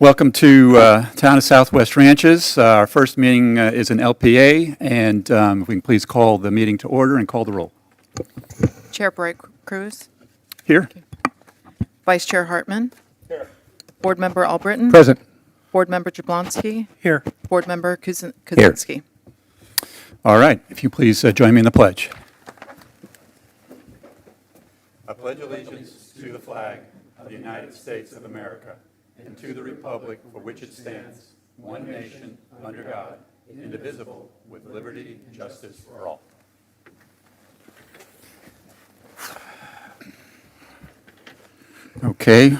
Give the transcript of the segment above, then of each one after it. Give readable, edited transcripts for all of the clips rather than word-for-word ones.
Welcome to Town of Southwest Ranches. Our first meeting is an LPA, and if we can please call the meeting to order and call the roll. Chair Cruz. Here? Vice Chair Hartman. Here. Board Member Albritton. Present. Board Member Jablonski. Here. Board Member Kuzinski. All right, if you please join me in the pledge. I pledge allegiance to the flag of the United States of America and to the republic for which it stands, one nation, under God, indivisible, with liberty and justice for all. Okay,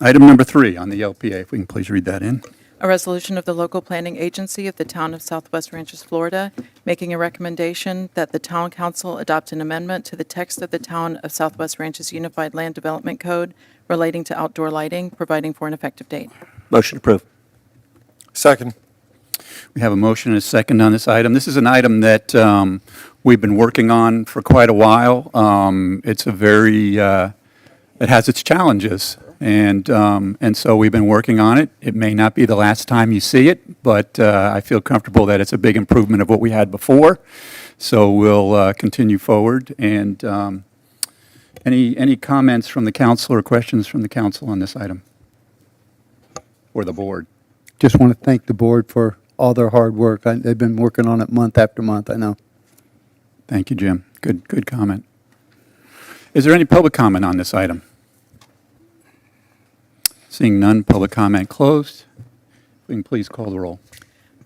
item number 3 on the LPA, if we can please read that in. A resolution of the local planning agency of the Town of Southwest Ranches, Florida, making a recommendation that the Town Council adopt an amendment to the text of the Town of Southwest Ranches Unified Land Development Code relating to outdoor lighting, providing for an effective date. Motion approved. Second. We have a motion and a second on this item. This is an item that we've been working on for quite a while. It's a very, it has its challenges, and so we've been working on it. It may not be the last time you see it, but I feel comfortable that it's a big improvement of what we had before. So we'll continue forward. And any comments from the council or questions from the council on this item? Or the board? Just want to thank the board for all their hard work. They've been working on it month after month, I know. Thank you, Jim. Good comment. Is there any public comment on this item? Seeing none, public comment closed. We can please call the roll.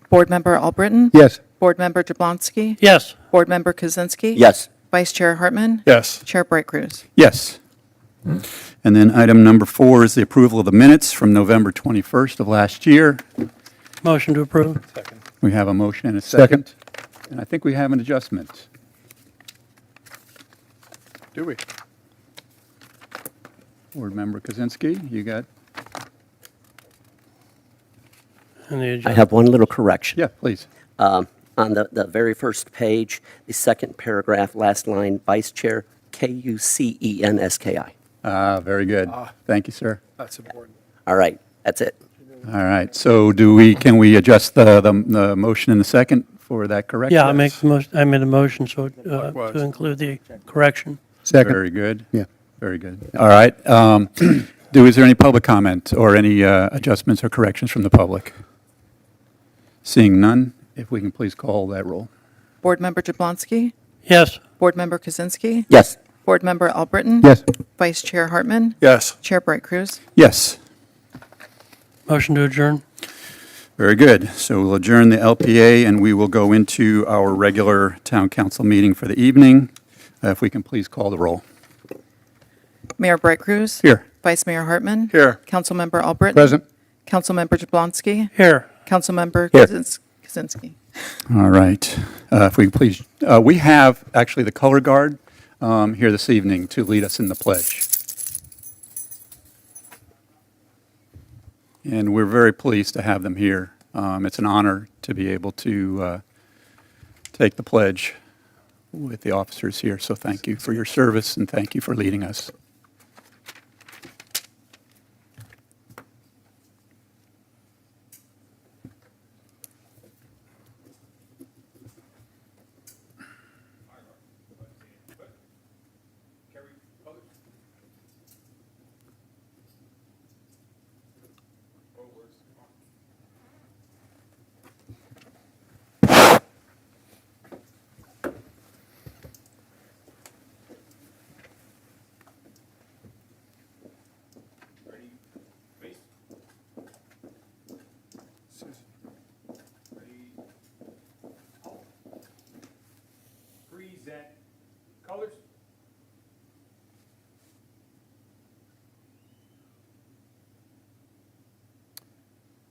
Board Member Albritton. Yes. Board Member Jablonski. Yes. Board Member Kuzinski. Yes. Vice Chair Hartman. Yes. Chair Cruz. Yes. And then item number 4 is the approval of the minutes from November 21st of last year. Motion to approve. Second. We have a motion and a second. And I think we have an adjustment. Do we? Board Member Kaczynski, you got? I have one little correction. Yeah, please. On the very first page, the second paragraph, last line, Vice Chair, Kucenski. Very good. Thank you, sir. That's important. All right, that's it. All right, so can we adjust the motion in the second for that correction? Yeah, I made a motion so Likewise. to include the correction. Second. Very good. Yeah. Very good. All right. Is there any public comment or any adjustments or corrections from the public? Seeing none, if we can please call that roll. Board Member Jablonski. Yes. Board Member Kuzinski. Yes. Board Member Albritton. Yes. Vice Chair Hartman. Yes. Chair Cruz. Yes. Motion to adjourn. Very good. So we'll adjourn the LPA and we will go into our regular town council meeting for the evening. If we can please call the roll. Mayor Cruz. Here. Vice Mayor Hartman. Here. Councilmember Albritton. Present. Councilmember Jablonski. Here. Councilmember Here. Kuzinski. All right. If we please, we have actually the color guard here this evening to lead us in the pledge. And we're very pleased to have them here. It's an honor to be able to take the pledge with the officers here. So thank you for your service and thank you for leading us. Present colors.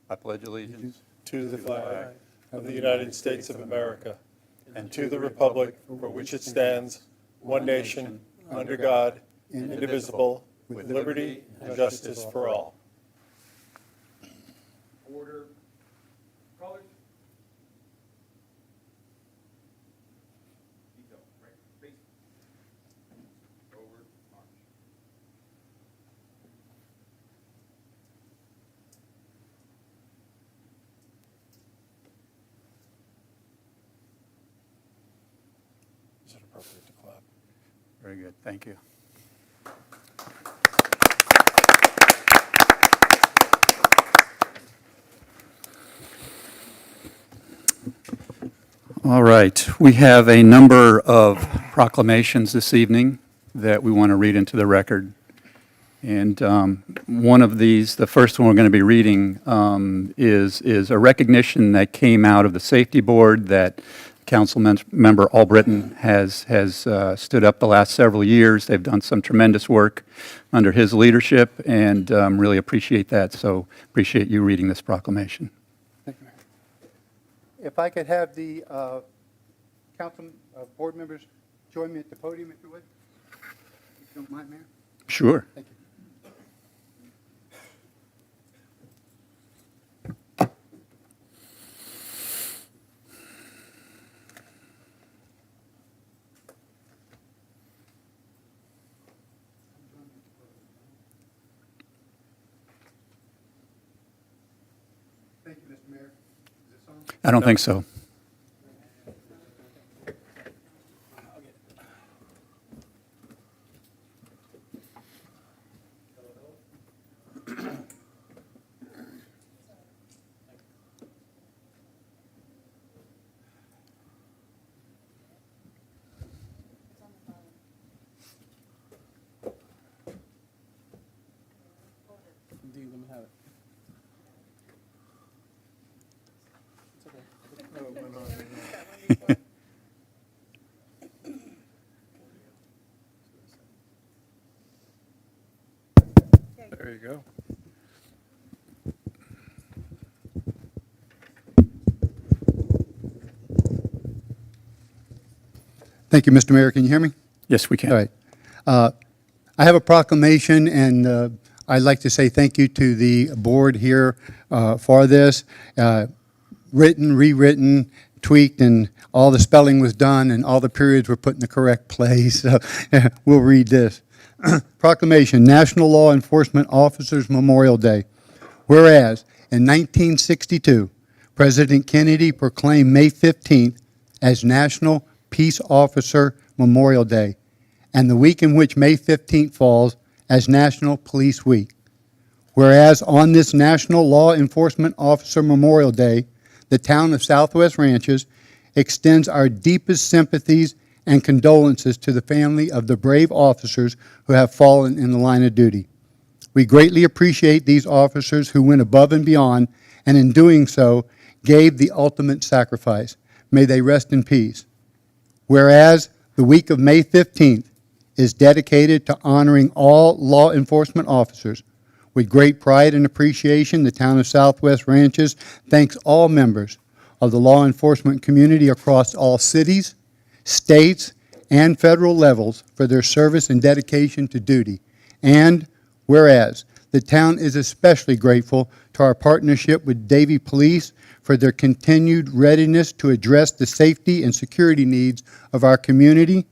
I pledge allegiance To the flag of the United States of America and to the republic for which it stands, one nation, under God, indivisible, with liberty and justice for all. Order. Colors. Detail. Right. Face. Forward. March. Very good, thank you. All right, we have a number of proclamations this evening that we want to read into the record. And one of these, the first one we're going to be reading, is a recognition that came out of the Safety Board that Council Member Albritton has stood up the last several years. They've done some tremendous work under his leadership, and really appreciate that. So appreciate you reading this proclamation. If I could have the council board members join me at the podium, if you would. If you don't mind, Mayor. Sure. Thank you. Thank you, Mr. Mayor. Is this on? I don't think so. There you go. Thank you, Mr. Mayor. Can you hear me? Yes, we can. All right. I have a proclamation, and I'd like to say thank you to the board here for this. Written, rewritten, tweaked, and all the spelling was done, and all the periods were put in the correct place. So we'll read this. Proclamation, National Law Enforcement Officers Memorial Day. Whereas, in 1962, President Kennedy proclaimed May 15th as National Peace Officer Memorial Day, and the week in which May 15th falls as National Police Week. Whereas on this National Law Enforcement Officer Memorial Day, the town of Southwest Ranches extends our deepest sympathies and condolences to the family of the brave officers who have fallen in the line of duty. We greatly appreciate these officers who went above and beyond, and in doing so, gave the ultimate sacrifice. May they rest in peace. Whereas the week of May 15th is dedicated to honoring all law enforcement officers. With great pride and appreciation, the town of Southwest Ranches thanks all members of the law enforcement community across all cities, states, and federal levels for their service and dedication to duty. And whereas the town is especially grateful to our partnership with Davie Police for their continued readiness to address the safety and security needs of our community.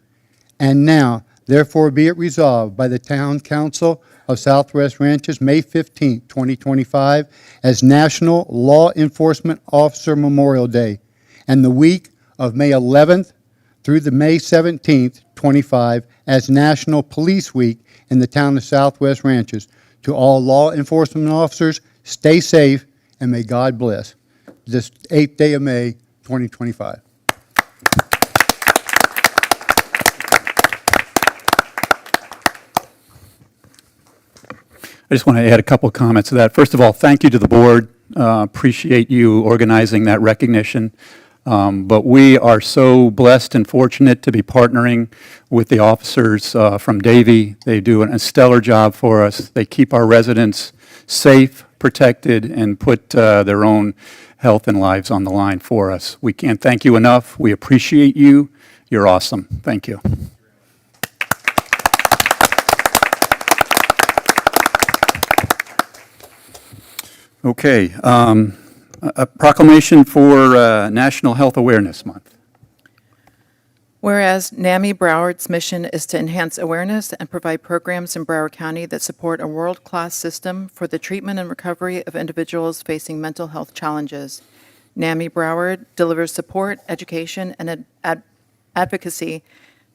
And now, therefore, be it resolved by the Town Council of Southwest Ranches, May 15, 2025, as National Law Enforcement Officer Memorial Day, and the week of May 11th through the May 17th, 25, as National Police Week in the town of Southwest Ranches. To all law enforcement officers, stay safe, and may God bless. This 8th day of May, 2025. I just want to add a couple of comments to that. First of all, thank you to the board. Appreciate you organizing that recognition. But we are so blessed and fortunate to be partnering with the officers from Davie. They do a stellar job for us. They keep our residents safe, protected, and put their own health and lives on the line for us. We can't thank you enough. We appreciate you. You're awesome. Thank you. Okay, a proclamation for National Health Awareness Month. Whereas NAMI Broward's mission is to enhance awareness and provide programs in Broward County that support a world-class system for the treatment and recovery of individuals facing mental health challenges. NAMI Broward delivers support, education, and advocacy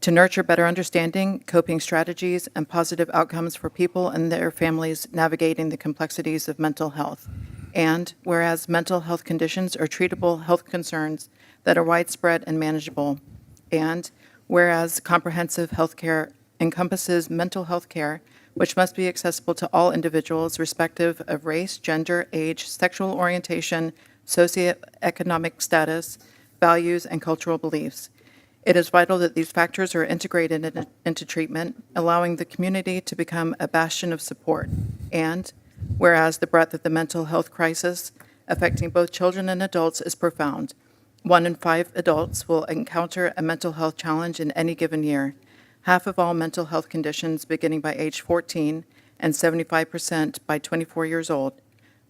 to nurture better understanding, coping strategies, and positive outcomes for people and their families navigating the complexities of mental health. And whereas mental health conditions are treatable health concerns that are widespread and manageable, and whereas comprehensive health care encompasses mental health care, which must be accessible to all individuals respective of race, gender, age, sexual orientation, socioeconomic status, values, and cultural beliefs. It is vital that these factors are integrated into treatment, allowing the community to become a bastion of support. And whereas the breadth of the mental health crisis affecting both children and adults is profound, 1 in 5 adults will encounter a mental health challenge in any given year. Half of all mental health conditions beginning by age 14 and 75% by 24 years old.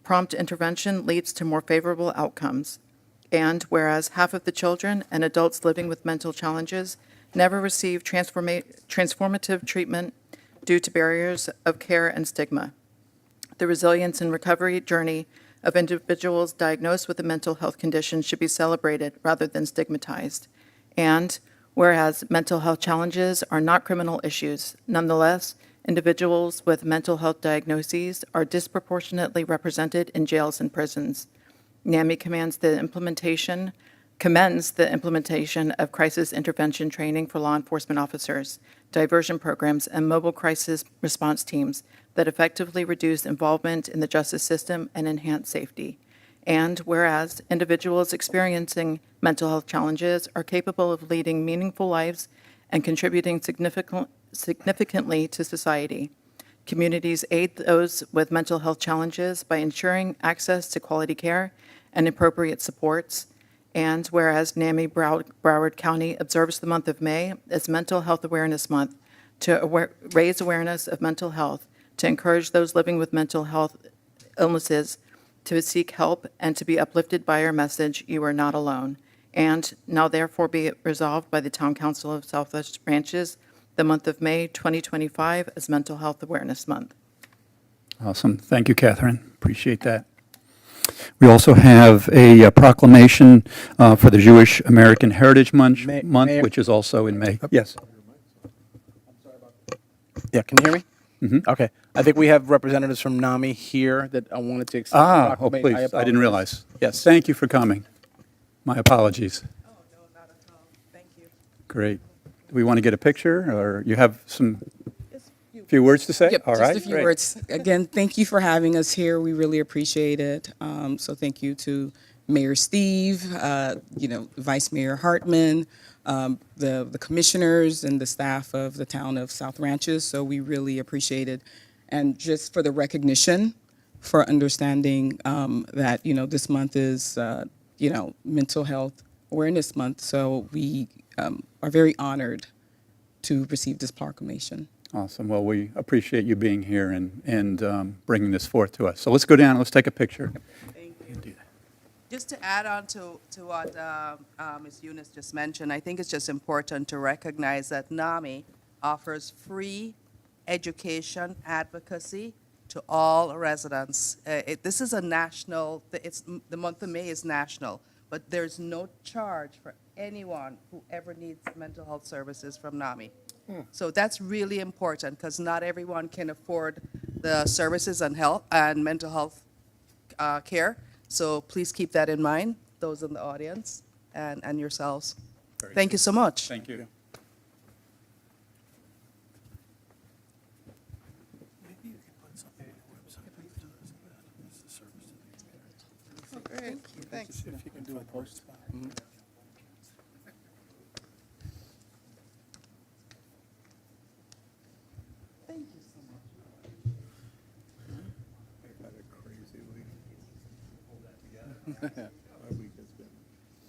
Prompt intervention leads to more favorable outcomes. And whereas half of the children and adults living with mental challenges never receive transformative treatment due to barriers of care and stigma. The resilience and recovery journey of individuals diagnosed with a mental health condition should be celebrated rather than stigmatized. And whereas mental health challenges are not criminal issues, nonetheless, individuals with mental health diagnoses are disproportionately represented in jails and prisons. NAMI commends the implementation of crisis intervention training for law enforcement officers, diversion programs, and mobile crisis response teams that effectively reduce involvement in the justice system and enhance safety. And whereas individuals experiencing mental health challenges are capable of leading meaningful lives and contributing significantly to society. Communities aid those with mental health challenges by ensuring access to quality care and appropriate supports. And whereas NAMI Broward County observes the month of May as Mental Health Awareness Month to raise awareness of mental health, to encourage those living with mental health illnesses to seek help and to be uplifted by our message, "You are not alone." And now therefore be it resolved by the Town Council of Southwest Ranches, the month of May 2025 as Mental Health Awareness Month. Awesome. Thank you, Catherine. Appreciate that. We also have a proclamation for the Jewish American Heritage Month, Mayor. which is also in May. Yes. Yeah, can you hear me? Okay. I think we have representatives from NAMI here that I wanted to accept. the Oh, proclamation. please. I didn't apologize. realize. Yes. Thank you for coming. My apologies. Oh, no, not at all. Thank you. Great. Do we want to get a picture, or you have some few words to say? Yep, All just right. a few Great. words. Again, thank you for having us here. We really appreciate it. So thank you to Mayor Steve, Vice Mayor Hartman, the commissioners and the staff of the town of South Ranches. So we really appreciate it. And just for the recognition, for understanding that, this month is, Mental Health Awareness Month. So we are very honored to receive this proclamation. Awesome. Well, we appreciate you being here and bringing this forth to us. So let's go down. Let's take a picture. Thank you. Just to add on to what Ms. Eunice just mentioned, I think it's just important to recognize that NAMI offers free education advocacy to all residents. This is a national, the month of May is national, but there's no charge for anyone who ever needs mental health services from NAMI. So that's really important because not everyone can afford the services and health and mental health care. So please keep that in mind, those in the audience and yourselves. Thank you so much. Thank you. Great, thanks. If you can do a post spot.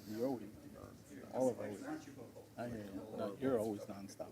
You're always, all of always. I hear you. No, you're always nonstop.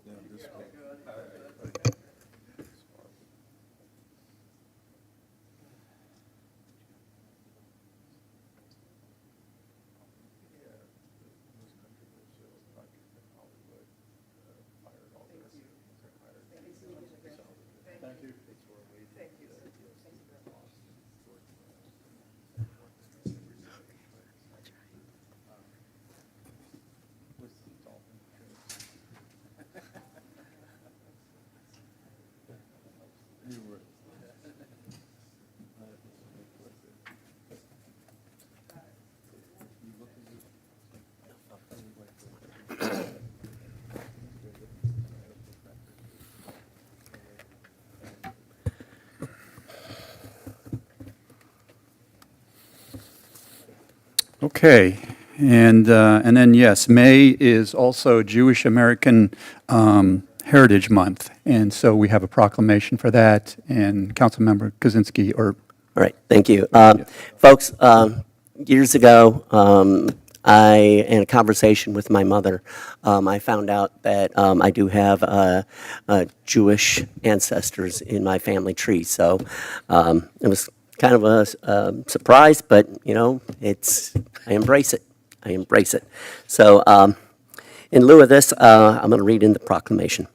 Okay, and then, yes, May is also Jewish American Heritage Month, and so we have a proclamation for that, and Councilmember Kozinski, or, All right, thank you. Folks, years ago, in a conversation with my mother, I found out that I do have Jewish ancestors in my family tree. So it was kind of a surprise, but, you know, I embrace it. I embrace it. So in lieu of this, I'm going to read in the proclamation.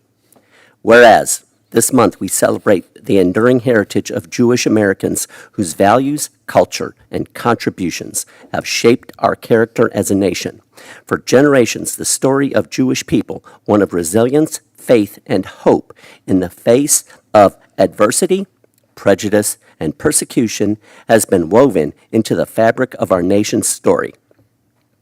Whereas this month we celebrate the enduring heritage of Jewish Americans whose values, culture, and contributions have shaped our character as a nation. For generations, the story of Jewish people, one of resilience, faith, and hope in the face of adversity, prejudice, and persecution, has been woven into the fabric of our nation's story.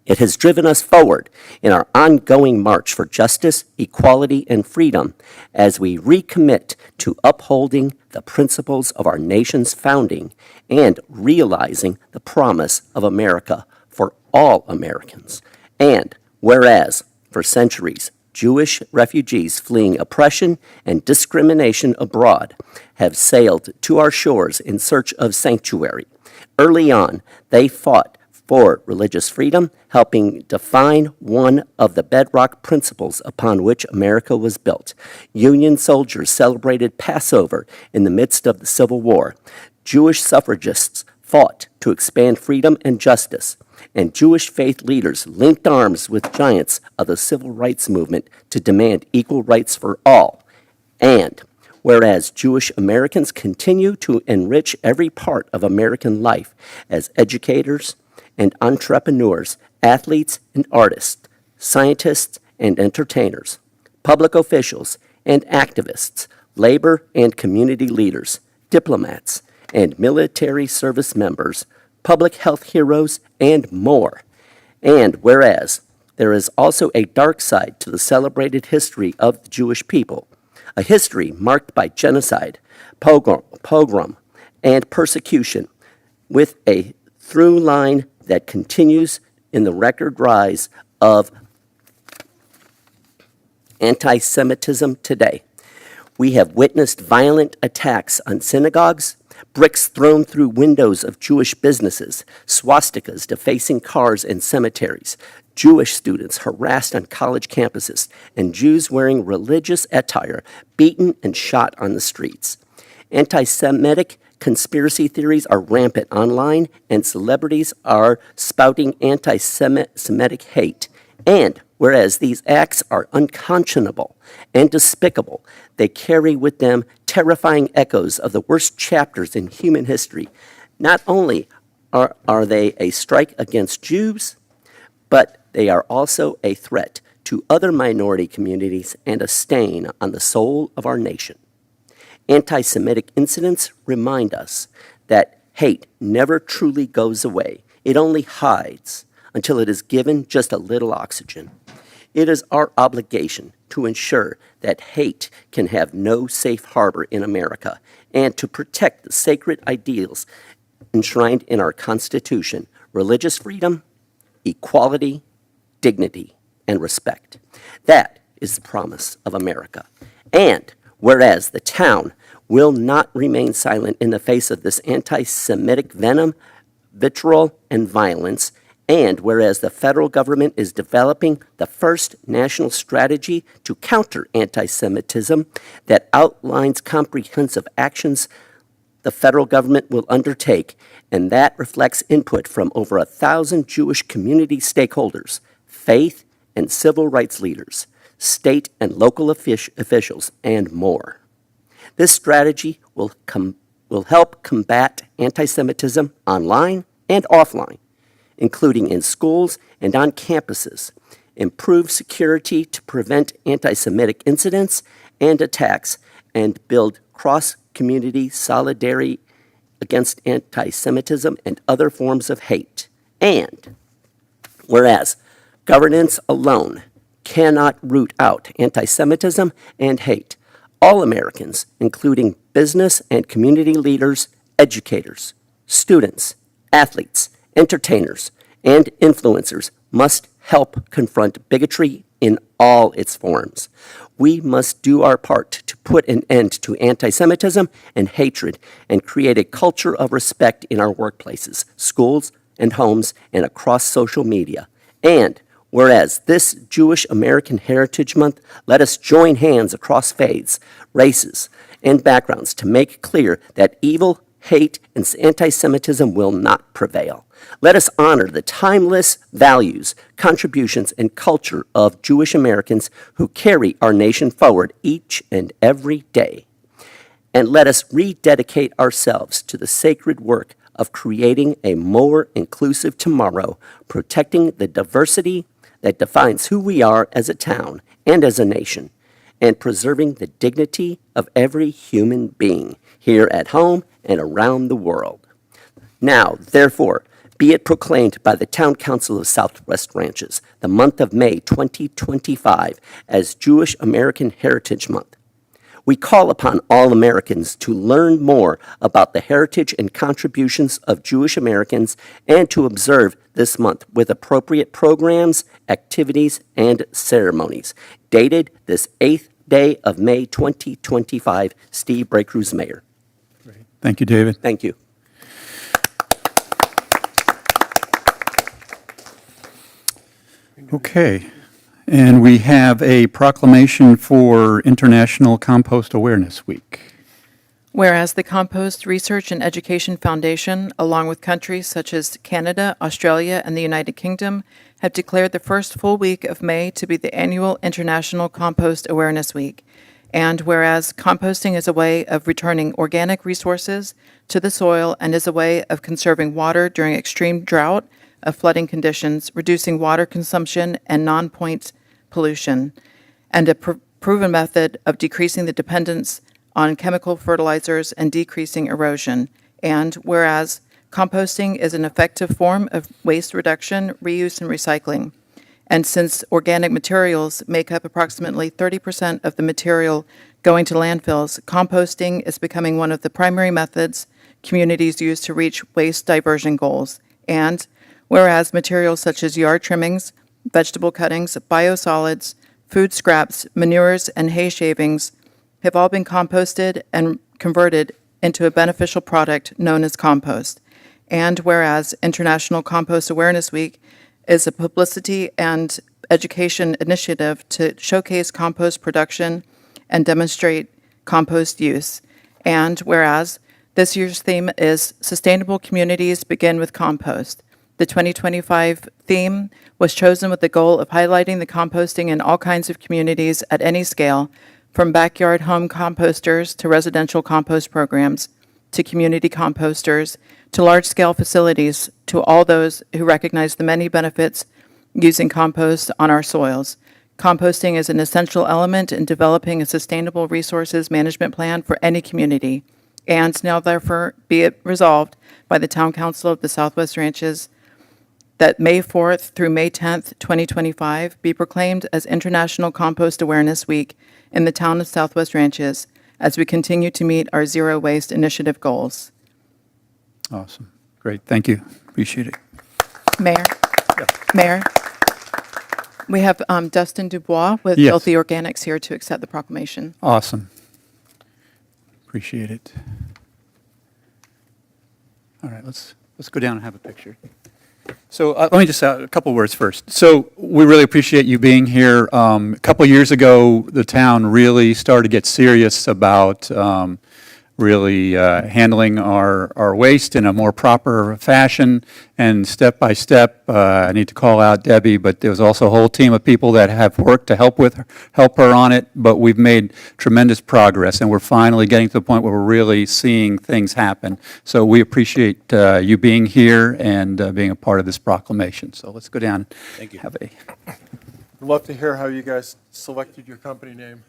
It has driven us forward in our ongoing march for justice, equality, and freedom as we recommit to upholding the principles of our nation's founding and realizing the promise of America for all Americans. And whereas, for centuries, Jewish refugees fleeing oppression and discrimination abroad have sailed to our shores in search of sanctuary. Early on, they fought for religious freedom, helping define one of the bedrock principles upon which America was built. Union soldiers celebrated Passover in the midst of the Civil War. Jewish suffragists fought to expand freedom and justice. And Jewish faith leaders linked arms with giants of the civil rights movement to demand equal rights for all. And whereas Jewish Americans continue to enrich every part of American life as educators and entrepreneurs, athletes and artists, scientists and entertainers, public officials and activists, labor and community leaders, diplomats and military service members, public health heroes, and more. And whereas there is also a dark side to the celebrated history of the Jewish people, a history marked by genocide, pogrom, and persecution, with a through line that continues in the record rise of anti-Semitism today. We have witnessed violent attacks on synagogues, bricks thrown through windows of Jewish businesses, swastikas defacing cars and cemeteries, Jewish students harassed on college campuses, and Jews wearing religious attire beaten and shot on the streets. Anti-Semitic conspiracy theories are rampant online, and celebrities are spouting anti-Semitic hate. And whereas these acts are unconscionable and despicable, they carry with them terrifying echoes of the worst chapters in human history. Not only are they a strike against Jews, but they are also a threat to other minority communities and a stain on the soul of our nation. Anti-Semitic incidents remind us that hate never truly goes away. It only hides until it is given just a little oxygen. It is our obligation to ensure that hate can have no safe harbor in America and to protect the sacred ideals enshrined in our Constitution: religious freedom, equality, dignity, and respect. That is the promise of America. And whereas the town will not remain silent in the face of this anti-Semitic venom, vitriol, and violence, and whereas the federal government is developing the first national strategy to counter anti-Semitism that outlines comprehensive actions the federal government will undertake, and that reflects input from over 1,000 Jewish community stakeholders, faith and civil rights leaders, state and local officials, and more. This strategy will help combat anti-Semitism online and offline, including in schools and on campuses, improve security to prevent anti-Semitic incidents and attacks, and build cross-community solidarity against anti-Semitism and other forms of hate. And whereas governance alone cannot root out anti-Semitism and hate, all Americans, including business and community leaders, educators, students, athletes, entertainers, and influencers must help confront bigotry in all its forms. We must do our part to put an end to anti-Semitism and hatred and create a culture of respect in our workplaces, schools, and homes, and across social media. And whereas this Jewish American Heritage Month, let us join hands across faiths, races, and backgrounds to make clear that evil, hate, and anti-Semitism will not prevail. Let us honor the timeless values, contributions, and culture of Jewish Americans who carry our nation forward each and every day. And let us rededicate ourselves to the sacred work of creating a more inclusive tomorrow, protecting the diversity that defines who we are as a town and as a nation, and preserving the dignity of every human being here at home and around the world. Now, therefore, be it proclaimed by the Town Council of Southwest Ranches, the month of May 2025 as Jewish American Heritage Month. We call upon all Americans to learn more about the heritage and contributions of Jewish Americans and to observe this month with appropriate programs, activities, and ceremonies. Dated this 8th day of May 2025, Steve Braycruz, Mayor. Thank you, David. Thank you. Okay. And we have a proclamation for International Compost Awareness Week. Whereas the Compost Research and Education Foundation, along with countries such as Canada, Australia, and the United Kingdom, have declared the first full week of May to be the annual International Compost Awareness Week. And whereas composting is a way of returning organic resources to the soil and is a way of conserving water during extreme drought of flooding conditions, reducing water consumption and non-point pollution, and a proven method of decreasing the dependence on chemical fertilizers and decreasing erosion. And whereas composting is an effective form of waste reduction, reuse, and recycling. And since organic materials make up approximately 30% of the material going to landfills, composting is becoming one of the primary methods communities use to reach waste diversion goals. And whereas materials such as yard trimmings, vegetable cuttings, biosolids, food scraps, manures, and hay shavings have all been composted and converted into a beneficial product known as compost. And whereas International Compost Awareness Week is a publicity and education initiative to showcase compost production and demonstrate compost use. And whereas this year's theme is Sustainable Communities Begin with Compost. The 2025 theme was chosen with the goal of highlighting the composting in all kinds of communities at any scale, from backyard home composters to residential compost programs, to community composters, to large-scale facilities, to all those who recognize the many benefits using compost on our soils. Composting is an essential element in developing a sustainable resources management plan for any community. And now therefore be it resolved by the Town Council of the Southwest Ranches that May 4th through May 10th, 2025 be proclaimed as International Compost Awareness Week in the town of Southwest Ranches as we continue to meet our Zero Waste Initiative goals. Awesome. Great. Thank you. Appreciate it. Mayor, we have Dustin Dubois with Yes. Healthy Organics here to accept the proclamation. Awesome. Appreciate it. All right, let's go down and have a picture. So let me just say a couple words first. So we really appreciate you being here. A couple years ago, the town really started to get serious about really handling our waste in a more proper fashion, and step by step, I need to call out Debbie, but there was also a whole team of people that have worked to help her on it, but we've made tremendous progress, and we're finally getting to the point where we're really seeing things happen. So we appreciate you being here and being a part of this proclamation. So let's go down. Thank you. I'd love to hear how you guys selected your company name.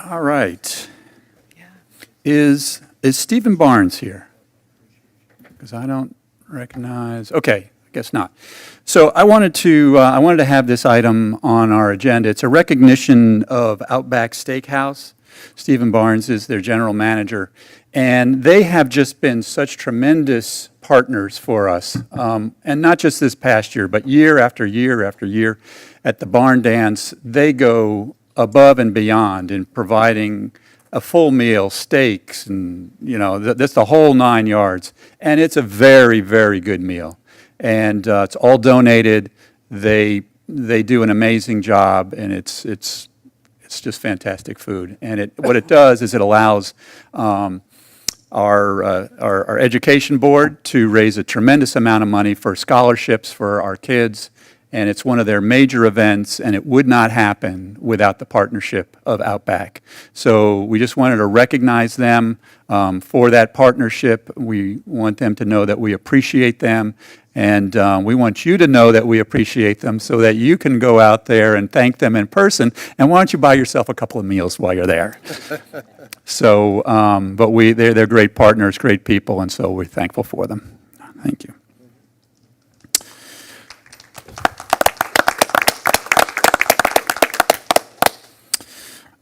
All right. Is Stephen Barnes here? Because I don't recognize, okay, I guess not. So I wanted to have this item on our agenda. It's a recognition of Outback Steakhouse. Stephen Barnes is their general manager, and they have just been such tremendous partners for us, and not just this past year, but year after year after year at the barn dance. They go above and beyond in providing a full meal, steaks, and, that's the whole 9 yards. And it's a very, very good meal. And it's all donated. They do an amazing job, and it's just fantastic food. And what it does is it allows our education board to raise a tremendous amount of money for scholarships for our kids. And it's one of their major events, and it would not happen without the partnership of Outback. So we just wanted to recognize them for that partnership. We want them to know that we appreciate them, and we want you to know that we appreciate them so that you can go out there and thank them in person. And why don't you buy yourself a couple of meals while you're there? So, but they're great partners, great people, and so we're thankful for them. Thank you.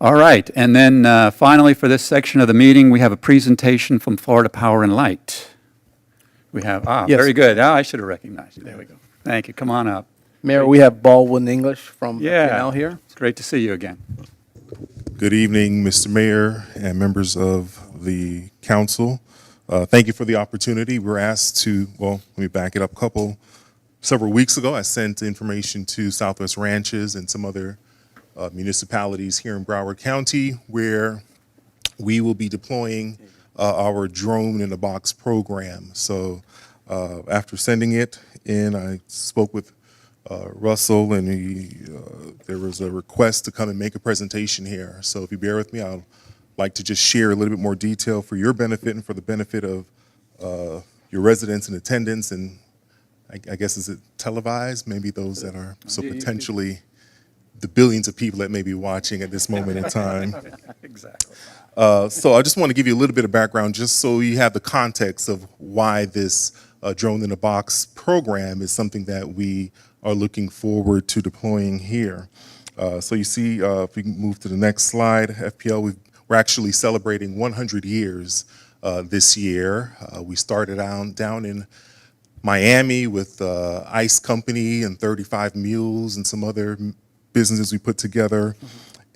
All right, and then finally for this section of the meeting, we have a presentation from Florida Power and Light. We have, Yes. very good. I should have recognized you. There we go. Thank you. Come on up. Mayor, we have Baldwin English from Yeah. Canal here. It's great to see you again. Good evening, Mr. Mayor and members of the council. Thank you for the opportunity. We're asked to, well, let me back it up several weeks ago, I sent information to Southwest Ranches and some other municipalities here in Broward County where we will be deploying our drone in a box program. So after sending it in, I spoke with Russell, and there was a request to come and make a presentation here. So if you bear with me, I'd like to just share a little bit more detail for your benefit and for the benefit of your residents and attendants, and I guess, is it televised? Maybe those that are, so potentially the billions of people that may be watching at this moment in time. Exactly. So I just want to give you a little bit of background just so you have the context of why this drone in a box program is something that we are looking forward to deploying here. So you see, if we can move to the next slide, FPL, we're actually celebrating 100 years this year. We started down in Miami with Ice Company and 35 Mules and some other businesses we put together.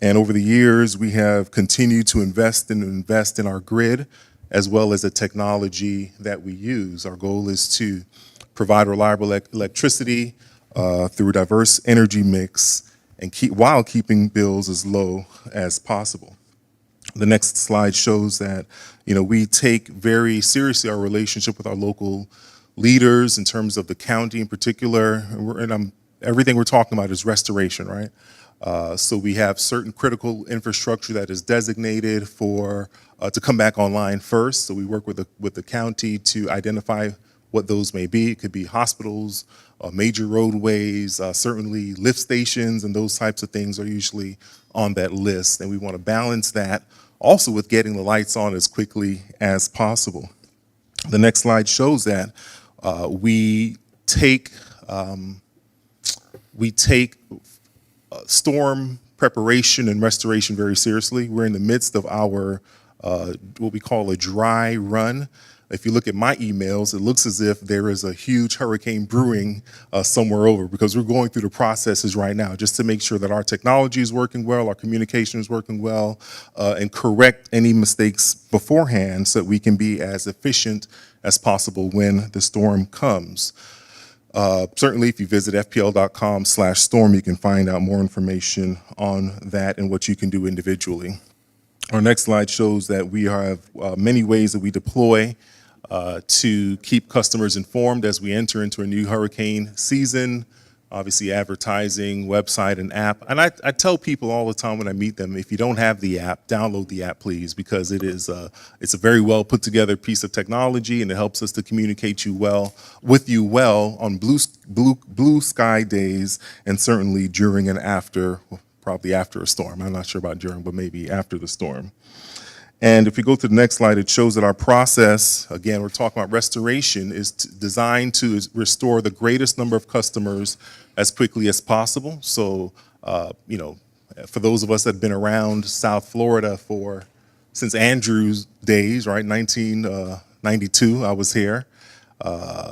And over the years, we have continued to invest in our grid, as well as the technology that we use. Our goal is to provide reliable electricity through a diverse energy mix, and while keeping bills as low as possible. The next slide shows that, we take very seriously our relationship with our local leaders in terms of the county in particular. Everything we're talking about is restoration, right? So we have certain critical infrastructure that is designated to come back online first. So we work with the county to identify what those may be. It could be hospitals, major roadways, certainly lift stations, and those types of things are usually on that list. And we want to balance that also with getting the lights on as quickly as possible. The next slide shows that we take storm preparation and restoration very seriously. We're in the midst of our what we call a dry run. If you look at my emails, it looks as if there is a huge hurricane brewing somewhere over, because we're going through the processes right now just to make sure that our technology is working well, our communication is working well, and correct any mistakes beforehand so that we can be as efficient as possible when the storm comes. Certainly, if you visit fpl.com/storm, you can find out more information on that and what you can do individually. Our next slide shows that we have many ways that we deploy to keep customers informed as we enter into a new hurricane season. Obviously, advertising, website, and app. And I tell people all the time when I meet them, if you don't have the app, download the app, please, because it's a very well put together piece of technology, and it helps us to communicate with you well on blue sky days, and certainly during and after, probably after a storm. I'm not sure about during, but maybe after the storm. And if we go to the next slide, it shows that our process, again, we're talking about restoration, is designed to restore the greatest number of customers as quickly as possible. So, for those of us that have been around South Florida since Andrew's days, right, 1992, I was here.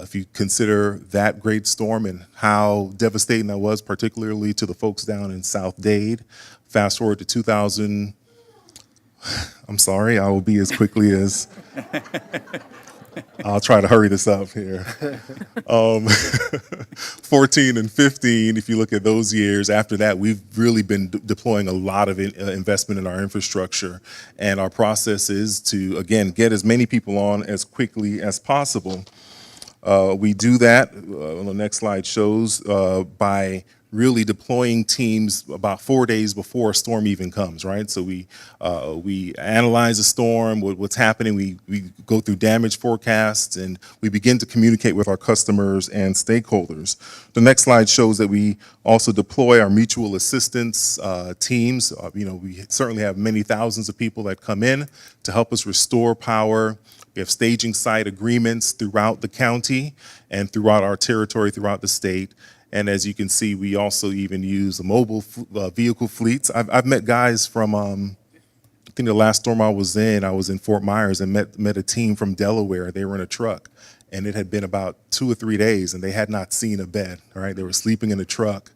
If you consider that great storm and how devastating that was, particularly to the folks down in South Dade, fast forward to 2000. I'm sorry, I will be as quickly as, I'll try to hurry this up here. 14 and 15, if you look at those years, after that, we've really been deploying a lot of investment in our infrastructure. And our process is to, again, get as many people on as quickly as possible. We do that, the next slide shows, by really deploying teams about 4 days before a storm even comes, right? So we analyze the storm, what's happening, we go through damage forecasts, and we begin to communicate with our customers and stakeholders. The next slide shows that we also deploy our mutual assistance teams. We certainly have many thousands of people that come in to help us restore power. We have staging site agreements throughout the county and throughout our territory, throughout the state. And as you can see, we also even use mobile vehicle fleets. I've met guys from, I think the last storm I was in Fort Myers, and met a team from Delaware. They were in a truck, and it had been about 2 or 3 days, and they had not seen a bed, right? They were sleeping in a truck,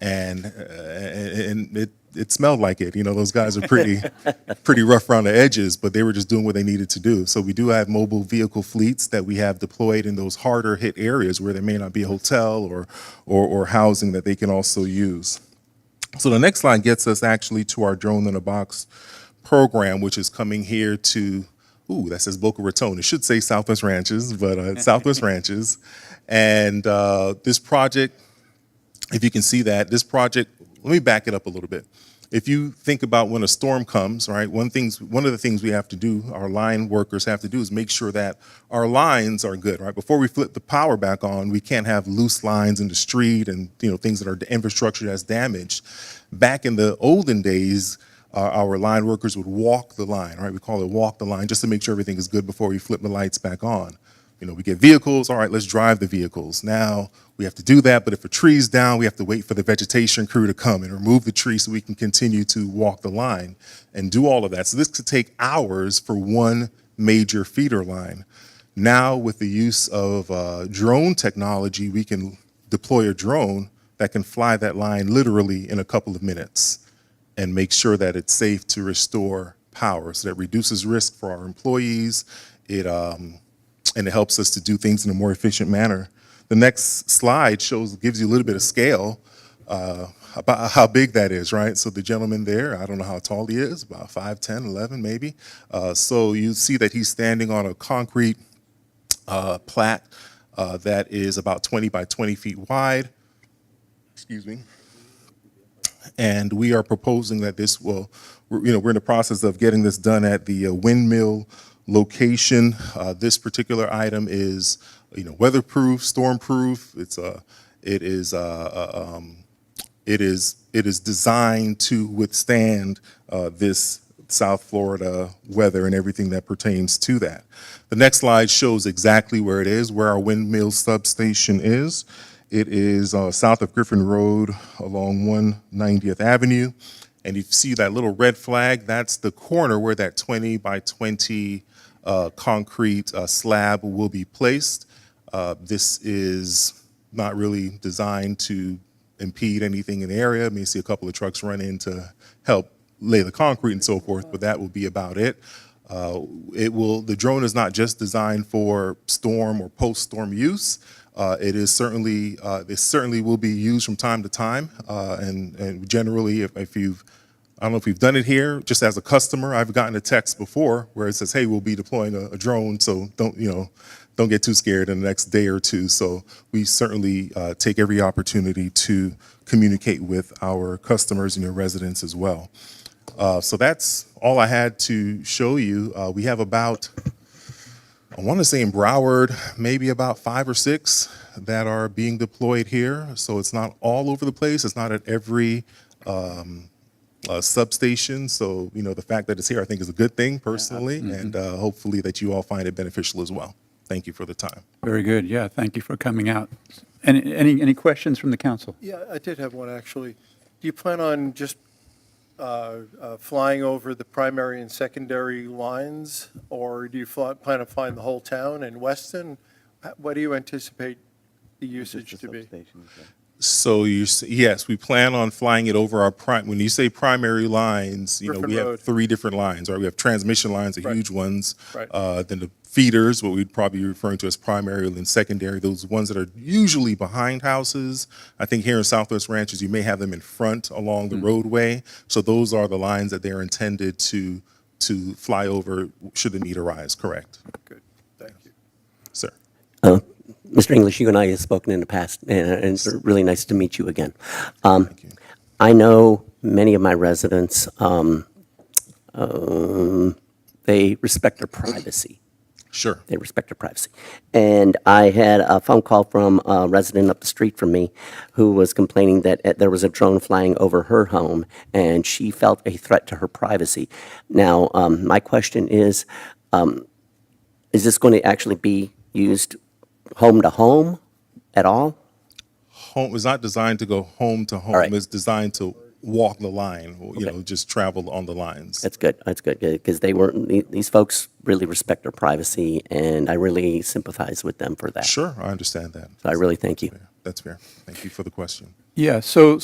and it smelled like it. Those guys are pretty rough around the edges, but they were just doing what they needed to do. So we do have mobile vehicle fleets that we have deployed in those harder hit areas where there may not be a hotel or housing that they can also use. So the next slide gets us actually to our Drone in a Box program, which is coming here to, that says Boca Raton. It should say Southwest Ranches, but it's Southwest Ranches. And this project, if you can see that, this project, let me back it up a little bit. If you think about when a storm comes, right, one of the things we have to do, our line workers have to do, is make sure that our lines are good, right? Before we flip the power back on, we can't have loose lines in the street and, things that are infrastructure that's damaged. Back in the olden days, our line workers would walk the line, right? We call it walk the line, just to make sure everything is good before we flip the lights back on. We get vehicles, all right, let's drive the vehicles. Now, we have to do that, but if a tree's down, we have to wait for the vegetation crew to come and remove the tree so we can continue to walk the line and do all of that. So this could take hours for one major feeder line. Now, with the use of drone technology, we can deploy a drone that can fly that line literally in a couple of minutes and make sure that it's safe to restore power. So that reduces risk for our employees. And it helps us to do things in a more efficient manner. The next slide gives you a little bit of scale about how big that is, right? So the gentleman there, I don't know how tall he is, about 5'10", 11 maybe. So you see that he's standing on a concrete plat that is about 20 by 20 feet wide. Excuse me. And we are proposing that this will, we're in the process of getting this done at the windmill location. This particular item is, weatherproof, stormproof. It is designed to withstand this South Florida weather and everything that pertains to that. The next slide shows exactly where it is, where our windmill substation is. It is south of Griffin Road along 190th Avenue. And you see that little red flag, that's the corner where that 20 by 20 concrete slab will be placed. This is not really designed to impede anything in the area. You may see a couple of trucks run in to help lay the concrete and so forth, but that will be about it. The drone is not just designed for storm or post-storm use. It certainly will be used from time to time, and generally, I don't know if we've done it here, just as a customer, I've gotten a text before where it says, hey, we'll be deploying a drone, so don't get too scared in the next day or two. So we certainly take every opportunity to communicate with our customers and your residents as well. So that's all I had to show you. We have about, I want to say in Broward, maybe about 5 or 6 that are being deployed here. So it's not all over the place. It's not at every substation. So, the fact that it's here, I think, is a good thing personally, and hopefully that you all find it beneficial as well. Thank you for the time. Very good. Yeah, thank you for coming out. Any questions from the council? Yeah, I did have one, actually. Do you plan on just flying over the primary and secondary lines, or do you plan on flying the whole town in Weston? What do you anticipate the usage to be? So yes, we plan on flying it over our when you say primary lines, Griffin we have Road. 3 different lines, right? We have transmission lines, the Right. huge ones. Right. Then the feeders, what we'd probably be referring to as primary, and then secondary, those ones that are usually behind houses. I think here in Southwest Ranches, you may have them in front along the roadway. So those are the lines that they're intended to fly over should the need arise, correct? Good, thank you. Sir. Mr. English, you and I have spoken in the past, and it's really nice to meet you again. Thank you. I know many of my residents, they respect their privacy. Sure. They respect their privacy. And I had a phone call from a resident up the street from me who was complaining that there was a drone flying over her home, and she felt a threat to her privacy. Now, my question is this going to actually be used home to home at all? Home is not designed to go home to home. All right. It's designed to walk the line, Okay. just travel on the lines. That's good. That's good because these folks really respect their privacy, and I really sympathize with them for that. Sure, I understand that. So I really thank you. That's fair. Thank you for the question. Yeah, so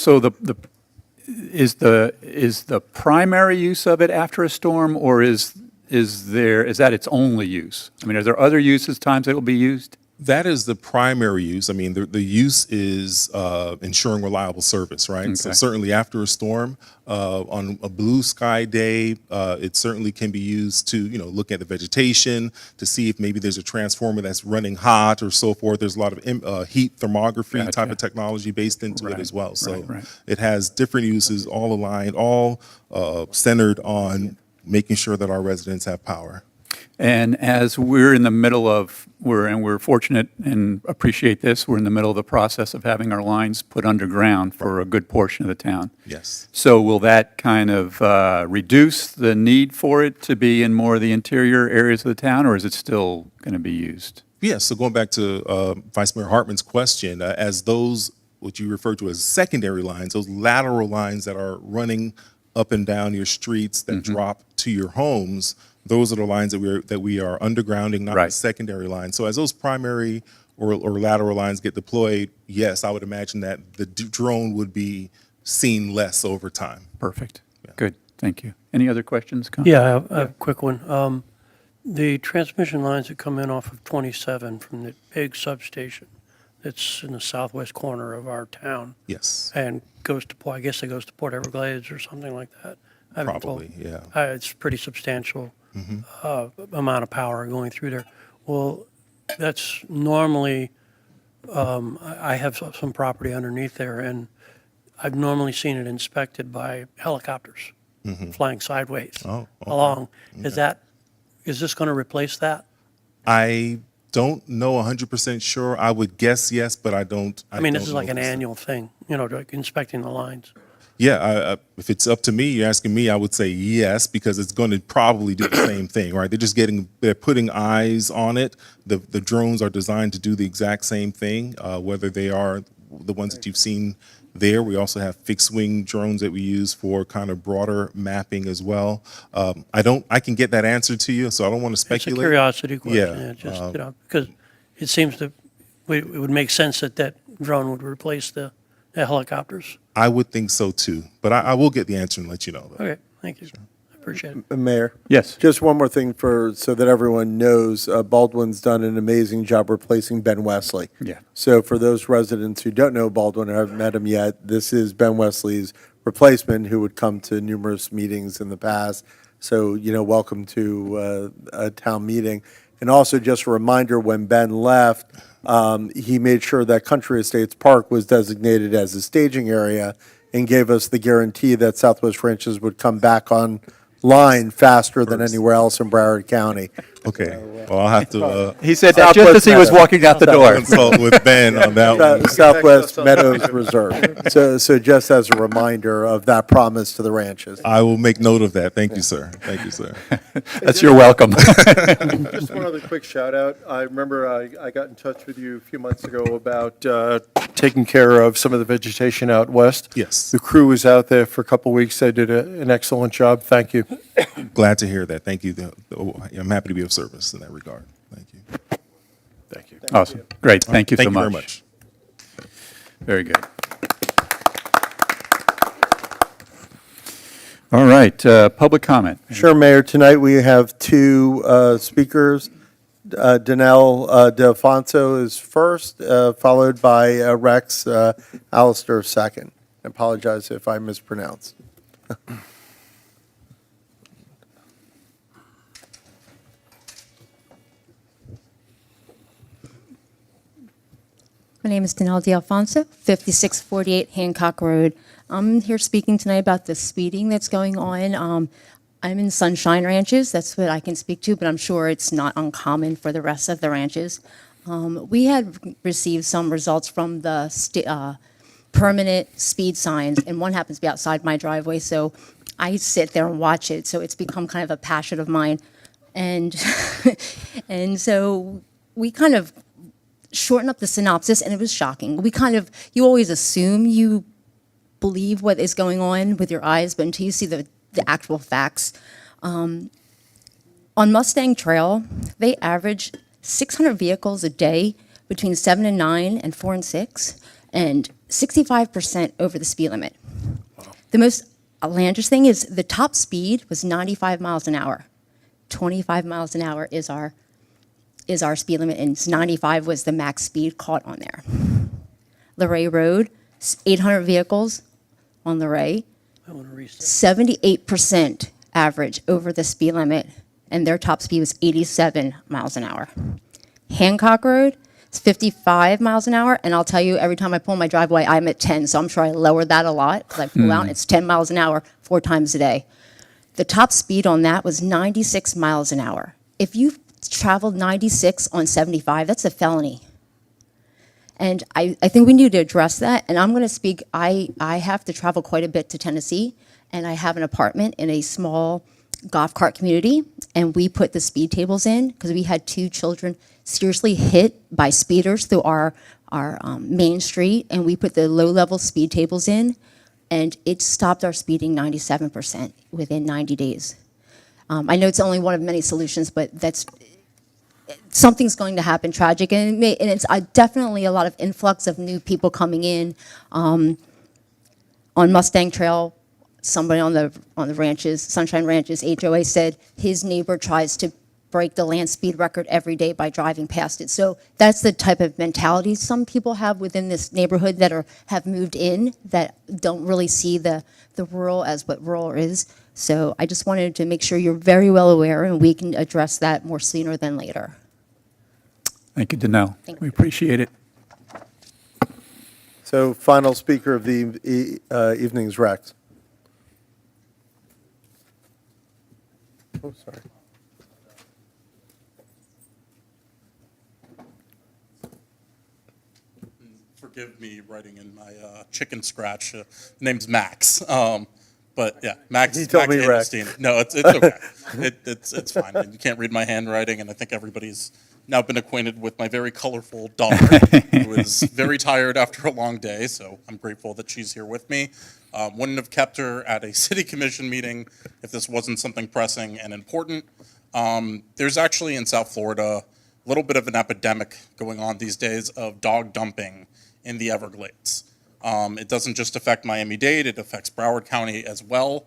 is the primary use of it after a storm, or is that its only use? I mean, are there other uses, times it will be used? That is the primary use. I mean, the use is ensuring reliable service, right? So Okay. certainly after a storm, on a blue sky day, it certainly can be used to, look at the vegetation, to see if maybe there's a transformer that's running hot or so forth. There's a lot of heat thermography type Gotcha. of technology based into it Right, as well. So right. it has different uses, all aligned, all centered on making sure that our residents have power. And as we're in the middle of, we're fortunate and appreciate this, we're in the middle of the process of having our lines put underground for a good portion of the town. Yes. So will that kind of reduce the need for it to be in more of the interior areas of the town, or is it still going to be used? Yeah, so going back to Vice Mayor Hartman's question, as those, what you refer to as secondary lines, those lateral lines that are running up and down your streets that drop to your homes, those are the lines that we are undergrounding, not the Right. secondary lines. So as those primary or lateral lines get deployed, yes, I would imagine that the drone would be seen less over time. Perfect. Good, thank you. Any other questions? Yeah, I have a quick one. The transmission lines that come in off of 27 from the big substation that's in the southwest corner of our town Yes, and goes to, I guess it goes to Port Everglades or something like that. I haven't told- probably, yeah. It's pretty substantial amount of power going through there. Well, that's normally, I have some property underneath there, and I've normally seen it inspected by helicopters flying sideways Oh, okay. along. Is this going to replace that? I don't know 100% sure. I would guess yes, but I don't. I mean, this don't is know like an for certain. annual thing, like inspecting the lines. Yeah, if it's up to me, you're asking me, I would say yes, because it's going to probably do the same thing, right? They're putting eyes on it. The drones are designed to do the exact same thing, whether they are the ones that you've seen there. We also have fixed wing drones that we use for kind of broader mapping as well. I can get that answer to you, so I don't want to It's a speculate. curiosity question. Yeah, It just, because it seems it would make sense that drone would replace the helicopters. I would think so too, but I will get the answer and let you know. Though. Okay, thank you. I appreciate it. Mayor? Yes. Just one more thing so that everyone knows, Baldwin's done an amazing job replacing Ben Wesley. Yeah. So for those residents who don't know Baldwin or haven't met him yet, this is Ben Wesley's replacement, who would come to numerous meetings in the past. So, welcome to a town meeting. And also just a reminder, when Ben left, he made sure that Country Estates Park was designated as a staging area and gave us the guarantee that Southwest Ranches would come back on line faster than anywhere else in Broward County. Okay, well, I'll have to He said that just as he was walking out the door. consult with Ben on that one. Southwest Meadows Reserve. So just as a reminder of that promise to the ranches. I will make note of that. Thank you, sir. Thank you, sir. That's your welcome. Just one other quick shout out. I remember I got in touch with you a few months ago about taking care of some of the vegetation out west. Yes. The crew was out there for a couple of weeks. They did an excellent job. Thank you. Glad to hear that. Thank you. I'm happy to be of service in that regard. Thank you. Thank you. Awesome. Great. Thank you so Thank you much. very much. Very good. All right, public comment. Sure, Mayor. Tonight we have two speakers. Danelle DeFonso is first, followed by Rex Alistair second. I apologize if I mispronounced. My name is Danelle D'Alfonso, 5648 Hancock Road. I'm here speaking tonight about the speeding that's going on. I'm in Sunshine Ranches, that's what I can speak to, but I'm sure it's not uncommon for the rest of the ranches. We had received some results from the permanent speed signs, and one happens to be outside my driveway, so I sit there and watch it, so it's become kind of a passion of mine. And, and so we kind of shorten up the synopsis, and it was shocking. You always assume you believe what is going on with your eyes, but until you see the actual facts. On Mustang Trail, they average 600 vehicles a day between 7 and 9 and 4 and 6, and 65% over the speed limit. The most outlandish thing is the top speed was 95 miles an hour. 25 miles an hour is our speed limit, and 95 was the max speed caught on there. Luray Road, 800 vehicles on Luray, I want to restart. 78% average over the speed limit, and their top speed was 87 miles an hour. Hancock Road, it's 55 miles an hour, and I'll tell you, every time I pull my driveway, I'm at 10, so I'm sure I lowered that a lot, because I pull out, and it's 10 miles an hour 4 times a day. The top speed on that was 96 miles an hour. If you traveled 96 on 75, that's a felony. And I think we need to address that, and I'm going to speak, I have to travel quite a bit to Tennessee, and I have an apartment in a small golf cart community, and we put the speed tables in because we had 2 children seriously hit by speeders through our main street, and we put the low-level speed tables in, and it stopped our speeding 97% within 90 days. I know it's only one of many solutions, but something's going to happen tragic, and it's definitely a lot of influx of new people coming in. On Mustang Trail, somebody on the ranches, Sunshine Ranches, HOA said his neighbor tries to break the land speed record every day by driving past it. So that's the type of mentality some people have within this neighborhood that have moved in that don't really see the rural as what rural is. So I just wanted to make sure you're very well aware, and we can address that more sooner than later. Thank you, Danelle. Thank We appreciate it. So final speaker of the evening is Rex. Oh, sorry. Forgive me writing in my chicken scratch. Name's Max. But yeah, Max. He told Max me Rex. Adelstein. No, it's okay. It's fine. You can't read my handwriting, and I think everybody's now been acquainted with my very colorful daughter, who is very tired after a long day. So I'm grateful that she's here with me. Wouldn't have kept her at a city commission meeting if this wasn't something pressing and important. There's actually in South Florida a little bit of an epidemic going on these days of dog dumping in the Everglades. It doesn't just affect Miami-Dade, it affects Broward County as well.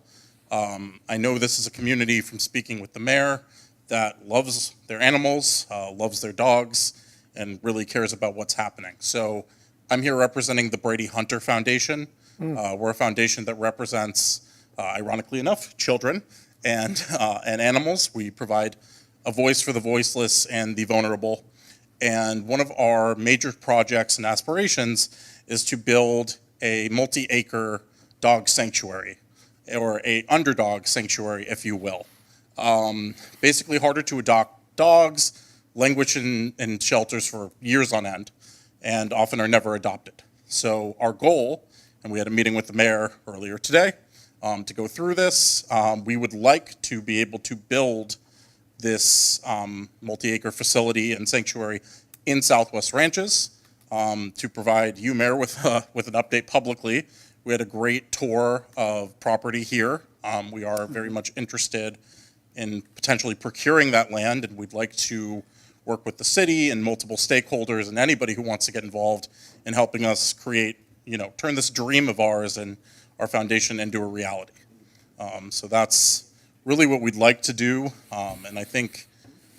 I know this is a community from speaking with the mayor that loves their animals, loves their dogs, and really cares about what's happening. So I'm here representing the Brady Hunter Foundation. We're a foundation that represents, ironically enough, children and animals. We provide a voice for the voiceless and the vulnerable. And one of our major projects and aspirations is to build a multi-acre dog sanctuary. or a underdog sanctuary, if you will. Basically harder to adopt dogs, languish in shelters for years on end, and often are never adopted. So our goal, and we had a meeting with the mayor earlier today to go through this, we would like to be able to build this multi-acre facility and sanctuary in Southwest Ranches to provide you, Mayor, with an update publicly. We had a great tour of property here. We are very much interested in potentially procuring that land, and we'd like to work with the city and multiple stakeholders and anybody who wants to get involved in helping us create, turn this dream of ours and our foundation into a reality. So that's really what we'd like to do, and I think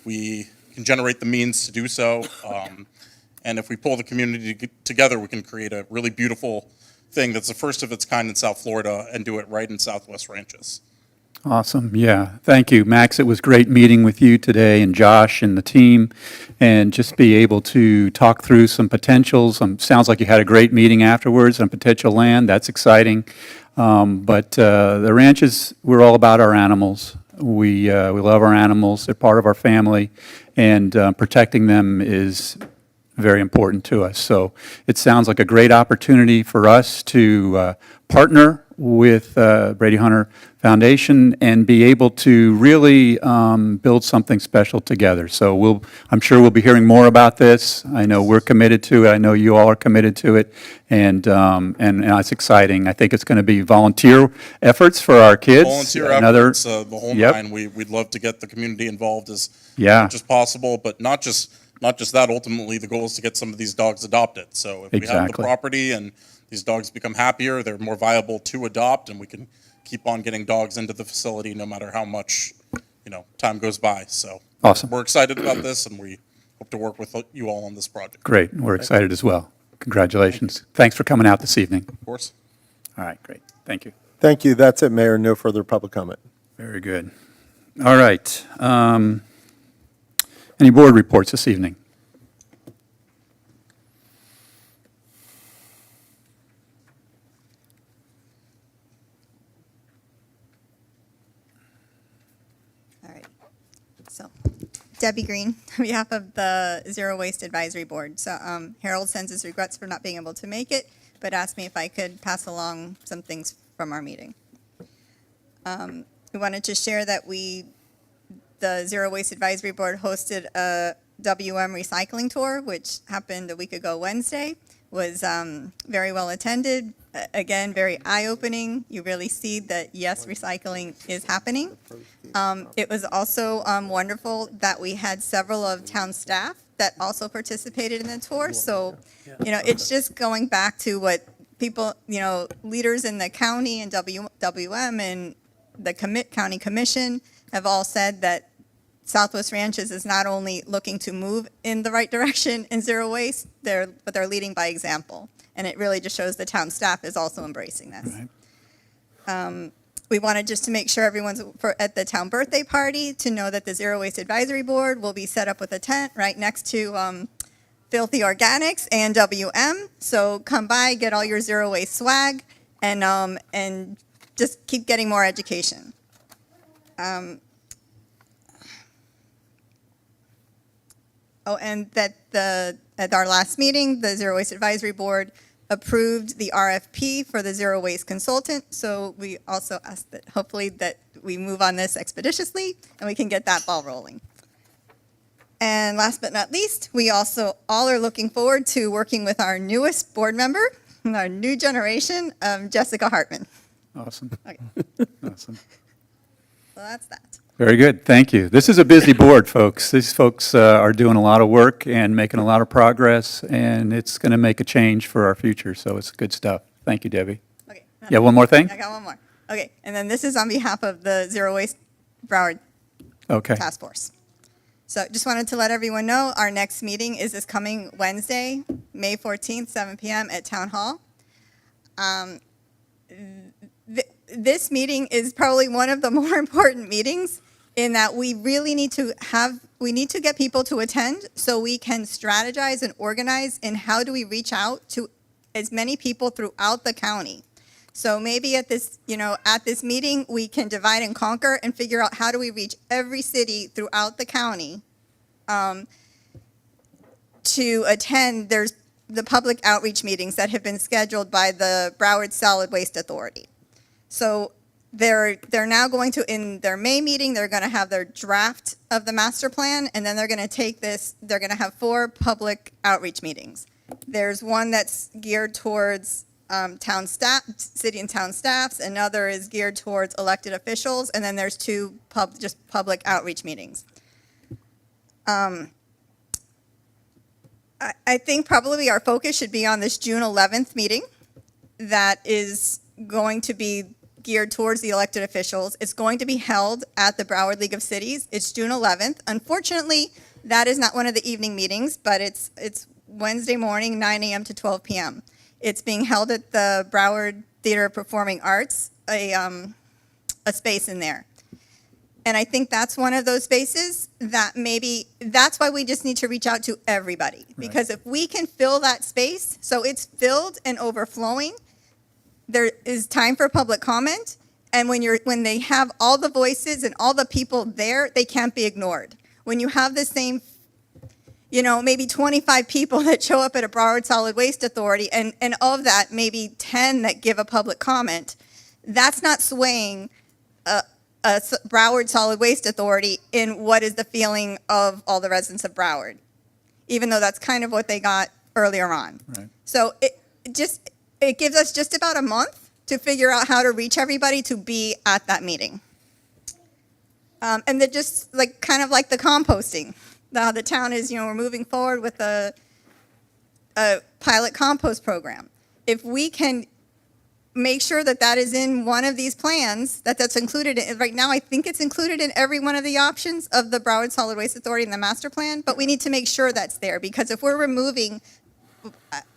we can generate the means to do so. And if we pull the community together, we can create a really beautiful thing that's the first of its kind in South Florida and do it right in Southwest Ranches. Awesome. Yeah. Thank you, Max. It was great meeting with you today and Josh and the team, and just be able to talk through some potentials. Sounds like you had a great meeting afterwards on potential land. That's exciting. But the ranches, we're all about our animals. We love our animals. They're part of our family, and protecting them is very important to us. So it sounds like a great opportunity for us to partner with Brady Hunter Foundation and be able to really build something special together. So I'm sure we'll be hearing more about this. I know we're committed to it. I know you all are committed to it, and it's exciting. I think it's going to be volunteer efforts for our kids. Volunteer efforts, the whole nine. We'd love to get the community involved as much as possible, but not just that. Ultimately, the goal is to get some of these dogs adopted. So if we have the property and these dogs become happier, they're more viable to adopt, and we can keep on getting dogs into the facility no matter how much, time goes by. So awesome. We're excited about this, and we hope to work with you all on this project. Great. We're excited as well. Congratulations. Thanks for coming out this evening. Of course. All right, great. Thank you. Thank you. That's it, Mayor. No further public comment. Very good. All right. Any board reports this evening? Debbie Green, on behalf of the Zero Waste Advisory Board. So Harold sends his regrets for not being able to make it, but asked me if I could pass along some things from our meeting. We wanted to share that the Zero Waste Advisory Board hosted a WM recycling tour, which happened a week ago Wednesday. Was very well attended. Again, very eye-opening. You really see that, yes, recycling is happening. It was also wonderful that we had several of town staff that also participated in the tour. So, it's just going back to what people, leaders in the county and WM and the county commission have all said, that Southwest Ranches is not only looking to move in the right direction in zero waste, but they're leading by example. And it really just shows the town staff is also embracing this. Right. We wanted just to make sure everyone's at the town birthday party to know that the Zero Waste Advisory Board will be set up with a tent right next to Filthy Organics and WM. So come by, get all your zero waste swag, and just keep getting more education. And that at our last meeting, the Zero Waste Advisory Board approved the RFP for the zero waste consultant. So we also ask that hopefully that we move on this expeditiously and we can get that ball rolling. And last but not least, we also all are looking forward to working with our newest board member, our new generation, Jessica Hartman. Awesome. Okay. Awesome. So that's that. Very good. Thank you. This is a busy board, folks. These folks are doing a lot of work and making a lot of progress, and it's going to make a change for our future. So it's good stuff. Thank you, Debbie. Okay. Yeah, one more thing? I got one more. Okay. And then this is on behalf of the Zero Waste Broward Task Force. So just wanted to let everyone know our next meeting is this coming Wednesday, May 14th, 7 p.m. at Town Hall. This meeting is probably one of the more important meetings in that we really need to get people to attend so we can strategize and organize in how do we reach out to as many people throughout the county. So maybe at this, at this meeting, we can divide and conquer and figure out how do we reach every city throughout the county to attend. There's the public outreach meetings that have been scheduled by the Broward Solid Waste Authority. So they're now going to, in their May meeting, they're going to have their draft of the master plan, and then they're going to take this, they're going to have 4 public outreach meetings. There's one that's geared towards town staff, city and town staffs, another is geared towards elected officials, and then there's 2 just public outreach meetings. I think probably our focus should be on this June 11th meeting that is going to be geared towards the elected officials. It's going to be held at the Broward League of Cities. It's June 11th. Unfortunately, that is not one of the evening meetings, but it's Wednesday morning, 9 a.m. to 12 p.m. It's being held at the Broward Theater of Performing Arts, a space in there. And I think that's one of those spaces that that's why we just need to reach out to everybody. Because if we can fill that space, so it's filled and overflowing, there is time for public comment. And when they have all the voices and all the people there, they can't be ignored. When you have the same, maybe 25 people that show up at a Broward Solid Waste Authority, and of that, maybe 10 that give a public comment, that's not swaying a Broward Solid Waste Authority in what is the feeling of all the residents of Broward, even though that's kind of what they got earlier on. Right. So it gives us just about a month to figure out how to reach everybody to be at that meeting. And then just kind of like the composting. Now the town is, we're moving forward with a pilot compost program. If we can make sure that is in one of these plans, that's included right now. I think it's included in every one of the options of the Broward Solid Waste Authority in the master plan, but we need to make sure that's there, because if we're removing,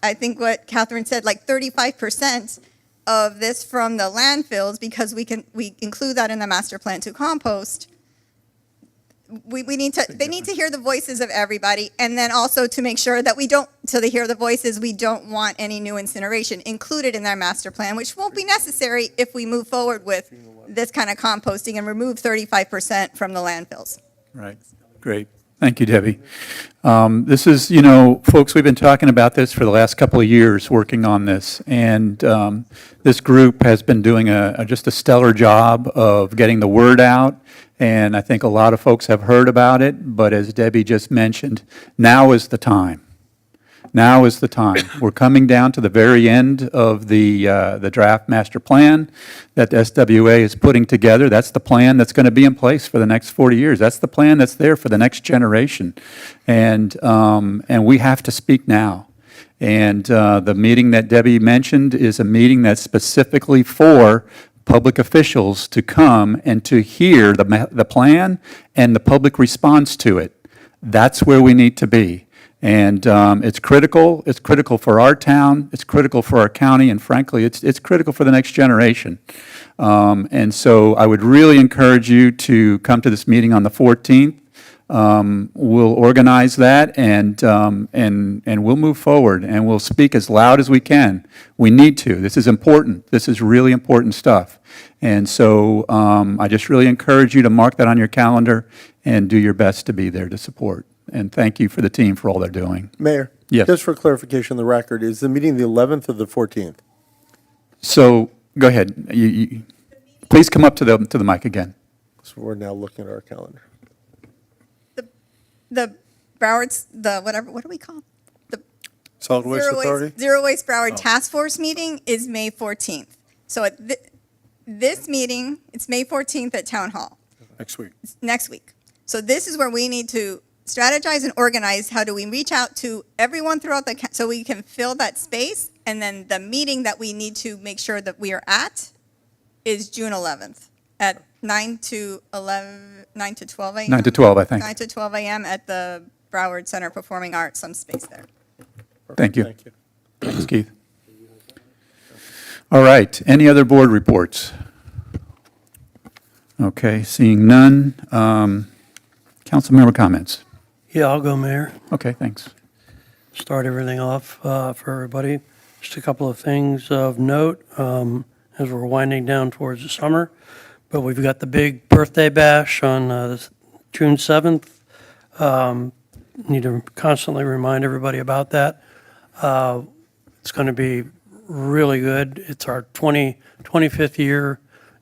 I think what Catherine said, 35% of this from the landfills, because we include that in the master plan to compost, they need to hear the voices of everybody, and then also to make sure that they hear the voices, we don't want any new incineration included in their master plan, which won't be necessary if we move forward with this kind of composting and remove 35% from the landfills. Right. Great. Thank you, Debbie. This is, folks, we've been talking about this for the last couple of years, working on this, and this group has been doing just a stellar job of getting the word out, and I think a lot of folks have heard about it, but as Debbie just mentioned, now is the time. Now is the time. We're coming down to the very end of the draft master plan that the SWA is putting together. That's the plan that's going to be in place for the next 40 years. That's the plan that's there for the next generation. And we have to speak now. And the meeting that Debbie mentioned is a meeting that's specifically for public officials to come and to hear the plan and the public response to it. That's where we need to be. And it's critical. It's critical for our town. It's critical for our county. And frankly, it's critical for the next generation. And so I would really encourage you to come to this meeting on the 14th. We'll organize that, and we'll move forward, and we'll speak as loud as we can. We need to. This is important. This is really important stuff. And so I just really encourage you to mark that on your calendar and do your best to be there to support. And thank you for the team for all they're doing. Mayor? Yes. Just for clarification on the record, is the meeting the 11th or the 14th? So go ahead. Please come up to the mic again. So we're now looking at our calendar. The Broward's, what do we call it? The Solid Waste Authority? Zero Waste Broward Task Force meeting is May 14th. So at this meeting, it's May 14th at Town Hall. Next week. Next week. So this is where we need to strategize and organize. How do we reach out to everyone throughout so we can fill that space? And then the meeting that we need to make sure that we are at is June 11th at 9 to 12 a.m. 9 to 12, I think. 9 to 12 a.m. at the Broward Center Performing Arts, some space there. Thank you. Thank you. Thanks, Keith. All right. Any other board reports? Okay. Seeing none. Council member comments? Yeah, I'll go, Mayor. Okay, thanks. Start everything off for everybody. Just a couple of things of note. as we're winding down towards the summer. But we've got the big birthday bash on June 7th. Need to constantly remind everybody about that. It's going to be really good. It's our 25th year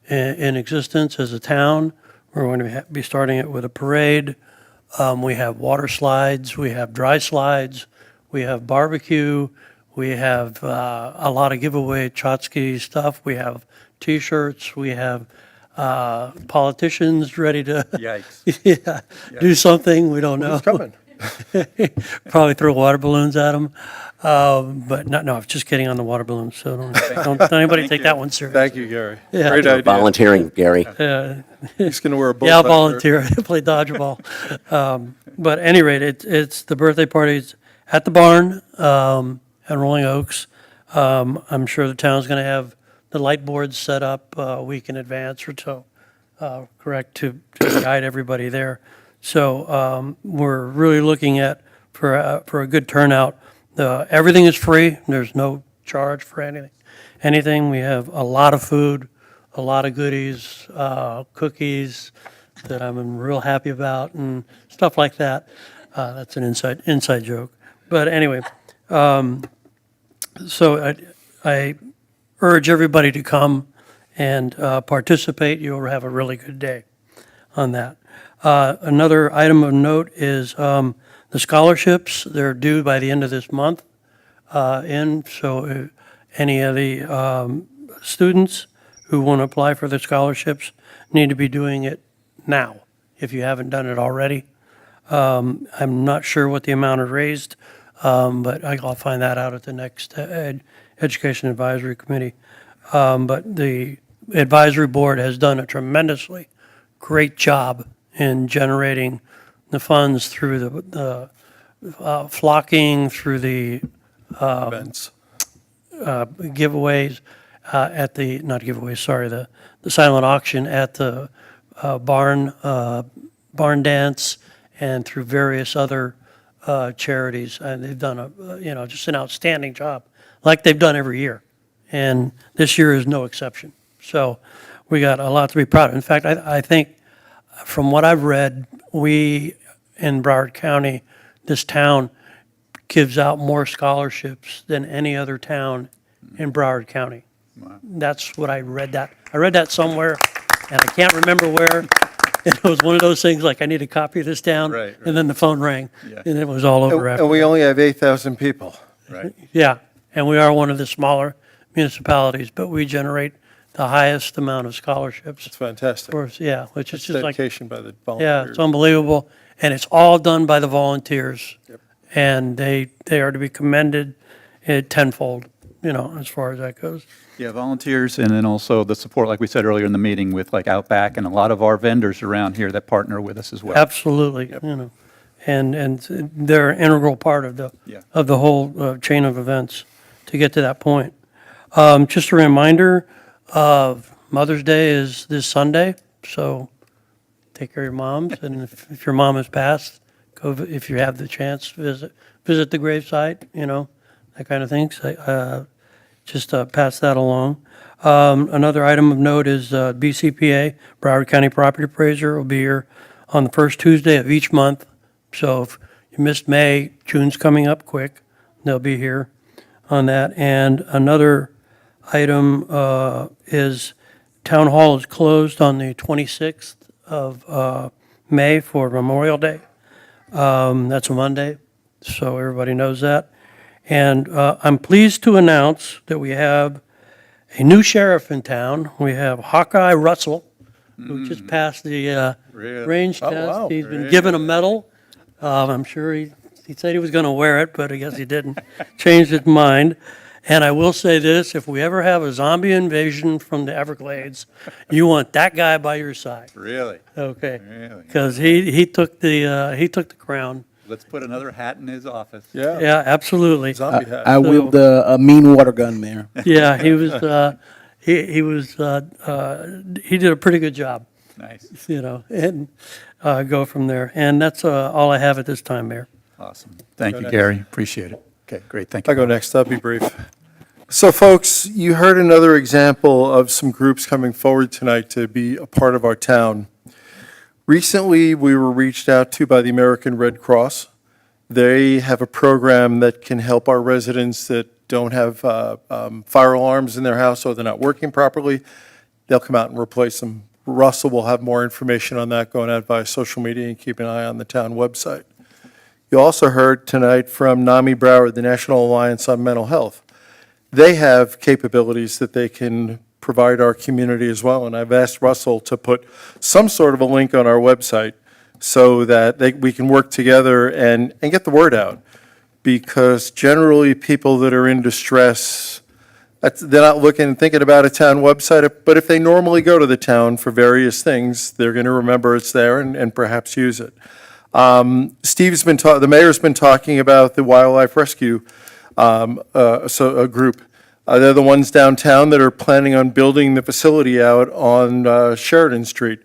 in existence as a town. We're going to be starting it with a parade. We have water slides, we have dry slides, we have barbecue, we have a lot of giveaway Chotsky stuff. We have T-shirts, we have politicians ready to Yikes. do something. We don't know. Who's coming? Probably throw water balloons at them. But no, I'm just kidding on the water balloons. So don't anybody take that one seriously. Thank you, Gary. Yeah. Great idea. Volunteering, Gary. He's going to wear a bullseye Yeah, I'll shirt. volunteer, play dodgeball. But at any rate, it's the birthday party's at the barn at Rolling Oaks. I'm sure the town's going to have the light boards set up a week in advance or so, correct, to guide everybody there. So we're really looking at for a good turnout. Everything is free. There's no charge for anything. We have a lot of food, a lot of goodies, cookies that I'm real happy about, and stuff like that. That's an inside joke. But anyway, so I urge everybody to come and participate. You'll have a really good day on that. Another item of note is the scholarships. They're due by the end of this month. So any of the students who want to apply for the scholarships need to be doing it now, if you haven't done it already. I'm not sure what the amount is raised, but I'll find that out at the next Education Advisory Committee. But the advisory board has done a tremendously great job in generating the funds through the flocking, through the Events. giveaways at the, not giveaways, sorry, the silent auction at the barn dance, and through various other charities. And they've done just an outstanding job, like they've done every year. And this year is no exception. So we got a lot to be proud of. In fact, I think from what I've read, we in Broward County, this town gives out more scholarships than any other town in Broward County. That's what I read that. I read that somewhere, and I can't remember where. It was one of those things like, I need to copy this down. Right. And then the phone rang, Yeah. and it was all over after. And we only have 8,000 people. Right. Yeah, and we are one of the smaller municipalities, but we generate the highest amount of scholarships. It's fantastic. Of course, yeah, which is It's just like, dedication by the yeah, volunteers. it's unbelievable. And it's all done by the volunteers. And they are to be commended tenfold, as far as that goes. Yeah, volunteers, and then also the support, like we said earlier in the meeting, with like Outback and a lot of our vendors around here that partner with us as well. Absolutely, and they're an integral part of Yeah. the whole chain of events to get to that point. Just a reminder, Mother's Day is this Sunday, so take care of your moms, and if your mom has passed, go, if you have the chance, visit the gravesite, that kind of thing. So, just pass that along. Another item of note is BCPA, Broward County Property Appraiser, will be here on the first Tuesday of each month. So if you missed May, June's coming up quick. They'll be here on that. And another item is Town Hall is closed on the 26th of May for Memorial Day. That's a Monday, so everybody knows that. And I'm pleased to announce that we have a new sheriff in town. We have Hawkeye Russell, who just passed the Really? range Oh, test. wow. He's been Really? given a medal. I'm sure he said he was going to wear it, but I guess he didn't. Changed his mind. And I will say this, if we ever have a zombie invasion from the Everglades, you want that guy by your side. Really? Okay. Really? Because he took the crown. Let's put another hat in his office. Yeah. Yeah, absolutely. Zombie hat. I wield a mean water gun, Mayor. Yeah, he was, he did a pretty good job, Nice. and go from there. And that's all I have at this time, Mayor. Awesome. Thank Go you, next. Gary. Appreciate it. Okay, great. Thank you. I'll go next. I'll be brief. So folks, you heard another example of some groups coming forward tonight to be a part of our town. Recently, we were reached out to by the American Red Cross. They have a program that can help our residents that don't have fire alarms in their house or they're not working properly. They'll come out and replace them. Russell will have more information on that going out via social media, and keep an eye on the town website. You also heard tonight from NAMI Broward, the National Alliance on Mental Health. They have capabilities that they can provide our community as well, and I've asked Russell to put some sort of a link on our website so that we can work together and get the word out. Because generally, people that are in distress, they're not looking and thinking about a town website, but if they normally go to the town for various things, they're going to remember it's there and perhaps use it. The mayor's been talking about the wildlife rescue a group. They're the ones downtown that are planning on building the facility out on Sheridan Street.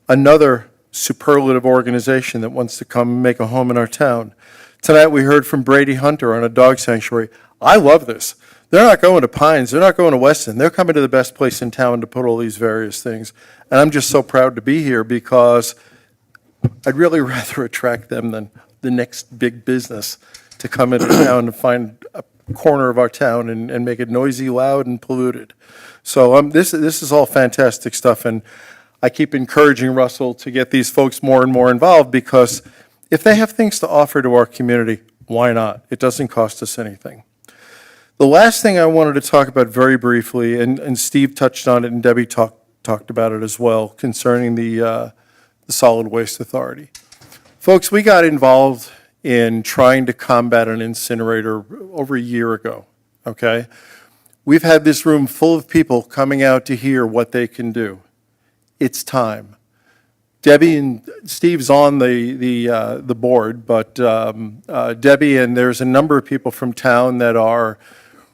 Another superlative organization that wants to come make a home in our town. Tonight we heard from Brady Hunter on a dog sanctuary. I love this. They're not going to Pines. They're not going to Weston. They're coming to the best place in town to put all these various things. And I'm just so proud to be here because I'd really rather attract them than the next big business to come into town and find a corner of our town and make it noisy, loud, and polluted. So this is all fantastic stuff, and I keep encouraging Russell to get these folks more and more involved because if they have things to offer to our community, why not? It doesn't cost us anything. The last thing I wanted to talk about very briefly, and Steve touched on it and Debbie talked about it as well, concerning the Solid Waste Authority. Folks, we got involved in trying to combat an incinerator over a year ago, okay? We've had this room full of people coming out to hear what they can do. It's time. Debbie and Steve's on the board, but Debbie and there's a number of people from town that are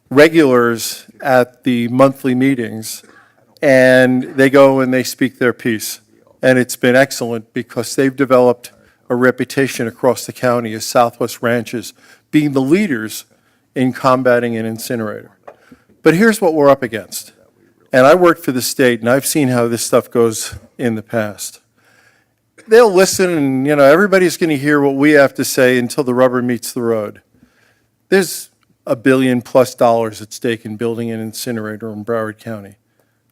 regulars at the monthly meetings, and they go and they speak their piece. And it's been excellent because they've developed a reputation across the county as Southwest Ranches being the leaders in combating an incinerator. But here's what we're up against. And I work for the state, and I've seen how this stuff goes in the past. They'll listen, and everybody's going to hear what we have to say until the rubber meets the road. There's $1 billion+ at stake in building an incinerator in Broward County.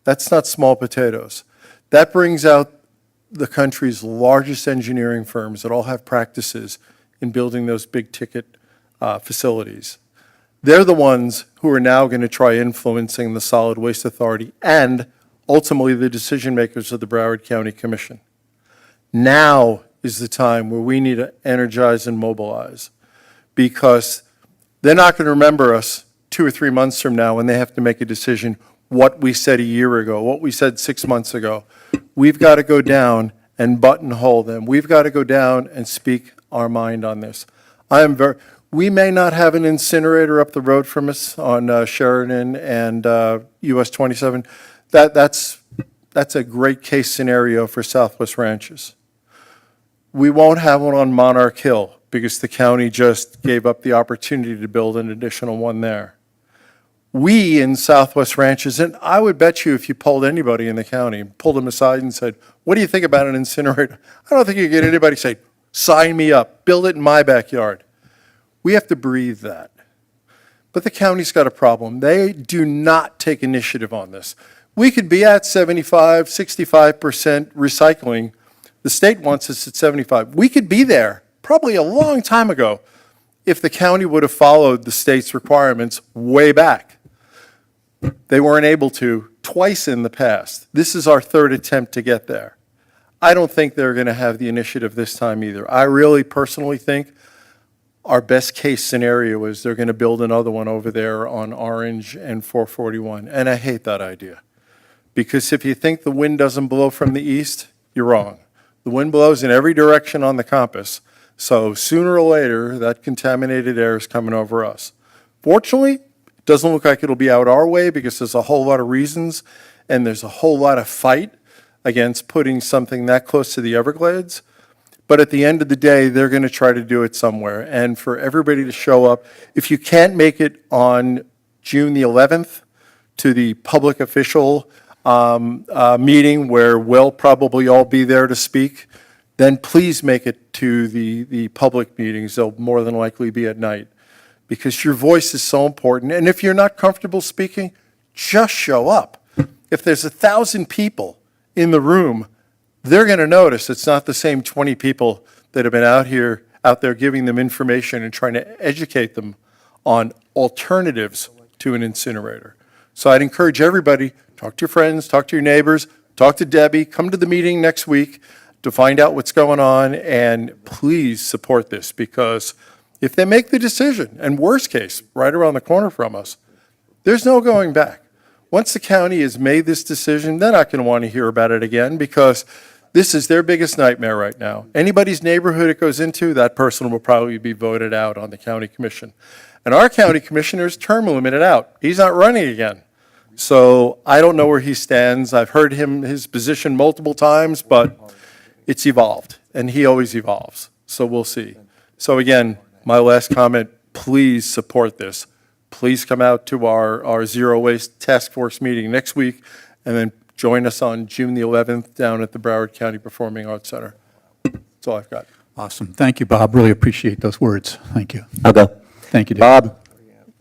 That's not small potatoes. That brings out the country's largest engineering firms that all have practices in building those big ticket facilities. They're the ones who are now going to try influencing the Solid Waste Authority and ultimately the decision makers of the Broward County Commission. Now is the time where we need to energize and mobilize because they're not going to remember us 2 or 3 months from now when they have to make a decision what we said a year ago, what we said 6 months ago. We've got to go down and buttonhole them. We've got to go down and speak our mind on this. We may not have an incinerator up the road from us on Sheridan and US 27. That's a great case scenario for Southwest Ranches. We won't have one on Monarch Hill because the county just gave up the opportunity to build an additional one there. We in Southwest Ranches, and I would bet you if you polled anybody in the county, pulled them aside and said, what do you think about an incinerator? I don't think you get anybody say, sign me up, build it in my backyard. We have to breathe that. But the county's got a problem. They do not take initiative on this. We could be at 75, 65% recycling. The state wants us at 75. We could be there probably a long time ago if the county would have followed the state's requirements way back. They weren't able to twice in the past. This is our third attempt to get there. I don't think they're going to have the initiative this time either. I really personally think our best case scenario is they're going to build another one over there on Orange and 441. And I hate that idea. Because if you think the wind doesn't blow from the east, you're wrong. The wind blows in every direction on the compass. So sooner or later, that contaminated air is coming over us. Fortunately, it doesn't look like it'll be out our way because there's a whole lot of reasons and there's a whole lot of fight against putting something that close to the Everglades. But at the end of the day, they're going to try to do it somewhere. And for everybody to show up, if you can't make it on June the 11th to the public official meeting where we'll probably all be there to speak, then please make it to the public meetings. They'll more than likely be at night, because your voice is so important. And if you're not comfortable speaking, just show up. If there's 1,000 people in the room, they're going to notice it's not the same 20 people that have been out there giving them information and trying to educate them on alternatives to an incinerator. So I'd encourage everybody, talk to your friends, talk to your neighbors, talk to Debbie, come to the meeting next week to find out what's going on, and please support this, because if they make the decision, and worst case, right around the corner from us, there's no going back. Once the county has made this decision, they're not going to want to hear about it again, because this is their biggest nightmare right now. Anybody's neighborhood it goes into, that person will probably be voted out on the county commission. And our county commissioner's term limited out. He's not running again. So I don't know where he stands. I've heard his position multiple times, but it's evolved, and he always evolves. So we'll see. So again, my last comment, please support this. Please come out to our Zero Waste Task Force meeting next week, and then join us on June the 11th down at the Broward County Performing Arts Center. That's all I've got. Awesome. Thank you, Bob. Really appreciate those words. Thank you. I'll go. Thank you, Dave. Bob,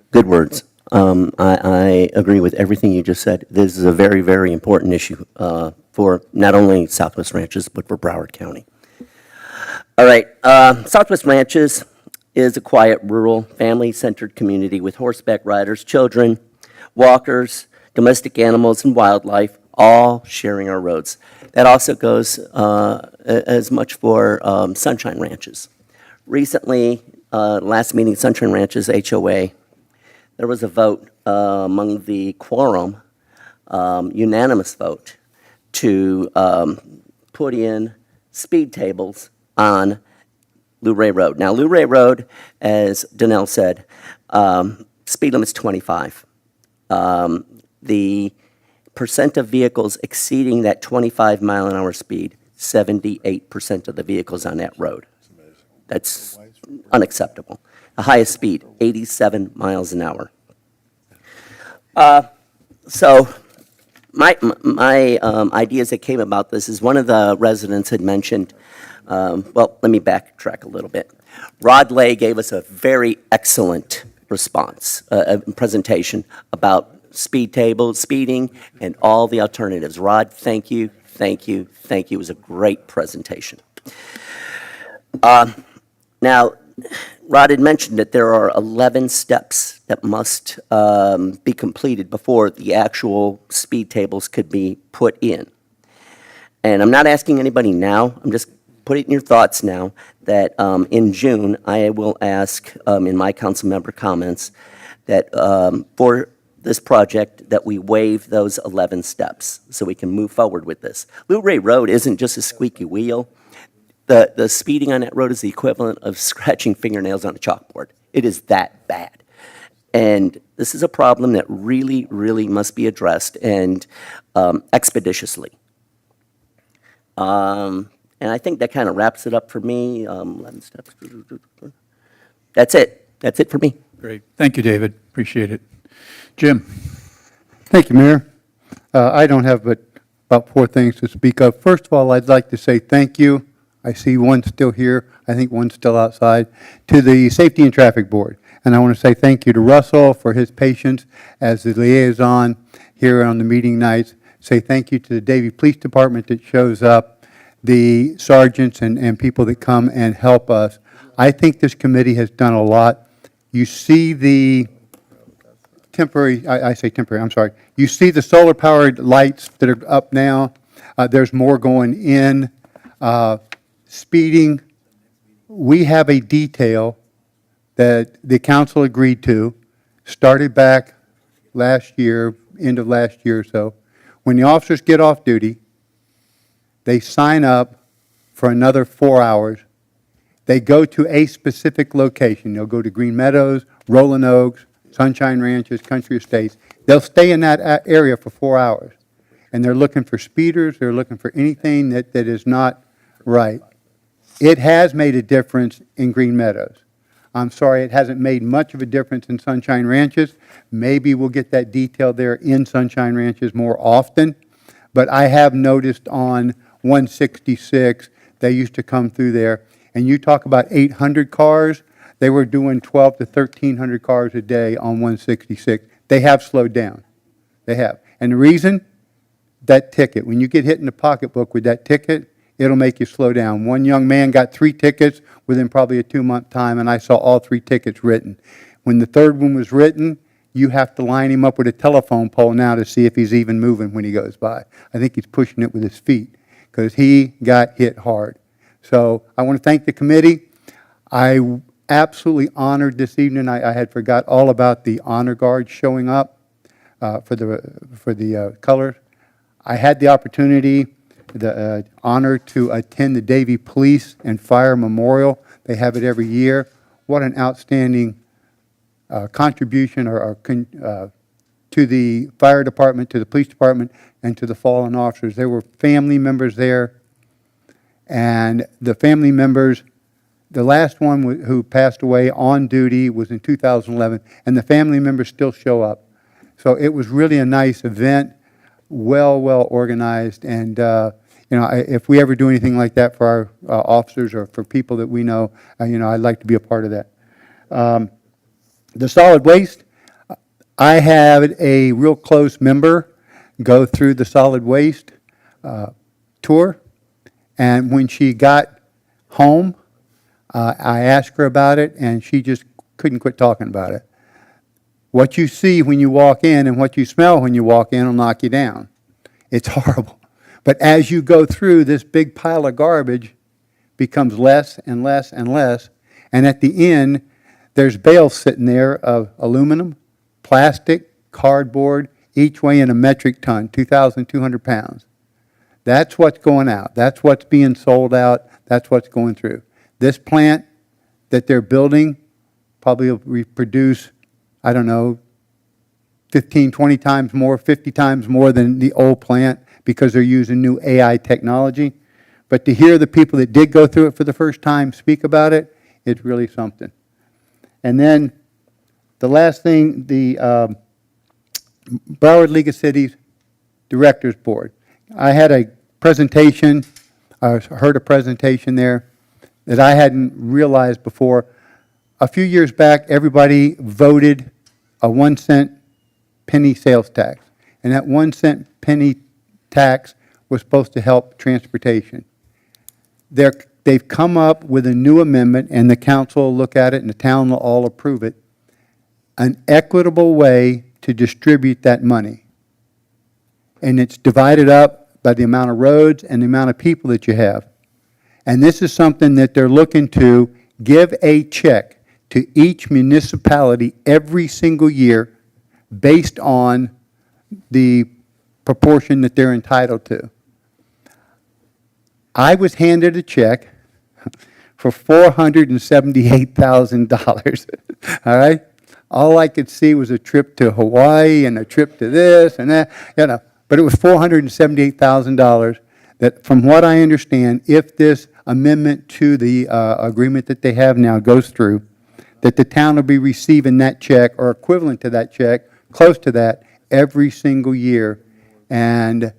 good words. I agree with everything you just said. This is a very, very important issue for not only Southwest Ranches, but for Broward County. All right, Southwest Ranches is a quiet, rural, family-centered community with horseback riders, children, walkers, domestic animals, and wildlife, all sharing our roads. That also goes as much for Sunshine Ranches. Recently, last meeting, Sunshine Ranches HOA, there was a vote among the quorum, unanimous vote, to put in speed tables on Luray Road. Now, Luray Road, as Danelle said, speed limit's 25. The percent of vehicles exceeding that 25-mile-an-hour speed, 78% of the vehicles on that road. That's unacceptable. The highest speed, 87 miles an hour. So my ideas that came about this is one of the residents had mentioned, well, let me backtrack a little bit. Rod Lay gave us a very excellent response, presentation about speed tables, speeding, and all the alternatives. Rod, thank you, thank you, thank you. It was a great presentation. Now, Rod had mentioned that there are 11 steps that must be completed before the actual speed tables could be put in. And I'm not asking anybody now, I'm just putting it in your thoughts now, that in June, I will ask in my council member comments that for this project, that we waive those 11 steps so we can move forward with this. Luray Road isn't just a squeaky wheel. The speeding on that road is the equivalent of scratching fingernails on a chalkboard. It is that bad. And this is a problem that really, really must be addressed, and expeditiously. And I think that kind of wraps it up for me. 11 steps. That's it. That's it for me. Great. Thank you, David. Appreciate it. Jim? Thank you, Mayor. I don't have but about 4 things to speak of. First of all, I'd like to say thank you. I see one still here. I think one's still outside, to the Safety and Traffic Board. And I want to say thank you to Russell for his patience as the liaison here on the meeting nights. Say thank you to the Davie Police Department that shows up, the sergeants and people that come and help us. I think this committee has done a lot. You see the temporary, I say temporary, I'm sorry. You see the solar-powered lights that are up now. There's more going in. Speeding, we have a detail that the council agreed to, started back last year, end of last year or so. When the officers get off duty, they sign up for another 4 hours. They go to a specific location. They'll go to Green Meadows, Rolling Oaks, Sunshine Ranches, Country Estates. They'll stay in that area for 4 hours. And they're looking for speeders. They're looking for anything that is not right. It has made a difference in Green Meadows. I'm sorry it hasn't made much of a difference in Sunshine Ranches. Maybe we'll get that detail there in Sunshine Ranches more often. But I have noticed on 166, they used to come through there, and you talk about 800 cars, they were doing 12 to 1,300 cars a day on 166. They have slowed down. They have. And the reason? That ticket. When you get hit in the pocketbook with that ticket, it'll make you slow down. One young man got 3 tickets within probably a 2-month time, and I saw all 3 tickets written. When the third one was written, you have to line him up with a telephone pole now to see if he's even moving when he goes by. I think he's pushing it with his feet because he got hit hard. So I want to thank the committee. I absolutely honored this evening. I had forgot all about the honor guards showing up for the colors. I had the opportunity, the honor to attend the Davie Police and Fire Memorial. They have it every year. What an outstanding contribution to the fire department, to the police department, and to the fallen officers. There were family members there, and the family members, the last one who passed away on duty was in 2011, and the family members still show up. So it was really a nice event, well organized, and if we ever do anything like that for our officers or for people that we know, I'd like to be a part of that. The solid waste, I had a real close member go through the solid waste tour, and when she got home, I asked her about it, and she just couldn't quit talking about it. What you see when you walk in and what you smell when you walk in will knock you down. It's horrible. But as you go through, this big pile of garbage becomes less and less and less, and at the end, there's bales sitting there of aluminum, plastic, cardboard, each weighing a metric ton, 2,200 pounds. That's what's going out. That's what's being sold out. That's what's going through. This plant that they're building probably will reproduce, 15, 20 times more, 50 times more than the old plant because they're using new AI technology. But to hear the people that did go through it for the first time speak about it, it's really something. And then the last thing, the Broward League of Cities Directors Board. I had a presentation, I heard a presentation there that I hadn't realized before. A few years back, everybody voted a 1-cent penny sales tax. And that 1-cent penny tax was supposed to help transportation. They've come up with a new amendment, and the council will look at it, and the town will all approve it, an equitable way to distribute that money. And it's divided up by the amount of roads and the amount of people that you have. And this is something that they're looking to give a check to each municipality every single year based on the proportion that they're entitled to. I was handed a check for $478,000, all right? All I could see was a trip to Hawaii and a trip to this and that, but it was $478,000 that, from what I understand, if this amendment to the agreement that they have now goes through, that the town will be receiving that check or equivalent to that check, close to that, every single year. And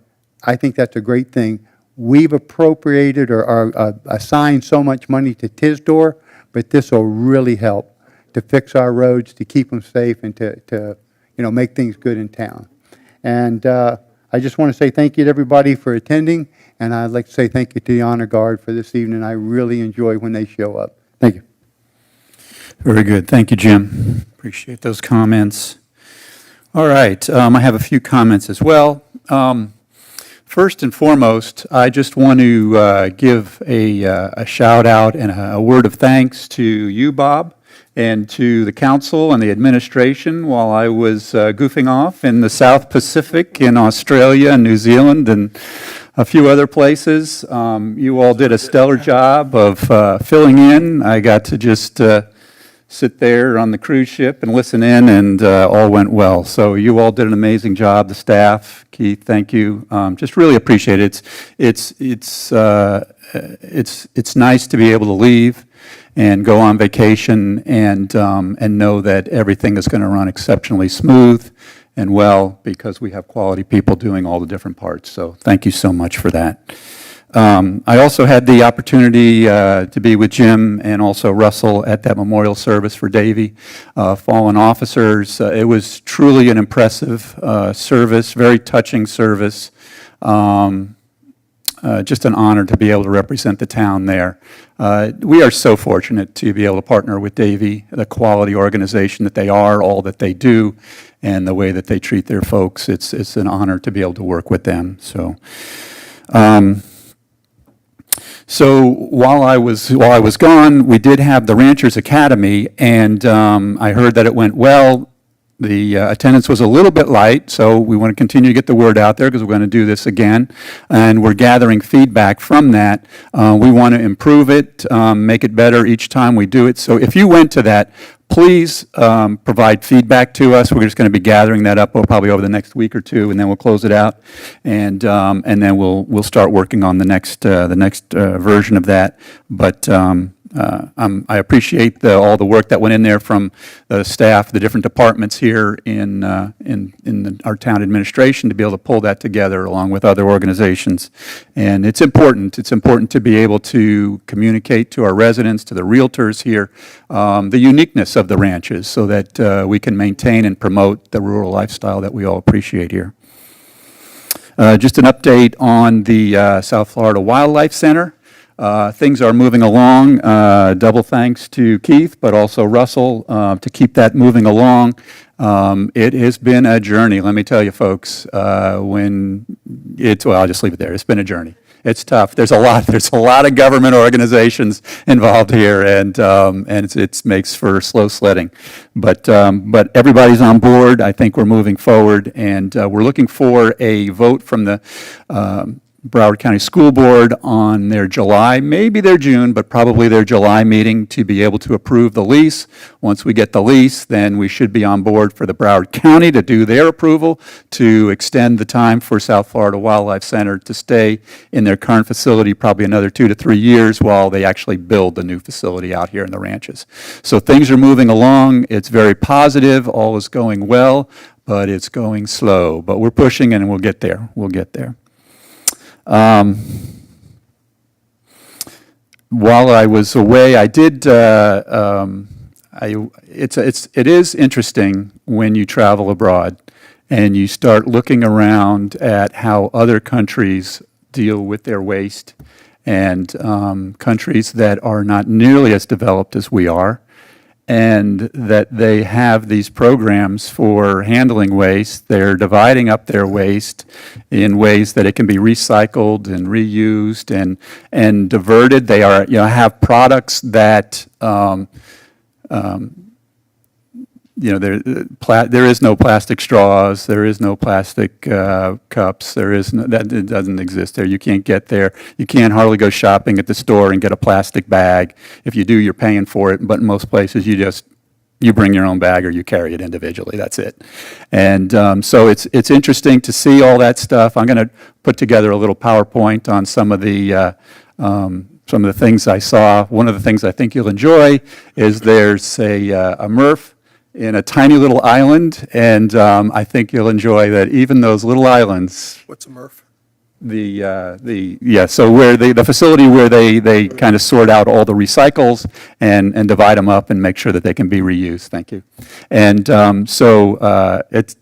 I think that's a great thing. We've appropriated or assigned so much money to TISDOR, but this will really help to fix our roads, to keep them safe, and to make things good in town. And I just want to say thank you to everybody for attending, and I'd like to say thank you to the Honor Guard for this evening. I really enjoy when they show up. Thank you. Very good. Thank you, Jim. Appreciate those comments. All right. I have a few comments as well. First and foremost, I just want to give a shout out and a word of thanks to you, Bob, and to the council and the administration while I was goofing off in the South Pacific, in Australia and New Zealand and a few other places. You all did a stellar job of filling in. I got to just sit there on the cruise ship and listen in, and all went well. So you all did an amazing job. The staff, Keith, thank you. Just really appreciate it. It's nice to be able to leave and go on vacation and know that everything is going to run exceptionally smooth and well because we have quality people doing all the different parts. So thank you so much for that. I also had the opportunity to be with Jim and also Russell at that memorial service for Davey, fallen officers. It was truly an impressive service, very touching service. Just an honor to be able to represent the town there. We are so fortunate to be able to partner with Davey, the quality organization that they are, all that they do, and the way that they treat their folks. It's an honor to be able to work with them. So while I was gone, we did have the Ranchers Academy, and I heard that it went well. The attendance was a little bit light, so we want to continue to get the word out there because we're going to do this again, and we're gathering feedback from that. We want to improve it, make it better each time we do it. So if you went to that, please provide feedback to us. We're just going to be gathering that up probably over the next week or two, and then we'll close it out, and then we'll start working on the next version of that. But I appreciate all the work that went in there from the staff, the different departments here in our town administration to be able to pull that together along with other organizations. And it's important. It's important to be able to communicate to our residents, to the realtors here, the uniqueness of the ranches so that we can maintain and promote the rural lifestyle that we all appreciate here. Just an update on the South Florida Wildlife Center. Things are moving along, double thanks to Keith, but also Russell, to keep that moving along. It has been a journey, let me tell you folks, well, I'll just leave it there. It's been a journey. It's tough. There's a lot of government organizations involved here, and it makes for slow sledding. But everybody's on board. I think we're moving forward, and we're looking for a vote from the Broward County School Board on their July, maybe their June, but probably their July meeting to be able to approve the lease. Once we get the lease, then we should be on board for the Broward County to do their approval to extend the time for South Florida Wildlife Center to stay in their current facility probably another 2 to 3 years while they actually build the new facility out here in the ranches. So things are moving along. It's very positive. All is going well, but it's going slow. But we're pushing and we'll get there. We'll get there. While I was away, I did. It is interesting when you travel abroad and you start looking around at how other countries deal with their waste, and countries that are not nearly as developed as we are, and that they have these programs for handling waste. They're dividing up their waste in ways that it can be recycled and reused and diverted. They are, have products that, there is no plastic straws, there is no plastic cups, it doesn't exist there. You can't get there. You can't hardly go shopping at the store and get a plastic bag. If you do, you're paying for it, but in most places you bring your own bag or you carry it individually, that's it. And so it's interesting to see all that stuff. I'm going to put together a little PowerPoint on some of the things I saw. One of the things I think you'll enjoy is there's a MRF in a tiny little island, and I think you'll enjoy that even those little islands. What's a MRF? So where the facility where they kind of sort out all the recycles and divide them up and make sure that they can be reused. Thank you. And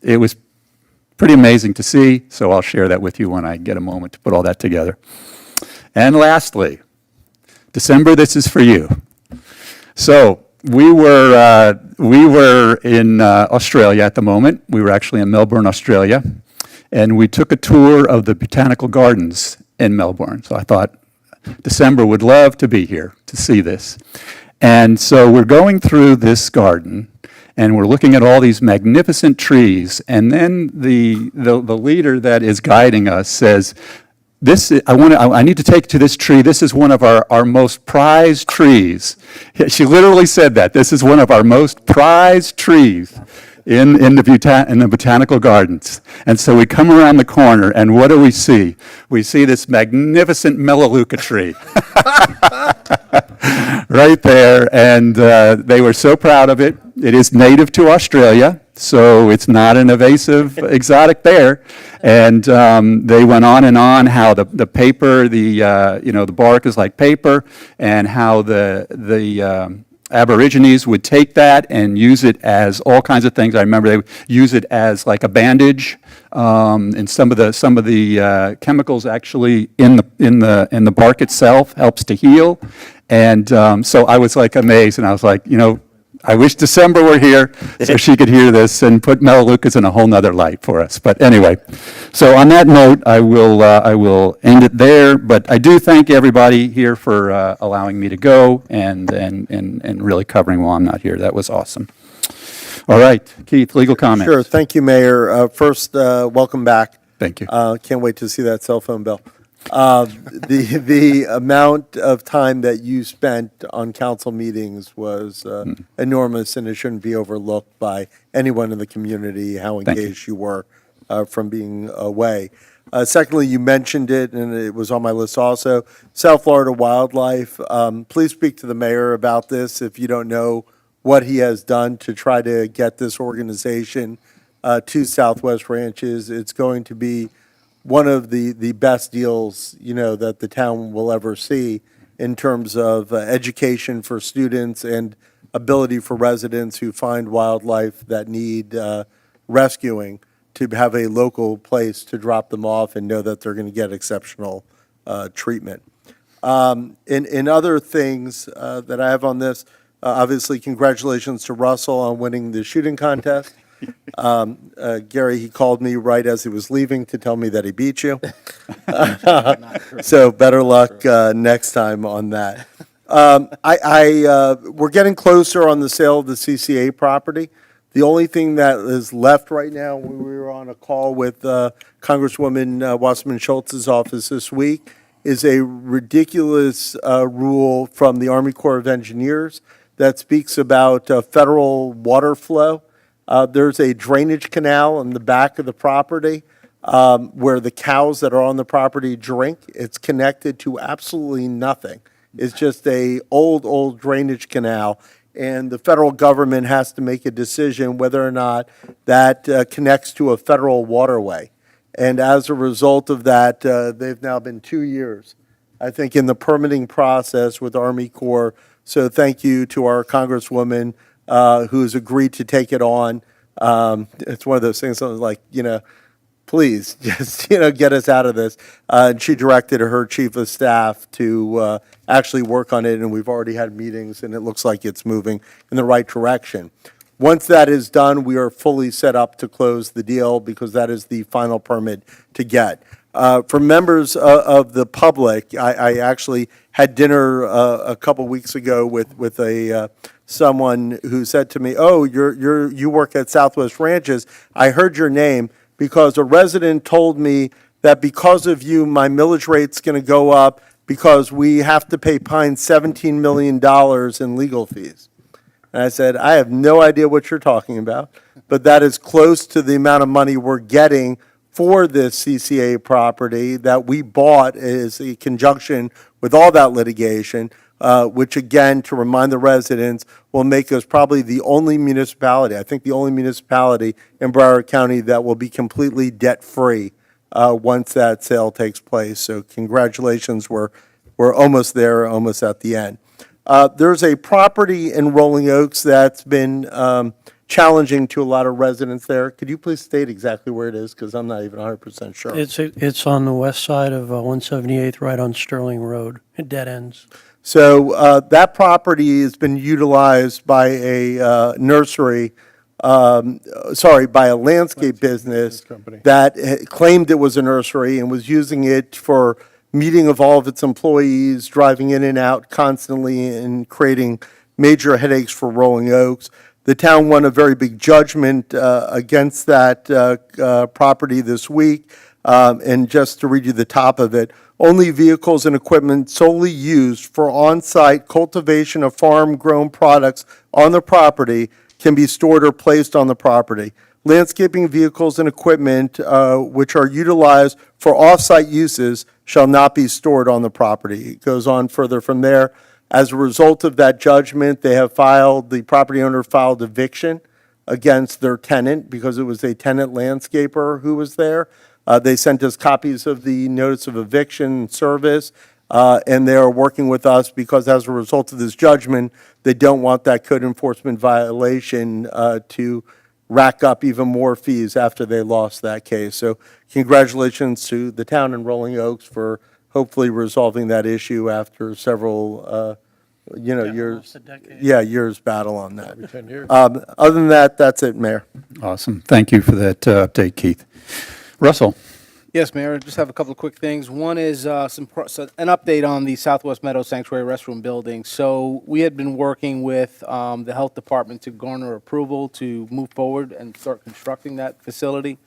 it was pretty amazing to see, so I'll share that with you when I get a moment to put all that together. And lastly, December, this is for you. So we were in Australia at the moment. We were actually in Melbourne, Australia, and we took a tour of the botanical gardens in Melbourne. So I thought December would love to be here to see this. And so we're going through this garden, and we're looking at all these magnificent trees, and then the leader that is guiding us says, I need to take you to this tree. This is one of our most prized trees. She literally said that. This is one of our most prized trees in the botanical gardens. And so we come around the corner, and what do we see? We see this magnificent Melaleuca tree. right there, and they were so proud of it. It is native to Australia, so it's not an invasive exotic there. And they went on and on how the paper, the bark is like paper, and how the Aborigines would take that and use it as all kinds of things. I remember they would use it as like a bandage, and some of the chemicals actually in the bark itself helps to heal. And so I was like amazed, and I was like, I wish December were here so she could hear this and put Melaleucas in a whole nother light for us. But anyway, so on that note, I will end it there. But I do thank everybody here for allowing me to go and really covering while I'm not here. That was awesome. All right, Keith, legal comments. Sure, thank you, Mayor. First, welcome back. Thank you. Can't wait to see that cell phone bill. The amount of time that you spent on council meetings was enormous, and it shouldn't be overlooked by anyone in the community, how Thank you. engaged you were from being away. Secondly, you mentioned it, and it was on my list also, South Florida Wildlife. Please speak to the mayor about this if you don't know what he has done to try to get this organization to Southwest Ranches. It's going to be one of the best deals, that the town will ever see in terms of education for students and ability for residents who find wildlife that need rescuing to have a local place to drop them off and know that they're going to get exceptional treatment. In other things that I have on this, obviously, congratulations to Russell on winning the shooting contest. Gary, he called me right as he was leaving to tell me that he beat you. So better luck next time on that. We're getting closer on the sale of the CCA property. The only thing that is left right now, we were on a call with Congresswoman Wasserman Schultz's office this week, is a ridiculous rule from the Army Corps of Engineers that speaks about federal water flow. There's a drainage canal in the back of the property where the cows that are on the property drink. It's connected to absolutely nothing. It's just a old drainage canal, and the federal government has to make a decision whether or not that connects to a federal waterway. And as a result of that, they've now been 2 years, I think, in the permitting process with Army Corps. So thank you to our Congresswoman who's agreed to take it on. It's one of those things that was like, please just, get us out of this. And she directed her chief of staff to actually work on it, and we've already had meetings, and it looks like it's moving in the right direction. Once that is done, we are fully set up to close the deal because that is the final permit to get. For members of the public, I actually had dinner a couple weeks ago with someone who said to me, "Oh, you work at Southwest Ranches. I heard your name because a resident told me that because of you, my millage rate's going to go up because we have to pay Pine $17 million in legal fees." And I said, I have no idea what you're talking about, but that is close to the amount of money we're getting for this CCA property that we bought as a conjunction with all that litigation, which again, to remind the residents, will make us probably the only municipality, I think the only municipality in Broward County that will be completely debt-free once that sale takes place. So congratulations, we're almost there, almost at the end. There's a property in Rolling Oaks that's been challenging to a lot of residents there. Could you please state exactly where it is? Because I'm not even 100% sure. It's on the west side of 178th, right on Sterling Road. It dead ends. So that property has been utilized by a nursery, by a landscape business that claimed it was a nursery and was using it for meeting of all of its employees, driving in and out constantly and creating major headaches for Rolling Oaks. The town won a very big judgment against that property this week. And just to read you the top of it, only vehicles and equipment solely used for on-site cultivation of farm-grown products on the property can be stored or placed on the property. Landscaping vehicles and equipment which are utilized for off-site uses shall not be stored on the property. It goes on further from there. As a result of that judgment, the property owner filed eviction against their tenant because it was a tenant landscaper who was there. They sent us copies of the notice of eviction service, and they are working with us because as a result of this judgment, they don't want that code enforcement violation to rack up even more fees after they lost that case. So congratulations to the town and Rolling Oaks for hopefully resolving that issue after several, years. almost a decade. Yeah, years battle on that. Every 10 years. Other than that, that's it, Mayor. Awesome. Thank you for that update, Keith. Russell? Yes, Mayor, just have a couple of quick things. One is an update on the Southwest Meadow Sanctuary Restroom Building. So we had been working with the Health Department to garner approval to move forward and start constructing that facility.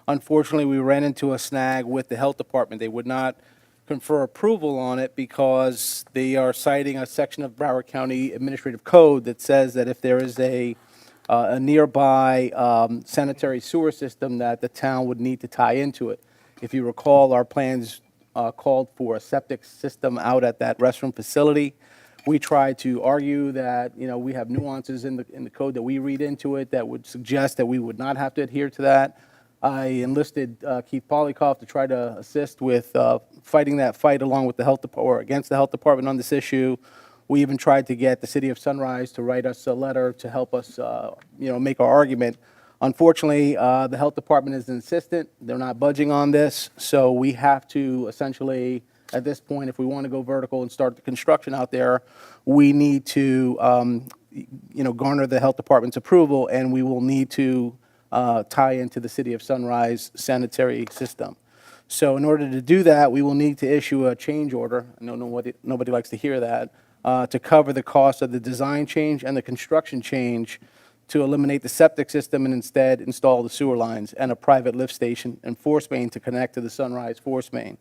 Unfortunately, we ran into a snag with the Health Department. They would not confer approval on it because they are citing a section of Broward County Administrative Code that says that if there is a nearby sanitary sewer system that the town would need to tie into it. If you recall, our plans called for a septic system out at that restroom facility. We tried to argue that, we have nuances in the code that we read into it that would suggest that we would not have to adhere to that. I enlisted Keith Polikoff to try to assist with fighting that fight along with the health department, or against the health department on this issue. We even tried to get the city of Sunrise to write us a letter to help us, make our argument. Unfortunately, the health department is insistent. They're not budging on this. So we have to essentially, at this point, if we want to go vertical and start the construction out there, we need to, garner the health department's approval, and we will need to tie into the city of Sunrise sanitary system. So in order to do that, we will need to issue a change order. I know nobody likes to hear that, to cover the cost of the design change and the construction change to eliminate the septic system and instead install the sewer lines and a private lift station and force main to connect to the Sunrise force main.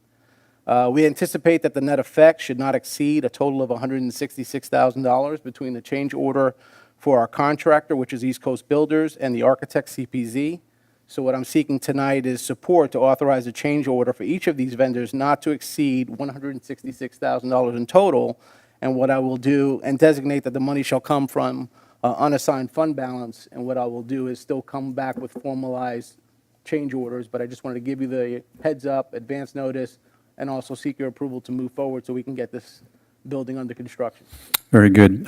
We anticipate that the net effect should not exceed a total of $166,000 between the change order for our contractor, which is East Coast Builders, and the architect CPZ. So what I'm seeking tonight is support to authorize a change order for each of these vendors not to exceed $166,000 in total. And what I will do, and designate that the money shall come from unassigned fund balance. And what I will do is still come back with formalized change orders. But I just wanted to give you the heads up, advance notice, and also seek your approval to move forward so we can get this building under construction. Very good.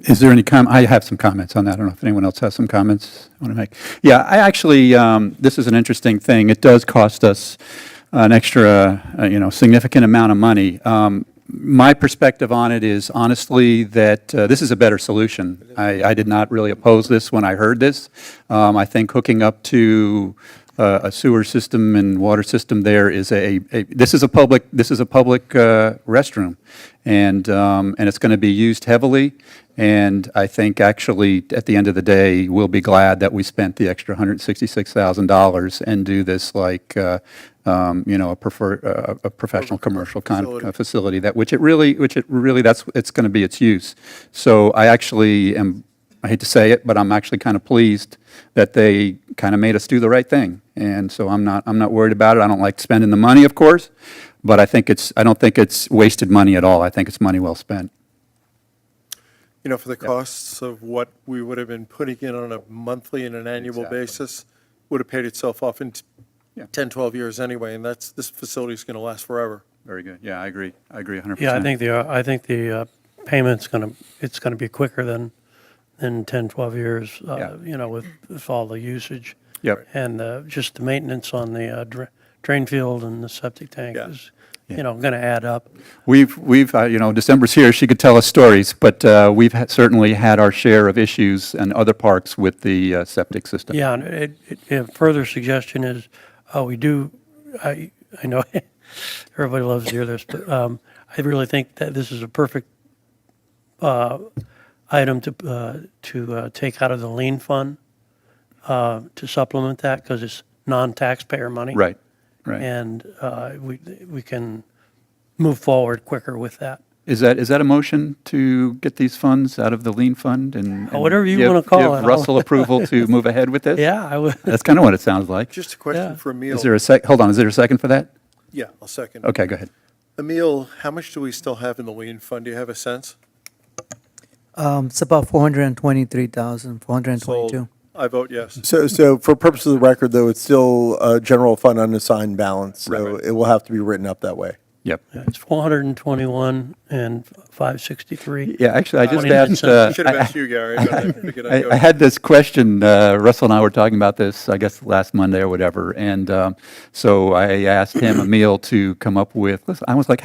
Is there any I have some comments on that. I don't know if anyone else has some comments I want to make. Yeah, I actually, this is an interesting thing. It does cost us an extra, significant amount of money. My perspective on it is honestly that this is a better solution. I did not really oppose this when I heard this. I think hooking up to a sewer system and water system there is this is a public restroom, and it's going to be used heavily. And I think actually at the end of the day, we'll be glad that we spent the extra $166,000 and do this like a professional commercial kind of facility which it really it's going to be its use. So I actually am. I hate to say it, but I'm actually kind of pleased that they kind of made us do the right thing. And so I'm not worried about it. I don't like spending the money, of course, but I don't think it's wasted money at all. I think it's money well spent. For the costs of what we would have been putting in on a monthly and an annual basis, would have paid itself off in 10, 12 years anyway, and this facility is going to last forever. Very good. Yeah, I agree. I agree 100%. Yeah, I think the payment's going to be quicker than 10, 12 years, with all the usage. Yep. And just the maintenance on the drain field and the septic tank is, going to add up. We've December's here, she could tell us stories, but we've certainly had our share of issues in other parks with the septic system. Yeah, and a further suggestion is, I know everybody loves to hear this, but I really think that this is a perfect item to take out of the lien fund to supplement that because it's non-taxpayer money. Right, right. And we can move forward quicker with that. Is that a motion to get these funds out of the lien fund and whatever you want to call it? Give Russell approval to move ahead with this? Yeah, I would. That's kind of what it sounds like. Just a question for Emil. Is there hold on, is there a second for that? Yeah, I'll second. Okay, go ahead. Emil, how much do we still have in the lien fund? Do you have a sense? It's about 423,000, 422. Sold. I vote yes. So for purposes of the record, though, it's still a general fund unassigned balance, so it will have to be written up that way. Yep. Yeah, it's 421 and 563. Yeah, actually, I just 29 asked, cents. I should have asked you, Gary, but I figured I'd go. I had this question, Russell and I were talking about this, I guess, last Monday or whatever, and so I asked him, Emil, to come up with, listen, I was like,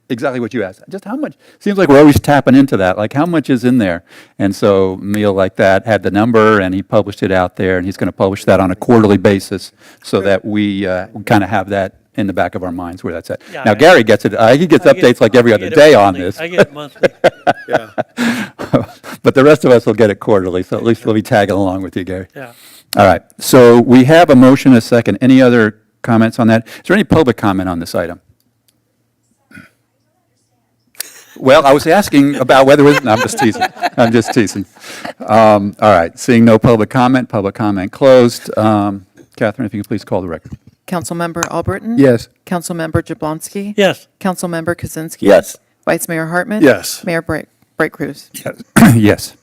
exactly what you asked, just how much, seems like we're always tapping into that, like, how much is in there? And so Emil, like that, had the number, and he published it out there, and he's going to publish that on a quarterly basis, so that we kind of have that in the back of our minds where that's at. Yeah, Now, Gary gets it, he gets updates like every other day on this. I get it monthly. Yeah. But the rest of us will get it quarterly, so at least we'll be tagging along with you, Gary. Yeah. All right, so we have a motion, a second. Any other comments on that? Is there any public comment on this item? Well, I was asking about whether, no, I'm just teasing. I'm just teasing. All right, seeing no public comment closed. Catherine, if you could please call the record. Councilmember Albritton? Yes. Councilmember Jablonski? Yes. Councilmember Kaczynski? Yes. Vice Mayor Hartman? Yes. Mayor Bright Cruz? Yes.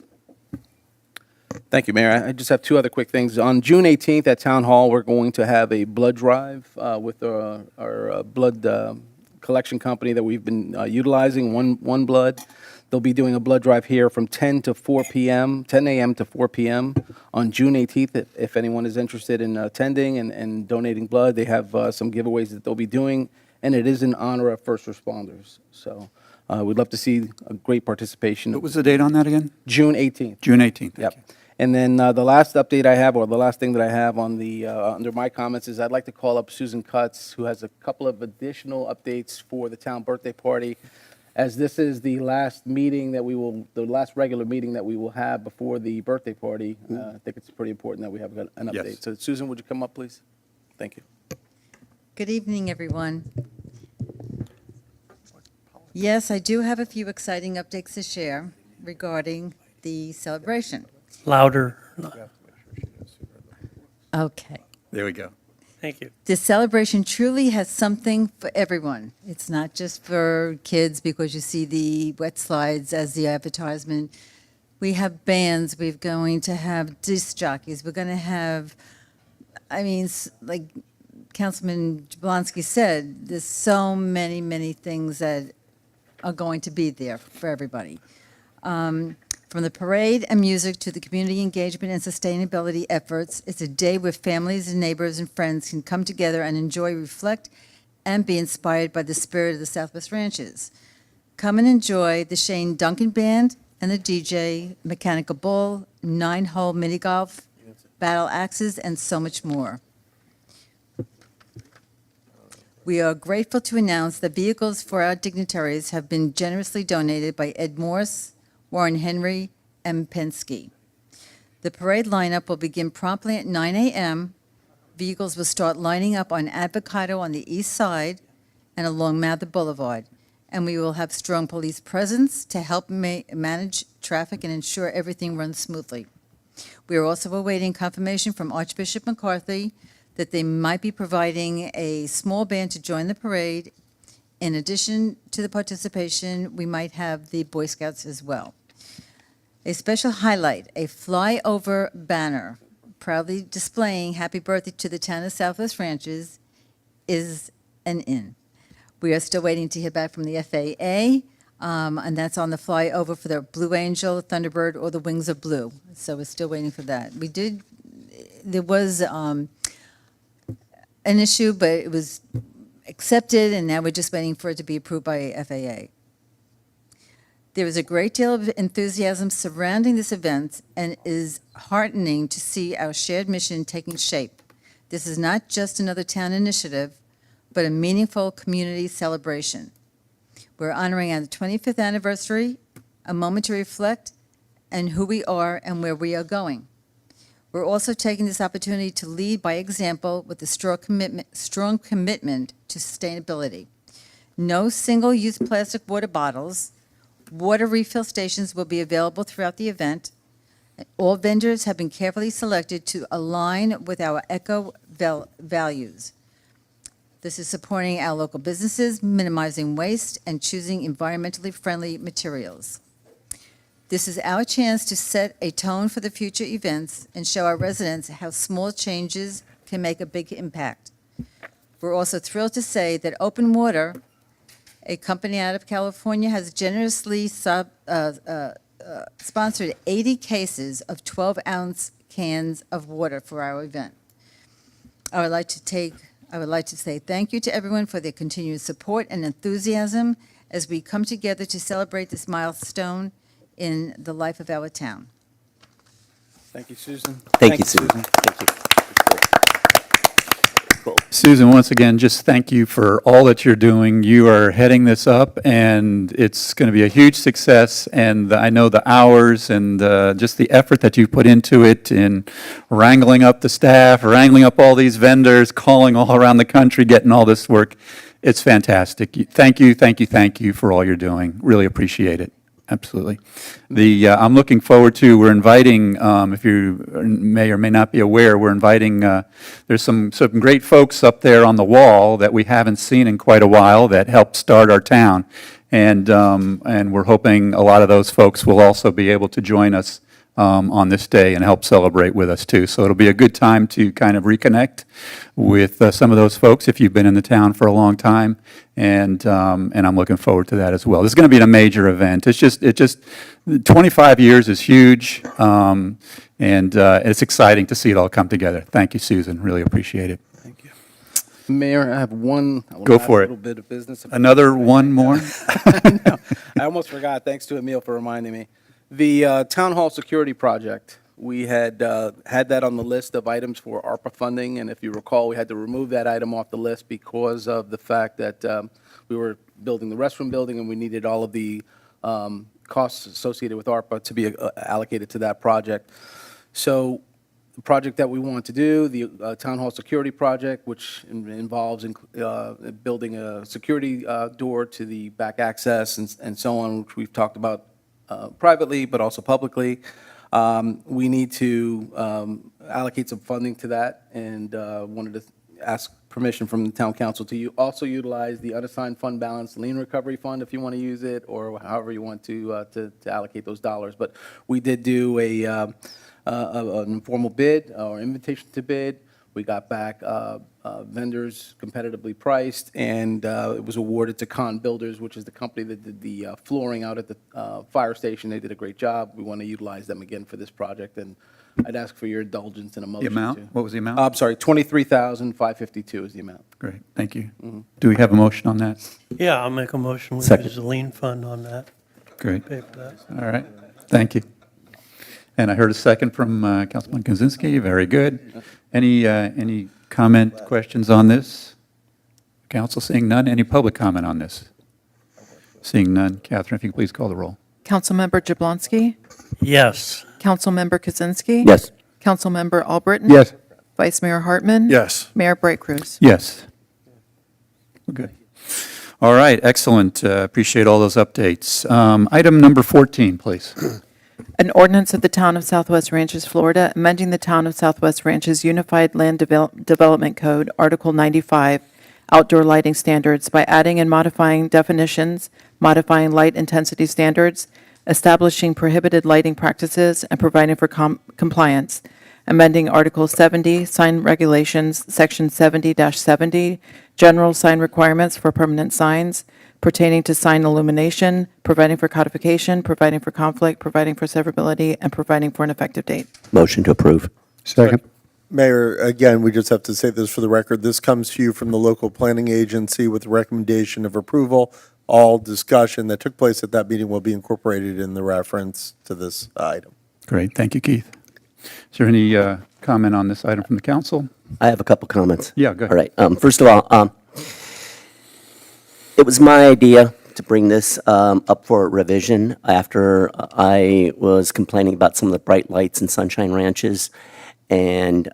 Thank you, Mayor. I just have two other quick things. On June 18th at Town Hall, we're going to have a blood drive with our blood collection company that we've been utilizing, One Blood. They'll be doing a blood drive here from 10 to 4 p.m., 10 a.m. to 4 p.m. on June 18th. If anyone is interested in attending and donating blood, they have some giveaways that they'll be doing, and it is in honor of first responders. So we'd love to see a great participation. What was the date on that again? June 18th. June 18th. Thank Yep. you. And then the last update I have, or the last thing that I have on the, under my comments is I'd like to call up Susan Cutts, who has a couple of additional updates for the town birthday party. As this is the last meeting that the last regular meeting that we will have before the birthday party, I think it's pretty important that we have an update. Yes. So Susan, would you come up, please? Thank you. Good evening, everyone. Yes, I do have a few exciting updates to share regarding the celebration. Louder. Okay. There we go. Thank you. The celebration truly has something for everyone. It's not just for kids because you see the wet slides as the advertisement. We have bands. We're going to have disc jockeys. We're going to have, like Councilman Jablonski said, there's so many, many things that are going to be there for everybody. From the parade and music to the community engagement and sustainability efforts, it's a day where families and neighbors and friends can come together and enjoy, reflect, and be inspired by the spirit of the Southwest Ranches. Come and enjoy the Shane Duncan Band and the DJ, Mechanical Bull, 9-hole mini golf, battle axes, and so much more. We are grateful to announce that vehicles for our dignitaries have been generously donated by Ed Morse, Warren Henry, and Penske. The parade lineup will begin promptly at 9 a.m. Vehicles will start lining up on Avocado on the east side and along Mather Boulevard, and we will have strong police presence to help manage traffic and ensure everything runs smoothly. We are also awaiting confirmation from Archbishop McCarthy that they might be providing a small band to join the parade. In addition to the participation, we might have the Boy Scouts as well. A special highlight, a flyover banner proudly displaying happy birthday to the town of Southwest Ranches is an in. We are still waiting to hear back from the FAA, and that's on the flyover for the Blue Angel, Thunderbird, or the Wings of Blue. So we're still waiting for that. There was an issue, but it was accepted, and now we're just waiting for it to be approved by FAA. There is a great deal of enthusiasm surrounding this event, and it is heartening to see our shared mission taking shape. This is not just another town initiative, but a meaningful community celebration. We're honoring our 25th anniversary, a moment to reflect on who we are and where we are going. We're also taking this opportunity to lead by example with a strong commitment to sustainability. No single-use plastic water bottles. Water refill stations will be available throughout the event. All vendors have been carefully selected to align with our eco values. This is supporting our local businesses, minimizing waste, and choosing environmentally friendly materials. This is our chance to set a tone for the future events and show our residents how small changes can make a big impact. We're also thrilled to say that Open Water, a company out of California, has generously sponsored 80 cases of 12-ounce cans of water for our event. I would like to say thank you to everyone for their continued support and enthusiasm as we come together to celebrate this milestone in the life of our town. Thank you, Susan. Thank you, Susan. Thank you. Susan, once again, just thank you for all that you're doing. You are heading this up, and it's going to be a huge success, and I know the hours and just the effort that you put into it in wrangling up the staff, wrangling up all these vendors, calling all around the country, getting all this work. It's fantastic. Thank you, thank you, thank you for all you're doing. Really appreciate it. Absolutely. I'm looking forward to, we're inviting, if you may or may not be aware, we're inviting, there's some great folks up there on the wall that we haven't seen in quite a while that helped start our town. And we're hoping a lot of those folks will also be able to join us on this day and help celebrate with us too. So it'll be a good time to kind of reconnect with some of those folks if you've been in the town for a long time, and I'm looking forward to that as well. This is going to be a major event. It's just 25 years is huge, and it's exciting to see it all come together. Thank you, Susan. Really appreciate it. Thank you. Mayor, I have one Go for it. little bit of business. Another one more? No, I almost forgot. Thanks to Emil for reminding me. The Town Hall Security Project, we had that on the list of items for ARPA funding, and if you recall, we had to remove that item off the list because of the fact that we were building the restroom building and we needed all of the costs associated with ARPA to be allocated to that project. So the project that we want to do, the Town Hall Security Project, which involves building a security door to the back access and so on, which we've talked about privately, but also publicly. We need to allocate some funding to that, and wanted to ask permission from the town council to also utilize the unassigned fund balance lien recovery fund if you want to use it, or however you want to allocate those dollars. But we did do an informal bid or invitation to bid. We got back vendors competitively priced, and it was awarded to Con Builders, which is the company that did the flooring out at the fire station. They did a great job. We want to utilize them again for this project, and I'd ask for your indulgence in a motion. The amount? What was the amount? I'm sorry, $23,552 is the amount. Great, thank you. Do we have a motion on that? Yeah, I'll make a motion. We Second. use the lien fund on that. Great. Pay for that. All right, thank you. And I heard a second from Councilman Kozinski. Very good. Any comment, questions on this? Council, seeing none. Any public comment on this? Seeing none. Catherine, if you can please call the roll. Councilmember Jablonski, Yes. Councilmember Kozinski. Yes. Councilmember Albritton. Yes. Vice Mayor Hartman. Yes. Mayor Bright Cruz. Yes. We're good. All right, excellent. Appreciate all those updates. Item number 14, please. An ordinance of the Town of Southwest Ranches, Florida, amending the Town of Southwest Ranches Unified Land Development Code, Article 95, outdoor lighting standards by adding and modifying definitions, modifying light intensity standards, establishing prohibited lighting practices, and providing for compliance, amending Article 70, sign regulations, Section 70-70, general sign requirements for permanent signs, pertaining to sign illumination, providing for codification, providing for conflict, providing for severability, and providing for an effective date. Motion to approve. Second. Mayor, again, we just have to say this for the record. This comes to you from the local planning agency with the recommendation of approval. All discussion that took place at that meeting will be incorporated in the reference to this item. Great, thank you, Keith. Is there any comment on this item from the council? I have a couple comments. Yeah, go ahead. All right. First of all, it was my idea to bring this up for revision after I was complaining about some of the bright lights in Sunshine Ranches. And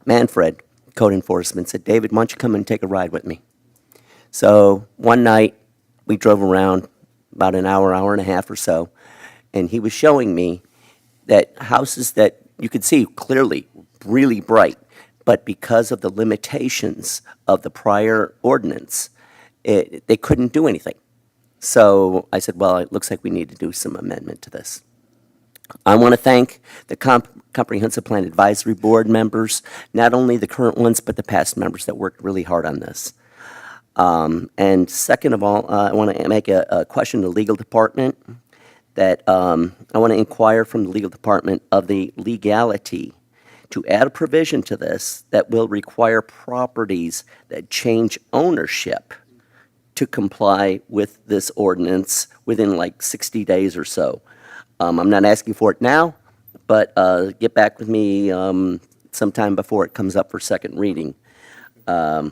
Manfred, code enforcement, said, David, why don't you come and take a ride with me? So one night, we drove around about an hour, hour and a half or so, and he was showing me that houses that you could see clearly really bright, but because of the limitations of the prior ordinance, they couldn't do anything. So I said, well, it looks like we need to do some amendment to this. I want to thank the Comprehensive Plan Advisory Board members, not only the current ones, but the past members that worked really hard on this. And second of all, I want to make a question to the legal department that I want to inquire from the legal department of the legality to add a provision to this that will require properties that change ownership to comply with this ordinance within like 60 days or so. I'm not asking for it now, but get back with me sometime before it comes up for second reading. And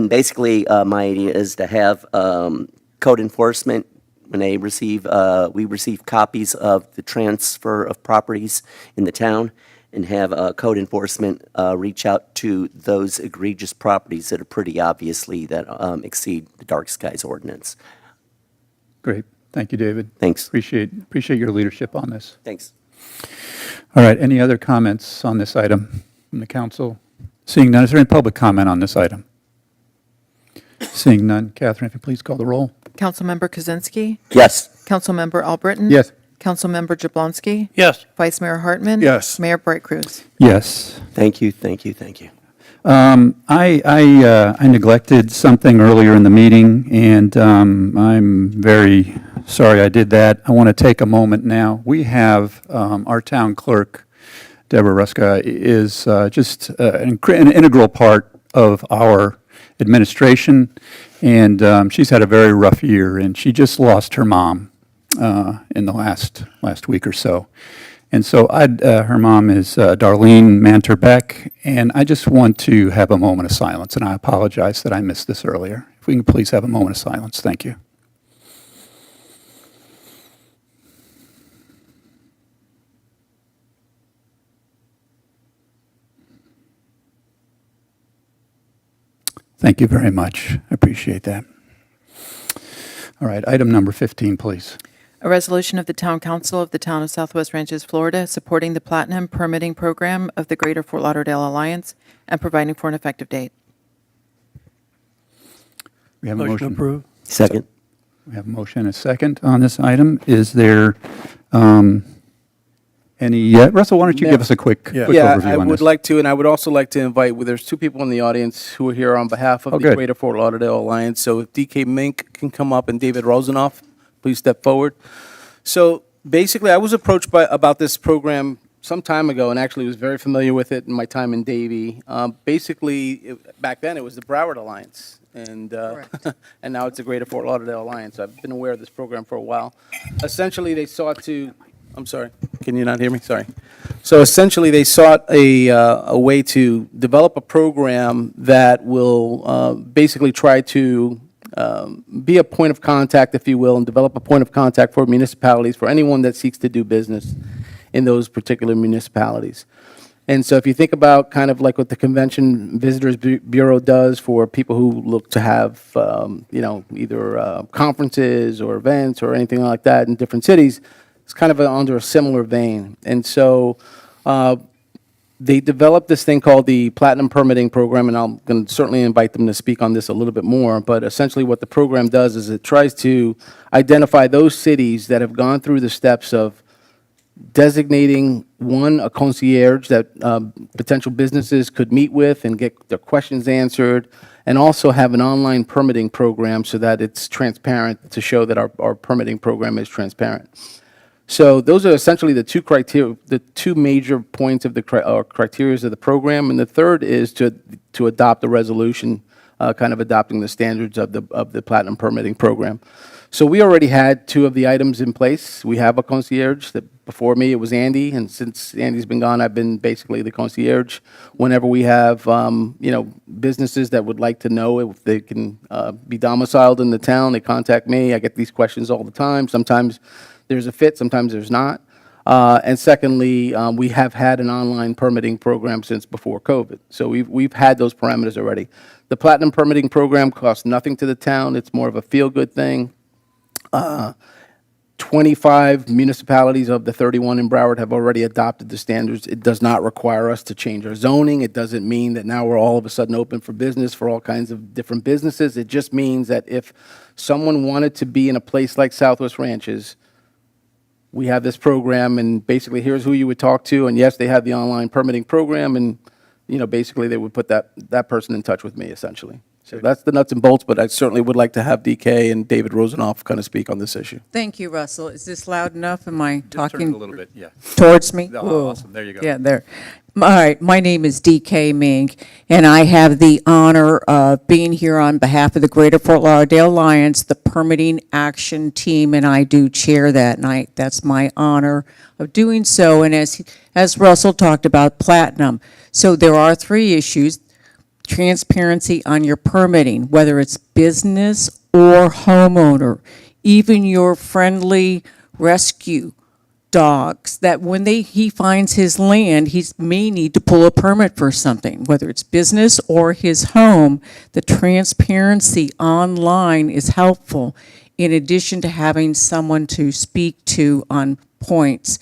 basically, my idea is to have code enforcement, when they receive, we receive copies of the transfer of properties in the town, and have code enforcement reach out to those egregious properties that are pretty obviously that exceed the dark skies ordinance. Great. Thank you, David. Thanks. Appreciate your leadership on this. Thanks. All right, any other comments on this item from the council? Seeing none, is there any public comment on this item? Seeing none, Catherine, if you please call the roll. Councilmember Kozinski. Yes. Councilmember Albritton. Yes. Councilmember Jablonski. Yes. Vice Mayor Hartman. Yes. Mayor Bright Cruz. Yes. Thank you, thank you, thank you. I neglected something earlier in the meeting, and I'm very sorry I did that. I want to take a moment now. We have our town clerk, Deborah Ruska, is just an integral part of our administration, and she's had a very rough year, and she just lost her mom in the last week or so. And so her mom is Darlene Manter-Beck, and I just want to have a moment of silence, and I apologize that I missed this earlier. If we can please have a moment of silence, thank you. Thank you very much. I appreciate that. All right, item number 15, please. A resolution of the Town Council of the Town of Southwest Ranches, Florida, supporting the Platinum Permitting Program of the Greater Fort Lauderdale Alliance and providing for an effective date. We have a Motion motion. approved. Second. We have a motion and a second on this item. Is there any, Russell, why don't you give us a quick overview Yeah, on this? I would like to, and I would also like to invite, there's two people in the audience who are here on behalf of Oh, the good. Greater Fort Lauderdale Alliance. So if DK Mink can come up and David Rosenoff, please step forward. So basically, I was approached about this program some time ago, and actually was very familiar with it in my time in Davie. Back then, it was the Broward Alliance, and and now it's the Greater Fort Lauderdale Alliance. I've been aware of this program for a while. Essentially, they sought to, I'm sorry, can you not hear me? Sorry. So essentially, they sought a way to develop a program that will basically try to be a point of contact, if you will, and develop a point of contact for municipalities, for anyone that seeks to do business in those particular municipalities. And so if you think about kind of like what the Convention Visitors Bureau does for people who look to have, either conferences or events or anything like that in different cities, it's kind of under a similar vein. And so they developed this thing called the Platinum Permitting Program, and I'm going to certainly invite them to speak on this a little bit more. But essentially what the program does is it tries to identify those cities that have gone through the steps of designating, one, a concierge that potential businesses could meet with and get their questions answered, and also have an online permitting program so that it's transparent, to show that our permitting program is transparent. So those are essentially the two criteria, the two major points of the criteria of the program, and the third is to adopt a resolution, kind of adopting the standards of the Platinum Permitting Program. So we already had two of the items in place. We have a concierge. That before me, it was Andy, and since Andy's been gone, I've been basically the concierge. Whenever we have businesses that would like to know if they can be domiciled in the town, they contact me. I get these questions all the time. Sometimes there's a fit, sometimes there's not. And secondly, we have had an online permitting program since before COVID. So we've had those parameters already. The Platinum Permitting Program costs nothing to the town. It's more of a feel-good thing. 25 municipalities of the 31 in Broward have already adopted the standards. It does not require us to change our zoning. It doesn't mean that now we're all of a sudden open for business for all kinds of different businesses. It just means that if someone wanted to be in a place like Southwest Ranches, we have this program, and basically here's who you would talk to. And yes, they have the online permitting program, and, basically they would put that person in touch with me, essentially. So that's the nuts and bolts, but I certainly would like to have DK and David Rosenoff kind of speak on this issue. Thank you, Russell. Is this loud enough? Am I Just turn it talking a little bit, yeah. towards me? Oh, awesome, there you go. Yeah, there. All right, my name is DK Mink, and I have the honor of being here on behalf of the Greater Fort Lauderdale Alliance, the Permitting Action Team, and I do chair that night. That's my honor of doing so. And as Russell talked about, platinum. So there are 3 issues. Transparency on your permitting, whether it's business or homeowner, even your friendly rescue dogs, that when he finds his land, he may need to pull a permit for something, whether it's business or his home. The transparency online is helpful, in addition to having someone to speak to on points.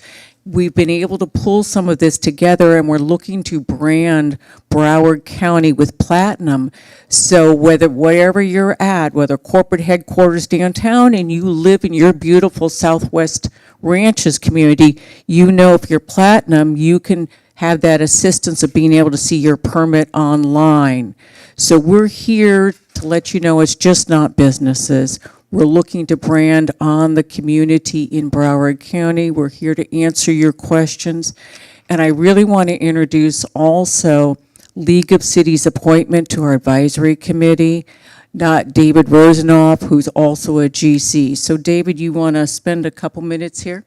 We've been able to pull some of this together, and we're looking to brand Broward County with platinum. So wherever you're at, whether corporate headquarters downtown and you live in your beautiful Southwest Ranches community, if you're platinum, you can have that assistance of being able to see your permit online. So we're here to let you know it's just not businesses. We're looking to brand on the community in Broward County. We're here to answer your questions. And I really want to introduce also League of Cities appointment to our advisory committee, David Rosenoff, who's also a GC. So David, you want to spend a couple minutes here?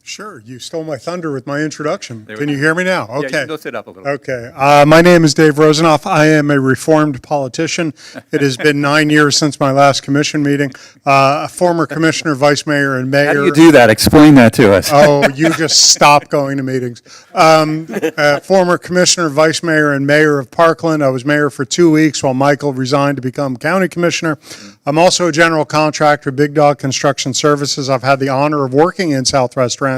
Sure, you stole my thunder with my introduction. Can you hear me now? Yeah, you Okay. can go sit up a little. Okay. My name is Dave Rosenoff. I am a reformed politician. It has been 9 years since my last commission meeting. A former commissioner, vice mayor, and mayor. How do you do that? Explain that to us. Oh, you just stop going to meetings. Former commissioner, vice mayor, and mayor of Parkland. I was mayor for 2 weeks while Michael resigned to become county commissioner. I'm also a general contractor, Big Dog Construction Services. I've had the honor of working in Southwest Ranches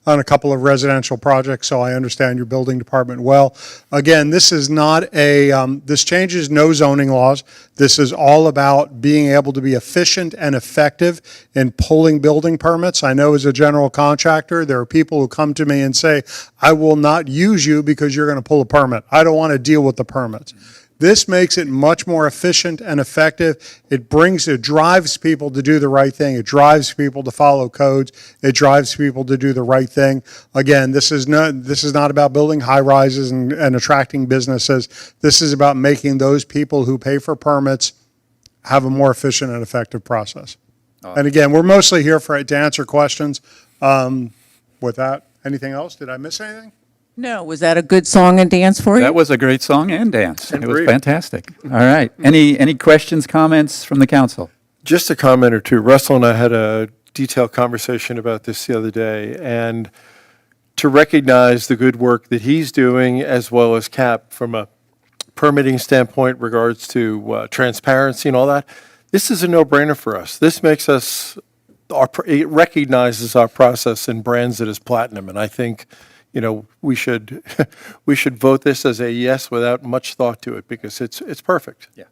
on a couple of residential projects, so I understand your building department well. Again, this is not this changes no zoning laws. This is all about being able to be efficient and effective in pulling building permits. I know as a general contractor, there are people who come to me and say, I will not use you because you're going to pull a permit. I don't want to deal with the permits. This makes it much more efficient and effective. It drives people to do the right thing. It drives people to follow codes. It drives people to do the right thing. Again, this is not about building high rises and attracting businesses. This is about making those people who pay for permits have a more efficient and effective process. And again, we're mostly here to answer questions. With that, anything else? Did I miss anything? No. Was that a good song and dance for you? That was a great song and dance. And It was brief. fantastic. All right. Any questions, comments from the council? Just a comment or two. Russell and I had a detailed conversation about this the other day, and to recognize the good work that he's doing, as well as Cap from a permitting standpoint, regards to transparency and all that, this is a no-brainer for us. This makes us, it recognizes our process and brands it as platinum, and I think we should vote this as a yes without much thought to it, because it's perfect. Yeah.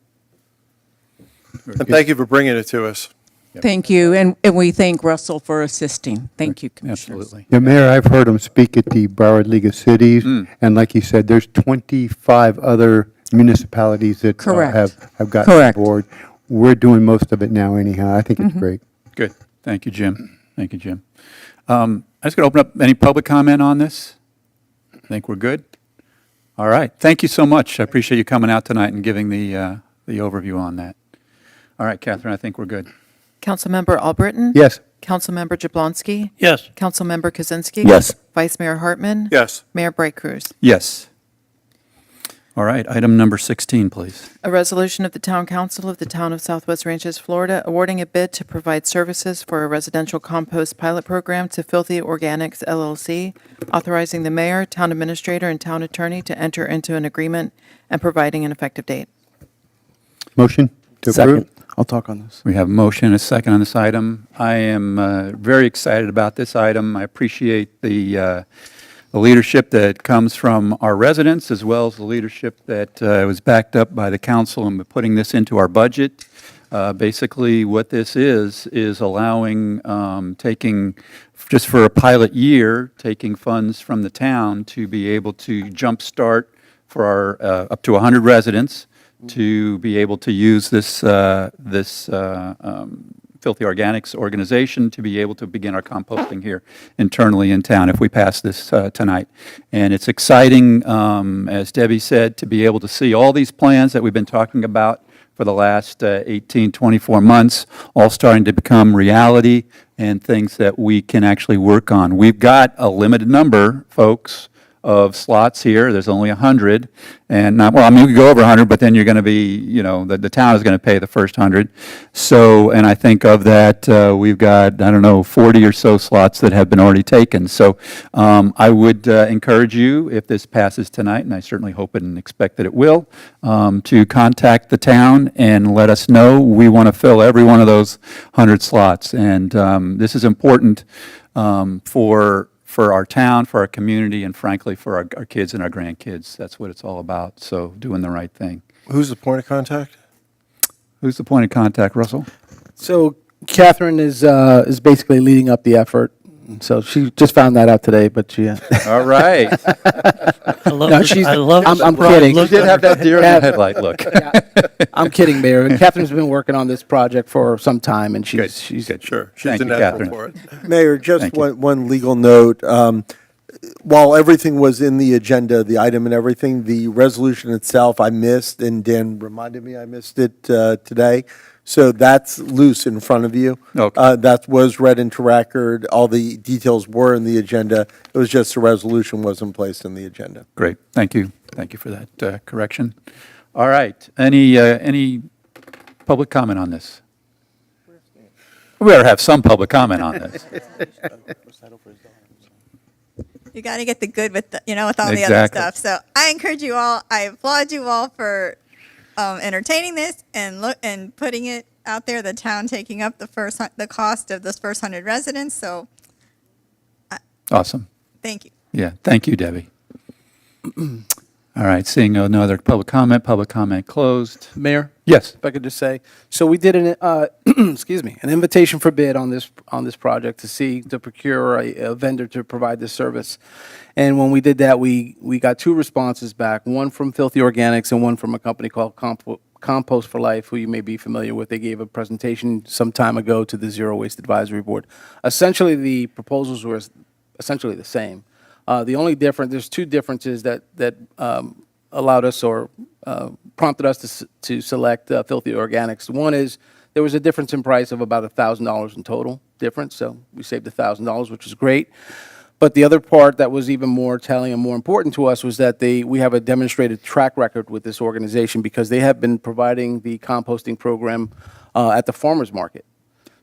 And thank you for bringing it to us. Thank you, and we thank Russell for assisting. Thank you, Commissioners. Absolutely. Yeah, Mayor, I've heard him speak at the Broward League of Cities, and like you said, there's 25 other municipalities that Correct. have gotten Correct. on board. We're doing most of it now anyhow. I think it's great. Good. Thank you, Jim. Thank you, Jim. I was going to open up any public comment on this. I think we're good. All right. Thank you so much. I appreciate you coming out tonight and giving the overview on that. All right, Catherine, I think we're good. Councilmember Albritton? Yes. Councilmember Jablonski? Yes. Councilmember Kozinski? Yes. Vice Mayor Hartman? Yes. Mayor Bright Cruz? Yes. All right. Item number 16, please. A resolution of the Town Council of the Town of Southwest Ranches, Florida, awarding a bid to provide services for a residential compost pilot program to Filthy Organics LLC, authorizing the mayor, town administrator, and town attorney to enter into an agreement and providing an effective date. Motion to Second. approve? I'll talk on this. We have a motion and a second on this item. I am very excited about this item. I appreciate the leadership that comes from our residents, as well as the leadership that was backed up by the council in putting this into our budget. Basically, what this is allowing, taking, just for a pilot year, taking funds from the town to be able to jumpstart for our up to 100 residents to be able to use this Filthy Organics organization to be able to begin our composting here internally in town if we pass this tonight. And it's exciting, as Debbie said, to be able to see all these plans that we've been talking about for the last 18, 24 months, all starting to become reality and things that we can actually work on. We've got a limited number, folks, of slots here. There's only 100, and not, well, I mean, we could go over 100, but then you're going to be, you know, the town is going to pay the first 100. So, and I think of that, we've got, I don't know, 40 or so slots that have been already taken. So I would encourage you, if this passes tonight, and I certainly hope and expect that it will, to contact the town and let us know. We want to fill every one of those 100 slots, and this is important for our town, for our community, and frankly, for our kids and our grandkids. That's what it's all about, so doing the right thing. Who's the point of contact? Who's the point of contact, Russell? So Catherine is basically leading up the effort. So she just found that out today, but she. All right. I love No, this- she's- I love I'm this bright kidding. You look did on have her. that deer in the headlight look. I'm kidding, Mayor. Catherine's been working on this project for some time, and Good, she's good. Sure, she's Thank a you, natural Catherine. for it. Mayor, just Thank you. one legal note. While everything was in the agenda, the item and everything, the resolution itself I missed, and Dan reminded me I missed it today. So that's loose in front of you. Okay. That was read into record. All the details were in the agenda. It was just the resolution wasn't placed in the agenda. Great, thank you. Thank you for that correction. All right, any public comment on this? We better have some public comment on this. You got to get the good with the, with all the other Exactly. stuff. So I encourage you all. I applaud you all for entertaining this and putting it out there. The town taking up the cost of those first 100 residents. So Awesome. thank you. Yeah, thank you, Debbie. All right, seeing no other public comment closed. Mayor. Yes. If I could just say, so we did an excuse me, an invitation for bid on this project to procure a vendor to provide this service. And when we did that, we got two responses back, one from Filthy Organics and one from a company called Compost for Life, who you may be familiar with. They gave a presentation some time ago to the Zero Waste Advisory Board. Essentially, the proposals were essentially the same. The only difference, there's two differences that allowed us or prompted us to select Filthy Organics. One is there was a difference in price of about $1,000 in total difference, so we saved $1,000, which is great. But the other part that was even more telling and more important to us was that we have a demonstrated track record with this organization because they have been providing the composting program at the farmers market.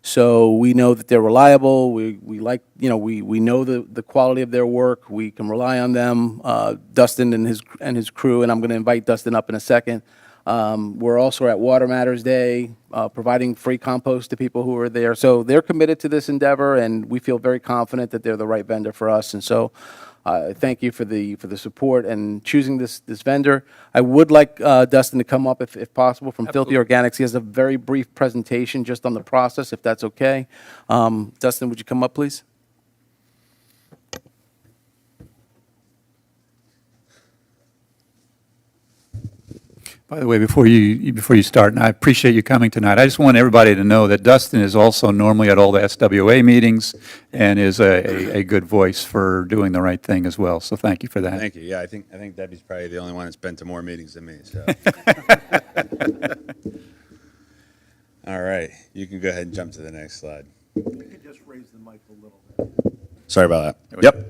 So we know that they're reliable. We like, we know the quality of their work. We can rely on them. Dustin and his crew, and I'm going to invite Dustin up in a second. We're also at Water Matters Day, providing free compost to people who are there. So they're committed to this endeavor, and we feel very confident that they're the right vendor for us. And so thank you for the support and choosing this vendor. I would like Dustin to come up if possible from Filthy Organics. He has a very brief presentation just on the process, if that's okay. Dustin, would you come up, please? By the way, before you start, and I appreciate you coming tonight, I just want everybody to know that Dustin is also normally at all the SWA meetings and is a good voice for doing the right thing as well. So thank you for that. Thank you. Yeah, I think Debbie's probably the only one that's been to more meetings than me. So. All right, you can go ahead and jump to the next slide. You could just raise the mic a little bit. Sorry about that. Yep.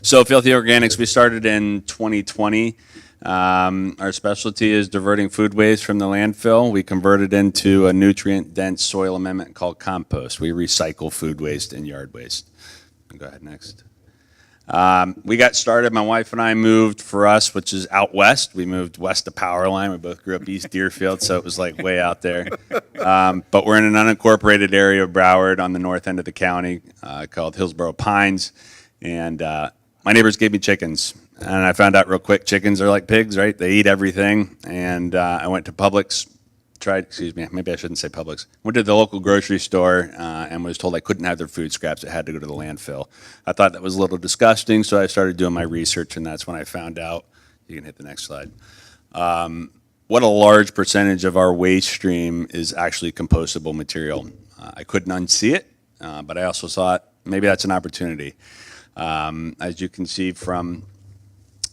So Filthy Organics, we started in 2020. Our specialty is diverting food waste from the landfill. We convert it into a nutrient-dense soil amendment called compost. We recycle food waste and yard waste. Go ahead, next. We got started, my wife and I moved, for us, which is out west. We moved west of Power Line. We both grew up East Deerfield, so it was like way out there. But we're in an unincorporated area of Broward on the north end of the county called Hillsborough Pines. And my neighbors gave me chickens. And I found out real quick, chickens are like pigs, right? They eat everything. And I went to Publix excuse me, maybe I shouldn't say Publix. Went to the local grocery store and was told I couldn't have their food scraps. It had to go to the landfill. I thought that was a little disgusting, so I started doing my research, and that's when I found out. You can hit the next slide. What a large percentage of our waste stream is actually compostable material. I couldn't unsee it, but I also thought maybe that's an opportunity. As you can see from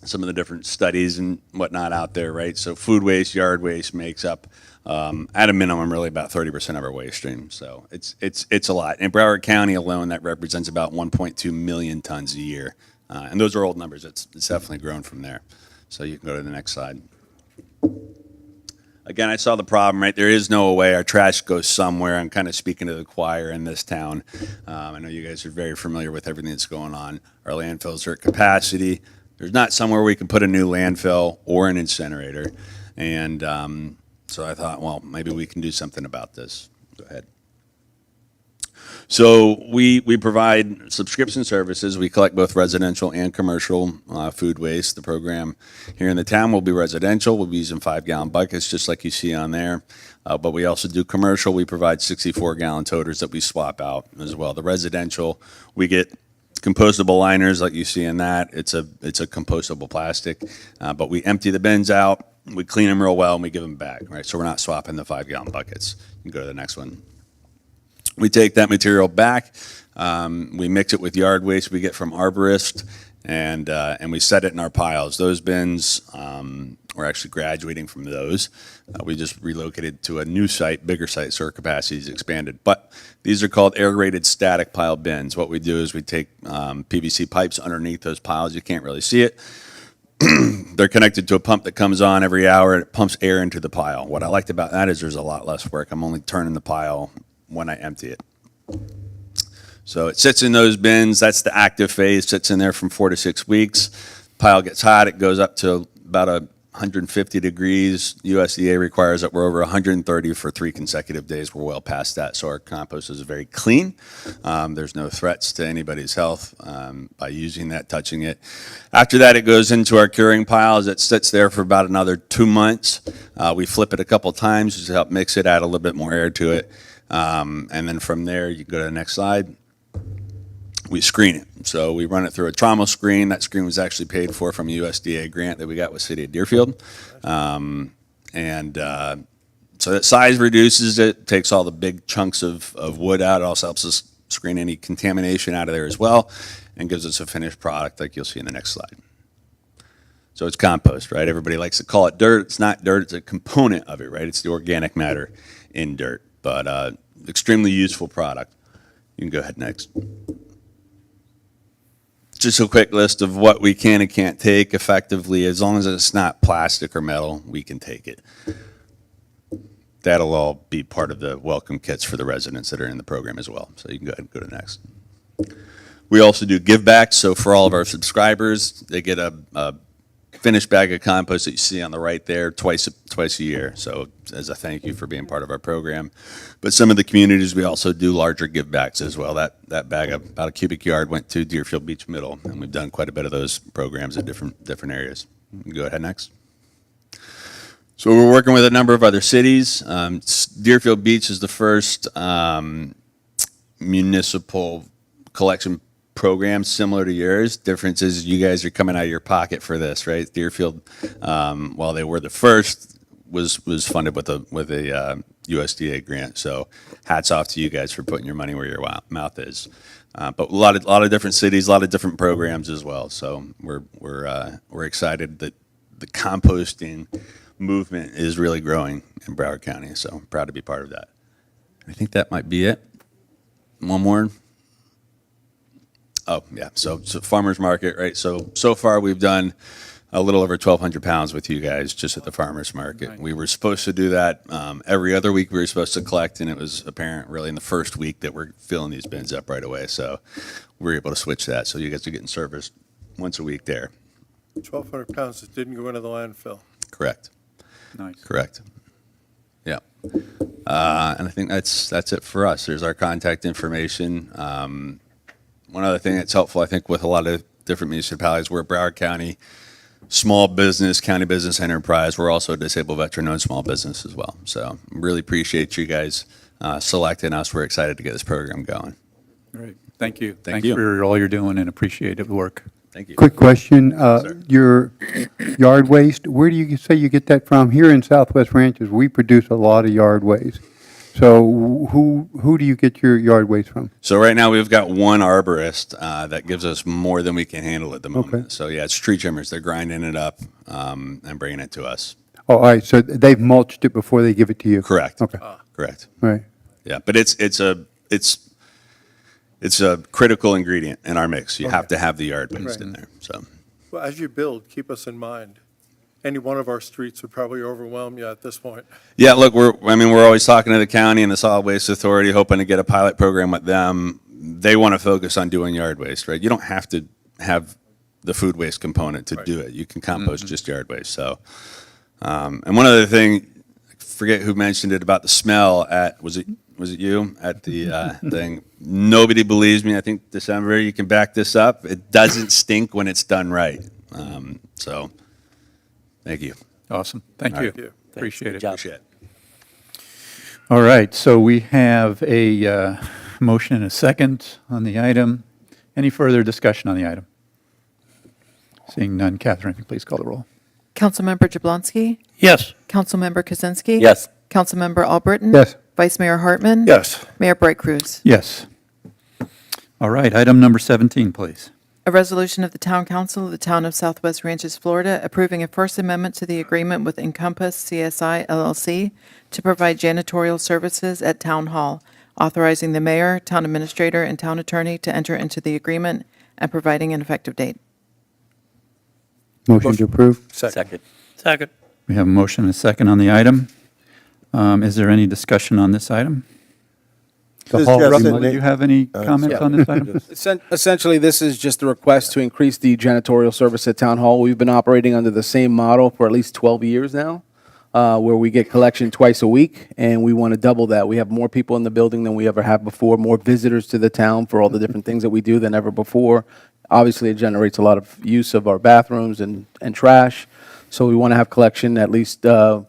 some of the different studies and whatnot out there, right? So food waste, yard waste makes up, at a minimum, really about 30% of our waste stream. So it's a lot. In Broward County alone, that represents about 1.2 million tons a year. And those are old numbers. It's definitely grown from there. So you can go to the next slide. Again, I saw the problem, right? There is no way our trash goes somewhere. I'm kind of speaking to the choir in this town. I know you guys are very familiar with everything that's going on. Our landfills are at capacity. There's not somewhere we can put a new landfill or an incinerator. And so I thought, well, maybe we can do something about this. Go ahead. So we provide subscription services. We collect both residential and commercial food waste. The program here in the town will be residential. We'll be using 5-gallon buckets, just like you see on there. But we also do commercial. We provide 64-gallon toters that we swap out as well. The residential, we get compostable liners like you see in that. It's a compostable plastic. But we empty the bins out, we clean them real well, and we give them back, right? So we're not swapping the 5-gallon buckets. You can go to the next one. We take that material back, we mix it with yard waste we get from arborists, and we set it in our piles. Those bins, we're actually graduating from those. We just relocated to a new site, bigger site, so our capacity is expanded. But these are called aerated static pile bins. What we do is we take PVC pipes underneath those piles. You can't really see it. They're connected to a pump that comes on every hour, and it pumps air into the pile. What I liked about that is there's a lot less work. I'm only turning the pile when I empty it. So it sits in those bins. That's the active phase. Sits in there from 4 to 6 weeks. Pile gets hot. It goes up to about 150 degrees. USDA requires that we're over 130 for 3 consecutive days. We're well past that. So our compost is very clean. There's no threats to anybody's health by using that, touching it. After that, it goes into our curing piles. It sits there for about another 2 months. We flip it a couple times just to help mix it, add a little bit more air to it. And then from there, you can go to the next slide. We screen it. So we run it through a trauma screen. That screen was actually paid for from a USDA grant that we got with City of Deerfield. So that size reduces it, takes all the big chunks of wood out. It also helps us screen any contamination out of there as well, and gives us a finished product like you'll see in the next slide. So it's compost, right? Everybody likes to call it dirt. It's not dirt. It's a component of it, right? It's the organic matter in dirt. But extremely useful product. You can go ahead next. Just a quick list of what we can and can't take effectively. As long as it's not plastic or metal, we can take it. That'll all be part of the welcome kits for the residents that are in the program as well. So you can go ahead and go to next. We also do give backs. So for all of our subscribers, they get a finished bag of compost that you see on the right there twice a year. So as a thank you for being part of our program. But some of the communities, we also do larger give backs as well. That bag of about a cubic yard went to Deerfield Beach Middle, and we've done quite a bit of those programs at different areas. You can go ahead next. So we're working with a number of other cities. Deerfield Beach is the first municipal collection program similar to yours. Difference is you guys are coming out of your pocket for this, right? Deerfield, while they were the first, was funded with a USDA grant. So hats off to you guys for putting your money where your mouth is. But a lot of different cities, a lot of different programs as well. So we're excited that the composting movement is really growing in Broward County. So I'm proud to be part of that. I think that might be it. One more. Oh, yeah. So farmers market, right? So far we've done a little over 1,200 pounds with you guys just at the farmers market. Right. We were supposed to do that every other week. We were supposed to collect, and it was apparent really in the first week that we're filling these bins up right away. So we were able to switch that. So you guys are getting service once a week there. 1,200 pounds that didn't go into the landfill. Correct. Nice. Correct. Yeah. And I think that's it for us. There's our contact information. One other thing that's helpful, I think, with a lot of different municipalities, we're Broward County. small business, county business enterprise. We're also a disabled veteran-owned small business as well. So really appreciate you guys selecting us. We're excited to get this program going. Great. Thank you. Thank Thanks you. for all you're doing and appreciate the work. Thank you. Quick question, your yard waste, where do you say you get that from? Here in Southwest Ranches, we produce a lot of yard waste. So who do you get your yard waste from? So right now, we've got one arborist that gives us more than we can handle at the moment. Okay. So yeah, it's tree trimmers. They're grinding it up and bringing it to us. Oh, all right, so they've mulched it before they give it to you? Correct. Okay, Correct. all right. Yeah, but it's a critical ingredient in our mix. You have to have the yard waste in there, so. Well, as you build, keep us in mind. Any one of our streets would probably overwhelm you at this point. Yeah, look, we're always talking to the county and the Solid Waste Authority, hoping to get a pilot program with them. They want to focus on doing yard waste, right? You don't have to have the food waste component to do it. You can compost just yard waste, so. And one other thing, I forget who mentioned it about the smell was it you at the thing? Nobody believes me. I think December, you can back this up. It doesn't stink when it's done right. So, thank you. Awesome. Thank All you. right. Appreciate it. Appreciate it. All right, so we have a motion and a second on the item. Any further discussion on the item? Seeing none, Catherine, if you please call the roll. Councilmember Jablonski, Yes. Councilmember Kaczynski. Yes. Councilmember Albritton. Yes. Vice Mayor Hartman. Yes. Mayor Bright Cruz. Yes. All right, item number 17, please. A resolution of the Town Council of the Town of Southwest Ranches, Florida, approving a First Amendment to the agreement with Encompass CSI LLC to provide janitorial services at Town Hall, authorizing the mayor, town administrator, and town attorney to enter into the agreement and providing an effective date. Motion to approve? Second. Second. We have a motion and a second on the item. Is there any discussion on this item? This is Hall- just Russell, an- do you have any comments on this item? Essentially, this is just a request to increase the janitorial service at Town Hall. We've been operating under the same model for at least 12 years now, where we get collection twice a week, and we want to double that. We have more people in the building than we ever have before, more visitors to the town for all the different things that we do than ever before. Obviously, it generates a lot of use of our bathrooms and trash, so we want to have collection at least 4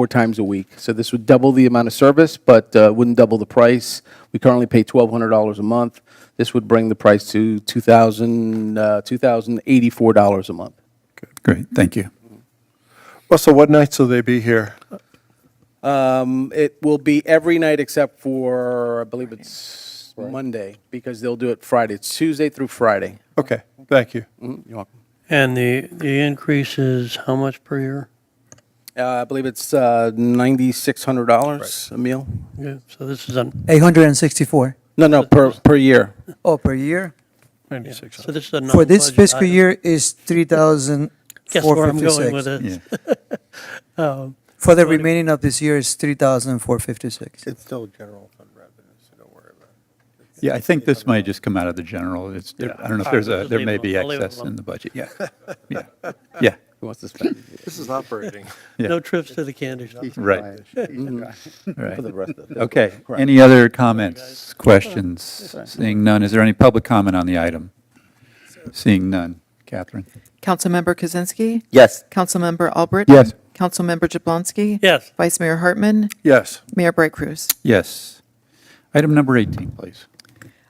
times a week. So this would double the amount of service, but wouldn't double the price. We currently pay $1,200 a month. This would bring the price to $2,084 a month. Great, thank you. Russell, what nights will they be here? It will be every night except for, I believe it's Monday, because they'll do it Friday. It's Tuesday through Friday. Okay, thank you. You're welcome. And the increase is how much per year? I believe it's $9,600 a meal. Yeah, so this is on, 864. No, per year. Oh, per year? so this is a For this non-budget fiscal item. year is Guess where I'm going with 3,456. it. For the remaining of this year is 3,456. It's still general fund revenue, so don't worry about it. Yeah, I think this might just come out of the general. I don't know if there's Just there leave may it be alone. I'll leave it excess alone. in the budget. Yeah, yeah, yeah, Who wants to spend? This is operating. yeah. No trips to the candy shop. Right, For the right. rest of it. Okay, any other comments, questions? Seeing none, is there any public comment on the item? Seeing none. Catherine? Councilmember Kaczynski. Yes. Councilmember Albritton. Yes. Councilmember Jablonski. Yes. Vice Mayor Hartman. Yes. Mayor Bright Cruz. Yes. Item number 18, please.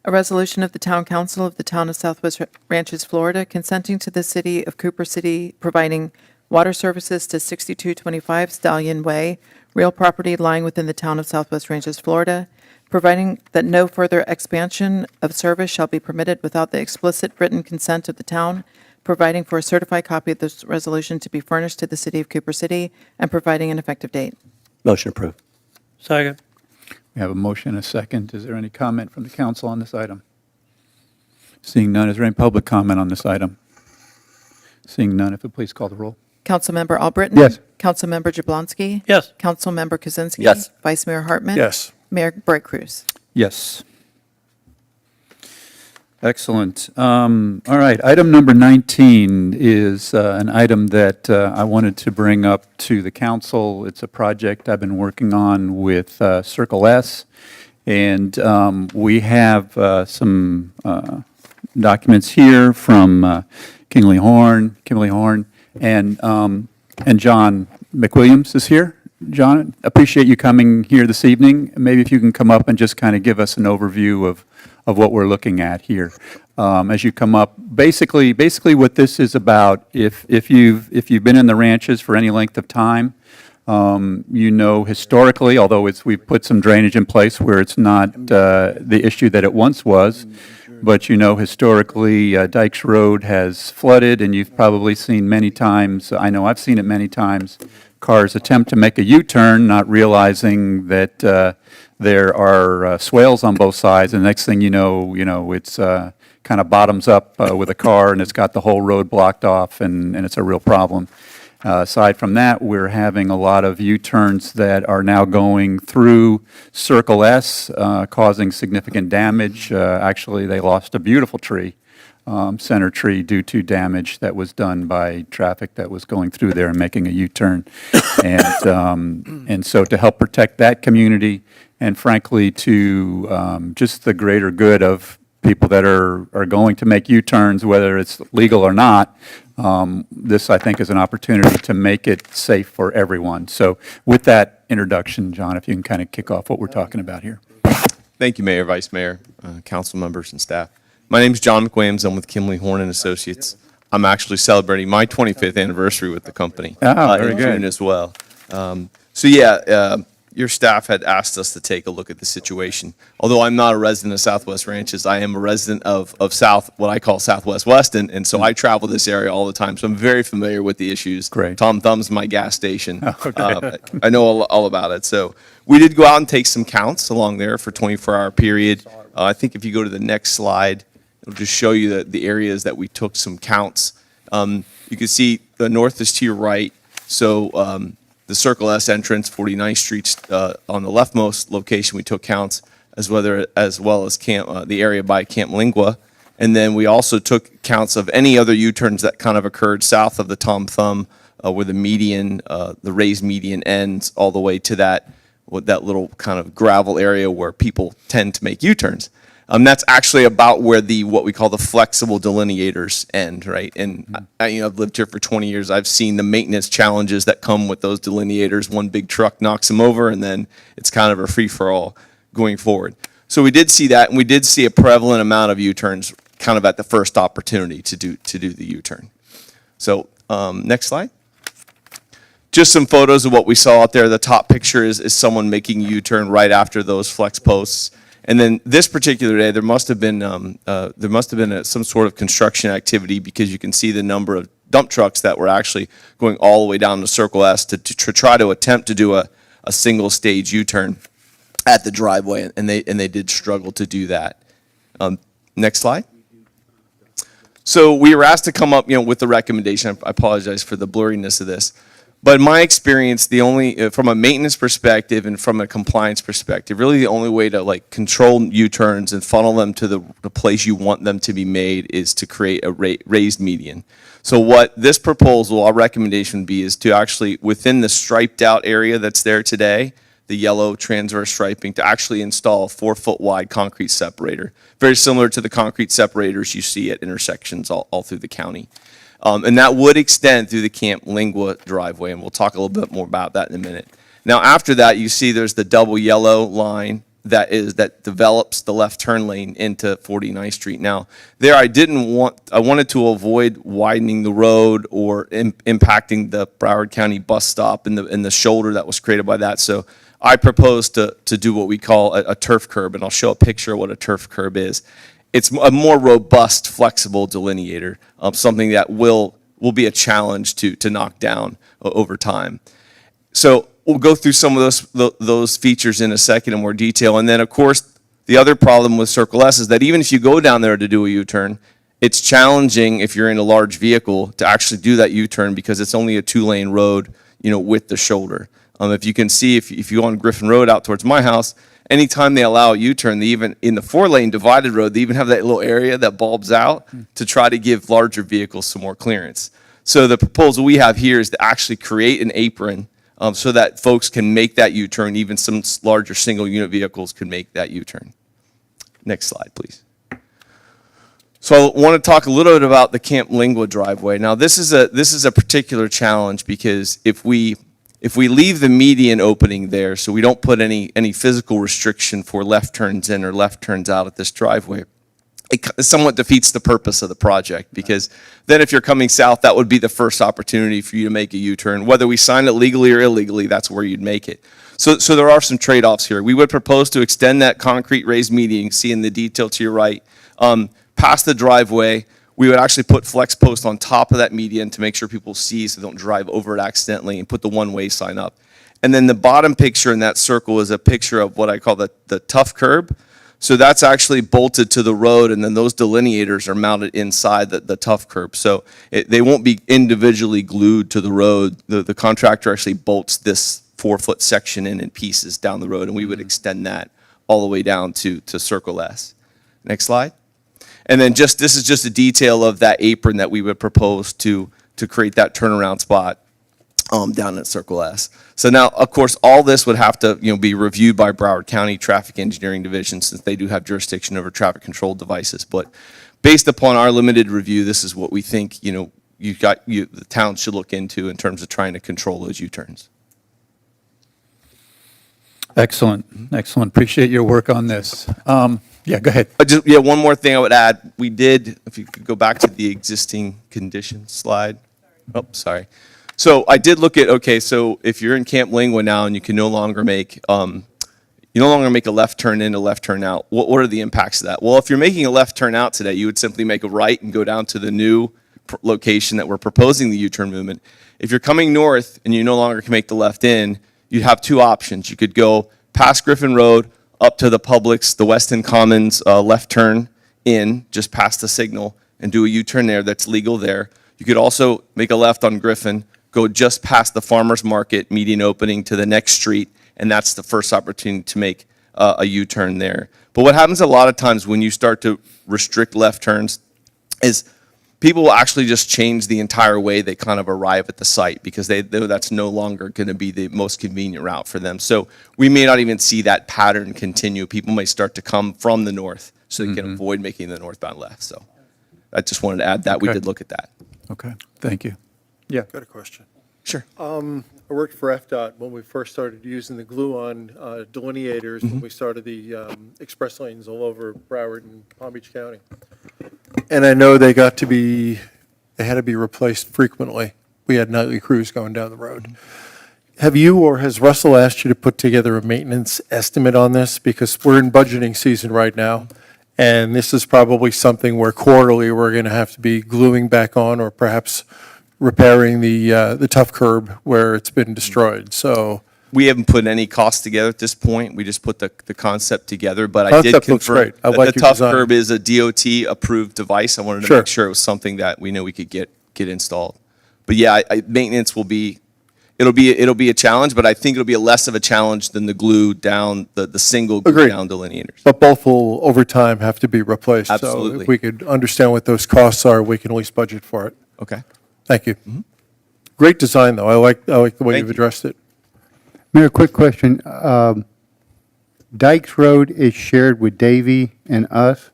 A resolution of the Town Council of the Town of Southwest Ranches, Florida, consenting to the City of Cooper City providing water services to 6225 Stallion Way, real property lying within the Town of Southwest Ranches, Florida, providing that no further expansion of service shall be permitted without the explicit written consent of the town, providing for a certified copy of this resolution to be furnished to the City of Cooper City, and providing an effective date. Motion approved. Second. We have a motion and a second. Is there any comment from the council on this item? Seeing none, is there any public comment on this item? Seeing none, if you please call the roll. Councilmember Albritton? Yes. Councilmember Jablonski? Yes. Councilmember Kaczynski? Yes. Vice Mayor Hartman? Yes. Mayor Bright Cruz. Yes. Excellent. All right, item number 19 is an item that I wanted to bring up to the council. It's a project I've been working on with Circle S, and we have some documents here from Kimberly Horn, And John McWilliams is here. John, appreciate you coming here this evening. Maybe if you can come up and just kind of give us an overview of what we're looking at here. As you come up, basically what this is about, if you've been in the ranches for any length of time, you know historically, although we've put some drainage in place where it's not the issue that it once was, but you know historically Dykes Road has flooded, and you've probably seen many times, I know I've seen it many times, cars attempt to make a U-turn, not realizing that there are swales on both sides, and the next thing you know, it's kind of bottoms up with a car, and it's got the whole road blocked off, and it's a real problem. Aside from that, we're having a lot of U-turns that are now going through Circle S, causing significant damage. Actually, they lost a beautiful tree, center tree, due to damage that was done by traffic that was going through there and making a U-turn. And so to help protect that community, and frankly, to just the greater good of people that are going to make U-turns, whether it's legal or not, this, I think, is an opportunity to make it safe for everyone. So with that introduction, John, if you can kind of kick off what we're talking about here. Thank you, Mayor, Vice Mayor, council members, and staff. My name is John McWilliams. I'm with Kimley Horn and Associates. I'm actually celebrating my 25th anniversary with the company very in good. June as well. Your staff had asked us to take a look at the situation. Although I'm not a resident of Southwest Ranches, I am a resident of what I call Southwest Weston, and so I travel this area all the time, so I'm very familiar with the issues. Great. Tom Thumb's my gas station. Okay. I know all about it. So we did go out and take some counts along there for 24-hour period. I think if you go to the next slide, it'll just show you the areas that we took some counts. You can see the north is to your right, so the Circle S entrance, 49th Street, on the leftmost location, we took counts, as well as the area by Camp Lingua. And then we also took counts of any other U-turns that kind of occurred south of the Tom Thumb, where the median, the raised median ends all the way to that little kind of gravel area where people tend to make U-turns. That's actually about where what we call the flexible delineators end, right? And I've lived here for 20 years. I've seen the maintenance challenges that come with those delineators. One big truck knocks them over, and then it's kind of a free-for-all going forward. So we did see that, and we did see a prevalent amount of U-turns kind of at the first opportunity to do the U-turn. So next slide. Just some photos of what we saw out there. The top picture is someone making a U-turn right after those flex posts. And then this particular day, there must have been some sort of construction activity, because you can see the number of dump trucks that were actually going all the way down to Circle S to try to attempt to do a single stage U-turn at the driveway, and they did struggle to do that. Next slide. So we were asked to come up, with the recommendation. I apologize for the blurriness of this. But in my experience, from a maintenance perspective and from a compliance perspective, really the only way to control U-turns and funnel them to the place you want them to be made is to create a raised median. So what this proposal, our recommendation would be, is to actually, within the striped out area that's there today, the yellow transverse striping, to actually install a 4-foot wide concrete separator, very similar to the concrete separators you see at intersections all through the county. And that would extend through the Camp Lingua driveway, and we'll talk a little bit more about that in a minute. Now, after that, you see there's the double yellow line that develops the left turn lane into 49th Street. Now, there I wanted to avoid widening the road or impacting the Broward County bus stop and the shoulder that was created by that. So I proposed to do what we call a turf curb, and I'll show a picture of what a turf curb is. It's a more robust, flexible delineator, something that will be a challenge to knock down over time. So we'll go through some of those features in a second in more detail. And then, of course, the other problem with Circle S is that even if you go down there to do a U-turn, it's challenging if you're in a large vehicle to actually do that U-turn, because it's only a 2-lane road, with the shoulder. If you can see, if you go on Griffin Road out towards my house, anytime they allow a U-turn, they even, in the 4-lane divided road, they even have that little area that bulbs out to try to give larger vehicles some more clearance. So the proposal we have here is to actually create an apron so that folks can make that U-turn. Even some larger single unit vehicles can make that U-turn. Next slide, please. So I want to talk a little bit about the Camp Lingua driveway. Now, this is a particular challenge because if we leave the median opening there, so we don't put any physical restriction for left turns in or left turns out at this driveway, it somewhat defeats the purpose of the project, because then if you're coming south, that would be the first opportunity for you to make a U-turn. Whether we sign it legally or illegally, that's where you'd make it. So there are some trade-offs here. We would propose to extend that concrete raised median, you can see in the detail to your right, past the driveway. We would actually put flex posts on top of that median to make sure people see so they don't drive over it accidentally, and put the one-way sign up. And then the bottom picture in that circle is a picture of what I call the tough curb. So that's actually bolted to the road, and then those delineators are mounted inside the tough curb. So they won't be individually glued to the road. The contractor actually bolts this 4-foot section in pieces down the road, and we would extend that all the way down to Circle S. Next slide. And then this is just a detail of that apron that we would propose to create that turnaround spot down at Circle S. So now, of course, all this would have to be reviewed by Broward County Traffic Engineering Division, since they do have jurisdiction over traffic control devices. But based upon our limited review, this is what we think the town should look into in terms of trying to control those U-turns. Excellent, excellent. Appreciate your work on this. Yeah, go ahead. One more thing I would add. We did, if you could go back to the existing conditions slide. Oh, sorry. So I did look at, okay, so if you're in Camp Lingua now and you can no longer make a left turn in, a left turn out, what are the impacts of that? Well, if you're making a left turn out today, you would simply make a right and go down to the new location that we're proposing the U-turn movement. If you're coming north and you no longer can make the left in, you have two options. You could go past Griffin Road, up to the Publix, the Weston Commons left turn in, just past the signal, and do a U-turn there. That's legal there. You could also make a left on Griffin, go just past the farmer's market median opening to the next street, and that's the first opportunity to make a U-turn there. But what happens a lot of times when you start to restrict left turns is people will actually just change the entire way they kind of arrive at the site, because they know that's no longer going to be the most convenient route for them. So we may not even see that pattern continue. People may start to come from the north so they can avoid making the northbound left. So I just wanted to add that. We did look at that. Okay, thank you. Yeah. Got a question. Sure. I worked for FDOT when we first started using the glue-on delineators when we started the express lanes all over Broward and Palm Beach County. And I know they had to be replaced frequently. We had nightly crews going down the road. Have you or has Russell asked you to put together a maintenance estimate on this? Because we're in budgeting season right now, and this is probably something where quarterly we're going to have to be gluing back on, or perhaps repairing the tough curb where it's been destroyed. So we haven't put any costs together at this point. We just put the concept together. But I did Concept looks confirm great. I that like the your tough design. curb is a DOT approved device. I wanted to Sure. make sure it was something that we know we could get installed. But yeah, maintenance will be it'll be a challenge, but I think it'll be less of a challenge than the glue down the single glue Agreed. down delineators. But both will, over time, have to be replaced. Absolutely. So if we could understand what those costs are, we can at least budget for it. Okay. Thank you. Great design, though. I like the way Thank you've you. addressed it. Mayor, quick question. Dykes Road is shared with Davie and us.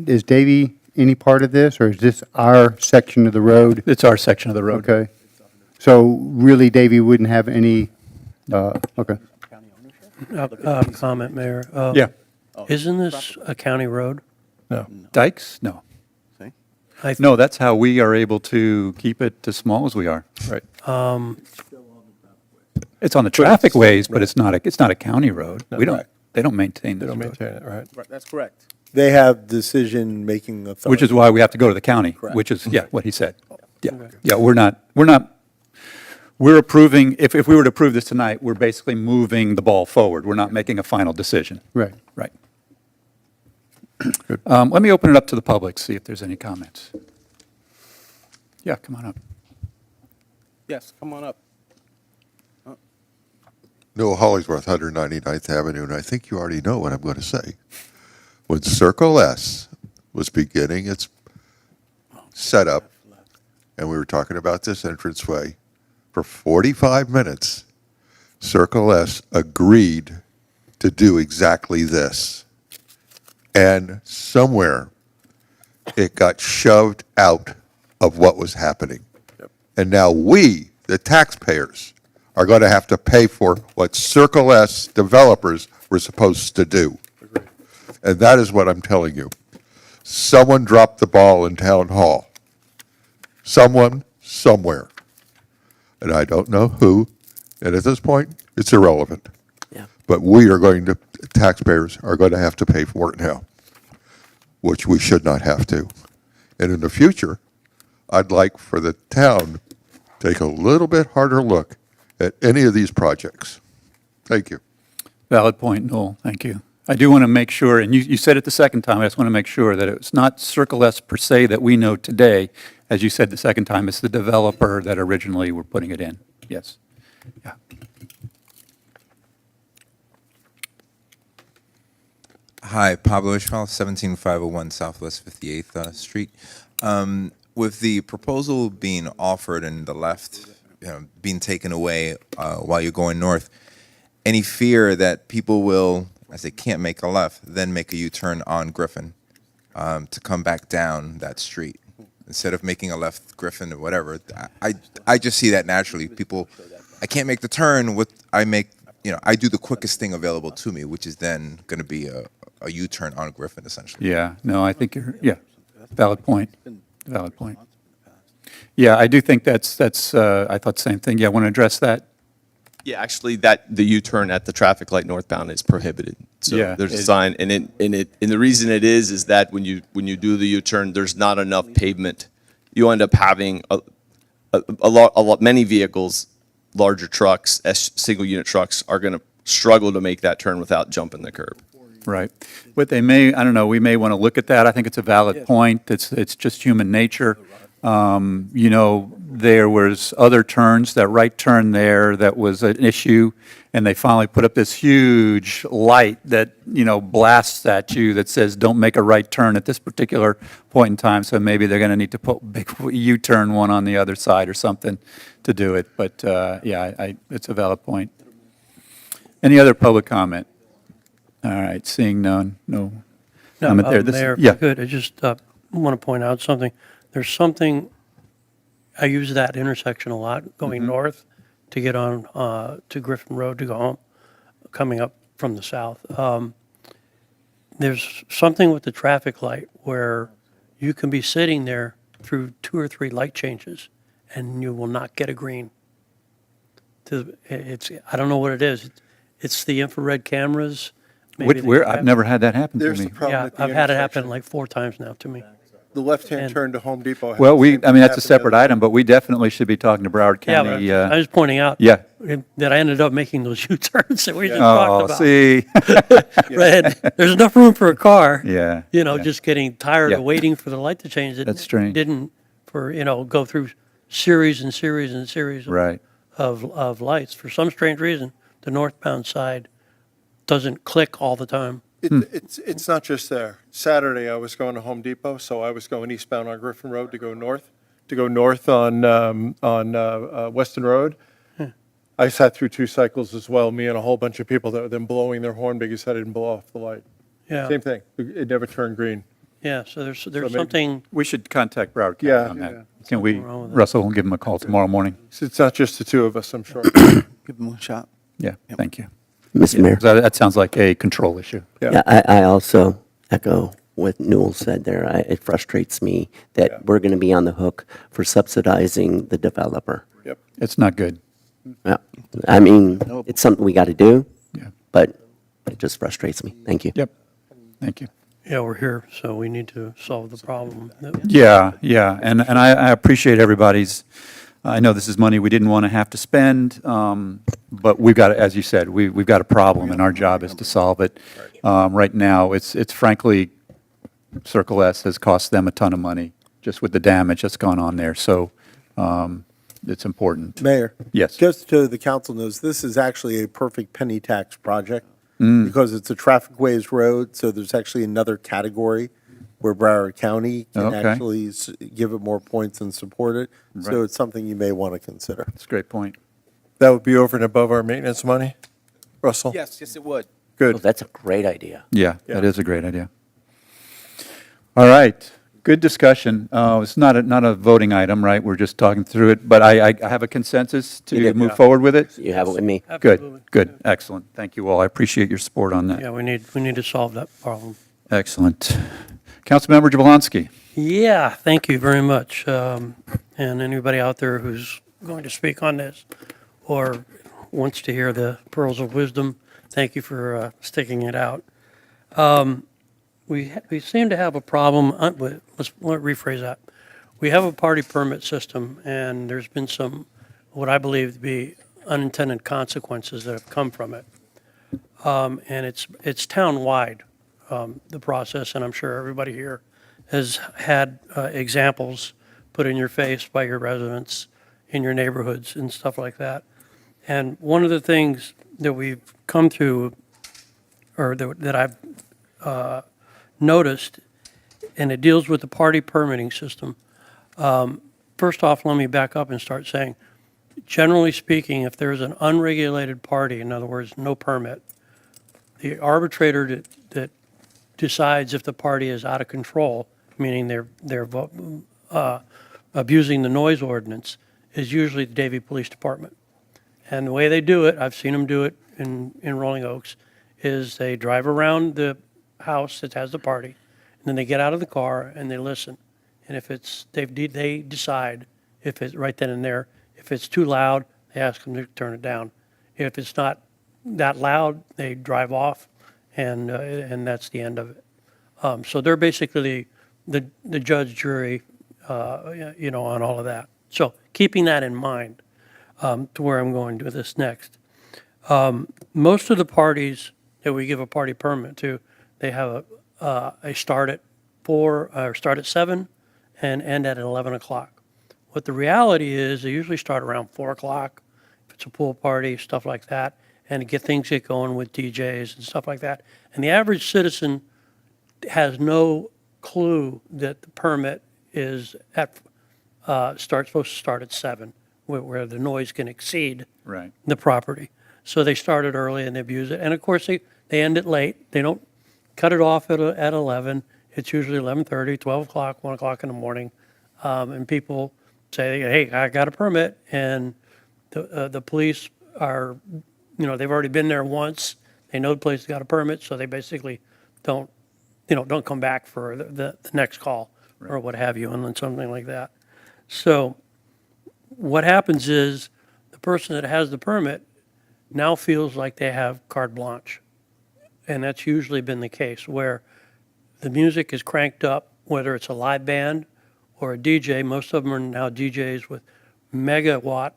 Is Davie any part of this, or is this our section of the road? It's our section of the road. Okay. So really, Davie wouldn't have any, okay. Comment, Mayor. Yeah. Isn't this a county road? No. Dykes? No. No, that's how we are able to keep it as small as we are. Right. It's on the traffic ways, but it's not a county road. No, We don't, right. they don't maintain They this don't road. maintain it, right? Right, that's correct. They have decision-making authority. Which is why we have to go to the county, which is, what he said. Yeah, yeah, we're approving, if we were to approve this tonight, we're basically moving the ball forward. We're not making a final decision. Right. Right. Let me open it up to the public, see if there's any comments. Yeah, come on up. Yes, come on up. Noah Hollingsworth, 199th Avenue, and I think you already know what I'm going to say. When Circle S was beginning its setup, and we were talking about this entranceway, for 45 minutes, Circle S agreed to do exactly this. And somewhere it got shoved out of what was happening. And now we, the taxpayers, are going to have to pay for what Circle S developers were supposed to do. And that is what I'm telling you. Someone dropped the ball in town hall. Someone, somewhere. And I don't know who, and at this point, it's irrelevant. Yeah. But taxpayers are going to have to pay for it now, which we should not have to. And in the future, I'd like for the town to take a little bit harder look at any of these projects. Thank you. Valid point, Noel. Thank you. I do want to make sure, and you said it the second time, I just want to make sure that it's not Circle S per se that we know today. As you said the second time, it's the developer that originally were putting it in. Yes. Yeah. Hi, Pablo Ishmael, 17501 Southwest 58th Street. With the proposal being offered and the left being taken away while you're going north, any fear that people will, as they can't make a left, then make a U-turn on Griffin to come back down that street? Instead of making a left Griffin or whatever, I just see that naturally. People, I can't make the turn, I do the quickest thing available to me, which is then going to be a U-turn on Griffin, essentially. Yeah, no, I think valid point. Valid point. Yeah, I do think that's I thought the same thing. Yeah, want to address that? Yeah, actually, the U-turn at the traffic light northbound is prohibited. So Yeah, there's a sign, and the reason it is that when you do the U-turn, there's not enough pavement. You end up having many vehicles, larger trucks, single unit trucks are going to struggle to make that turn without jumping the curb. Right. What they may, I don't know, we may want to look at that. I think it's a valid point. It's just human nature. There was other turns, that right turn there, that was an issue, and they finally put up this huge light that, blasts at you that says, don't make a right turn at this particular point in time, so maybe they're going to need to put a big U-turn one on the other side or something to do it. But, it's a valid point. Any other public comment? All right, seeing none, no comment there. Mayor, if I could, I just want to point out something. There's something, I use that intersection a lot, going north to get on to Griffin Road to go home, coming up from the south. There's something with the traffic light where you can be sitting there through 2 or 3 light changes and you will not get a green. I don't know what it is. It's the infrared cameras. I've never had that happen to There's me. the problem Yeah, at the I've had it intersection. happen like 4 times now to me. The left-hand turn to Home Depot. Well, that's a separate item, but we definitely should be talking to Broward Yeah, County. but I was pointing out Yeah. that I ended up making those U-turns that we just Oh, talked about. see. Right. There's enough room for a car. Yeah. Just getting tired Yeah. of waiting for the light to change. That's strange. Didn't go through series and series and series Right. of lights. For some strange reason, the northbound side doesn't click all the time. It's not just there. Saturday, I was going to Home Depot, so I was going eastbound on Griffin Road to go north on Weston Road. I sat through 2 cycles as well, me and a whole bunch of people that were then blowing their horn because I didn't blow off the light. Yeah. Same thing. It never turned green. Yeah, so there's maybe- something. We should contact Broward County Yeah. on that. Yeah. Can we, Something wrong with that. Russell, we'll give him a call tomorrow morning. It's not just the 2 of us, I'm sure. Give them a shot. Yeah, thank you. Mr. Mayor. That sounds like a control issue. Yeah, I also echo what Newell said there. It frustrates me that we're going to be on the hook for subsidizing the developer. Yep. It's not good. Yeah. I mean, it's something we got to do, Yeah. but it just frustrates me. Thank you. Yep. Thank you. Yeah, we're here, so we need to solve the problem. Yeah, and I appreciate everybody's, I know this is money we didn't want to have to spend, but we've got, as you said, we've got a problem, and our job is to solve it. Right now, it's frankly, Circle S has cost them a ton of money, just with the damage that's gone on there, so it's important. Mayor? Yes. Just so the council knows, this is actually a perfect penny tax project Mm. because it's a traffic ways road, so there's actually another category where Broward County can Okay. actually give it more points and support it. So Right. it's something you may want to consider. That's a great point. That would be over and above our maintenance money, Russell? Yes, it would. Oh, Good. that's a great idea. Yeah, that is a great idea. All right, Good discussion. It's not a voting item, right? We're just talking through it, but I have a consensus You to did. move forward with it? You have it with me. Good, good, excellent. Thank you all. I appreciate your support on that. Yeah, we need to solve that problem. Excellent. Councilmember Jablonski. Yeah, thank you very much. And anybody out there who's going to speak on this or wants to hear the pearls of wisdom, thank you for sticking it out. We seem to have a problem, let's rephrase that. We have a party permit system, and there's been some, what I believe to be unintended consequences that have come from it. And it's town-wide, the process, and I'm sure everybody here has had examples put in your face by your residents in your neighborhoods and stuff like that. And one of the things that we've come through, or that I've noticed, and it deals with the party permitting system. First off, let me back up and start saying, generally speaking, if there's an unregulated party, in other words, no permit, the arbitrator that decides if the party is out of control, meaning they're abusing the noise ordinance, is usually the Davie Police Department. And the way they do it, I've seen them do it in Rolling Oaks, is they drive around the house that has the party, and then they get out of the car and they listen. And if they decide if it's right then and there, if it's too loud, they ask them to turn it down. If it's not that loud, they drive off, and that's the end of it. So they're basically the judge, jury, on all of that. So keeping that in mind, to where I'm going to this next. Most of the parties that we give a party permit to, they have a start at 4 or start at 7 and end at 11 o'clock. What the reality is, they usually start around 4 o'clock if it's a pool party, stuff like that, and get going with DJs and stuff like that. And the average citizen has no clue that the permit is supposed to start at 7, where the noise can exceed Right. the property. So they start it early and they abuse it. And of course, they end it late. They don't cut it off at 11. It's usually 11:30, 12 o'clock, 1 o'clock in the morning. And people say, hey, I got a permit. And the police are, they've already been there once. They know the place has got a permit, so they basically don't come back for the next call or what have you, and then something like that. So what happens is the person that has the permit now feels like they have carte blanche. And that's usually been the case, where the music is cranked up, whether it's a live band or a DJ. Most of them are now DJs with megawatt,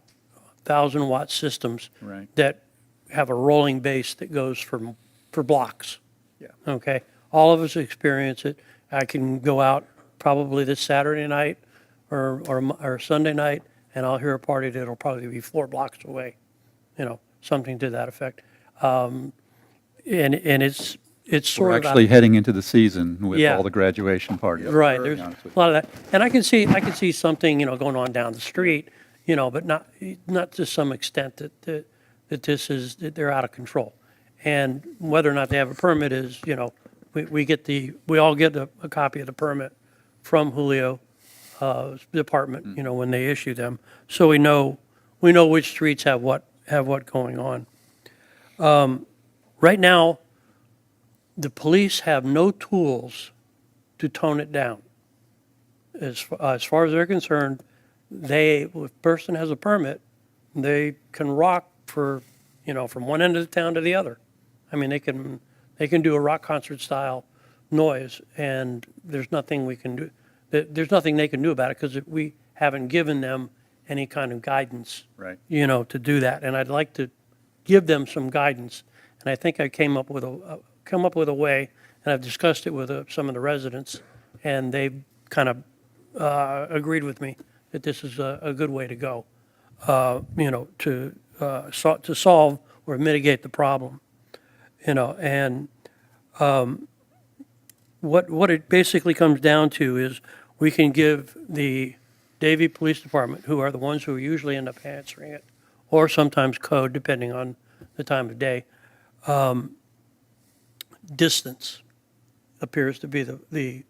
1,000-watt systems Right. that have a rolling bass that goes for blocks. Yeah. Okay? All of us experience it. I can go out probably this Saturday night or Sunday night, and I'll hear a party that'll probably be 4 blocks away, something to that effect. And it's We're sort of actually heading into the season with Yeah. all the graduation parties. right. to be There's honest with a lot of that, and I can see something going on down the street, but not to some extent that that they're out of control. And whether or not they have a permit is, we all get a copy of the permit from Julio department, when they issue them, so we know which streets have what going on. Right now, the police have no tools to tone it down. As far as they're concerned, if a person has a permit, they can rock from one end of the town to the other. I mean, they can do a rock concert style noise, and there's nothing we can do. There's nothing they can do about it because we haven't given them any kind of guidance, Right. to do that. And I'd like to give them some guidance. And I think I came up with a way, and I've discussed it with some of the residents, and they've kind of agreed with me that this is a good way to go, to solve or mitigate the problem, and what it basically comes down to is we can give the Davie Police Department, who are the ones who usually end up answering it, or sometimes code, depending on the time of day. Distance appears to be the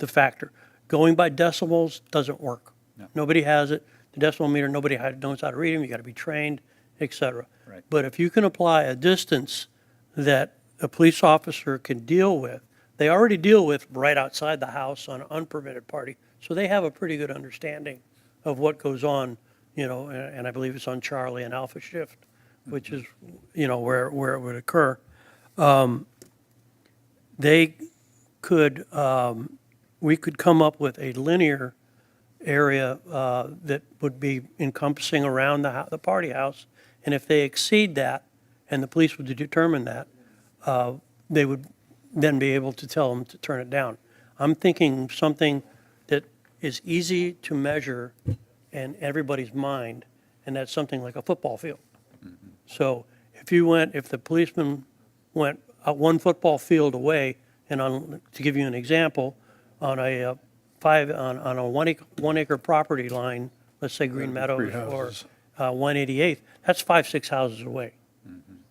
factor. going by decibels doesn't work. Nobody has it. The decibel meter, nobody knows how to read them. You got to be trained, et cetera. Right. But if you can apply a distance that a police officer can deal with, they already deal with right outside the house on an unpermitted party, so they have a pretty good understanding of what goes on, and I believe it's on Charlie and Alpha Shift, which is, where it would occur. They could, we could come up with a linear area that would be encompassing around the party house, and if they exceed that, and the police would determine that, they would then be able to tell them to turn it down. I'm thinking something that is easy to measure in everybody's mind, and that's something like a football field. So if the policeman went one football field away, and to give you an example, on a 1 acre property line, let's say Green Meadows or 188th, that's 5-6 houses away.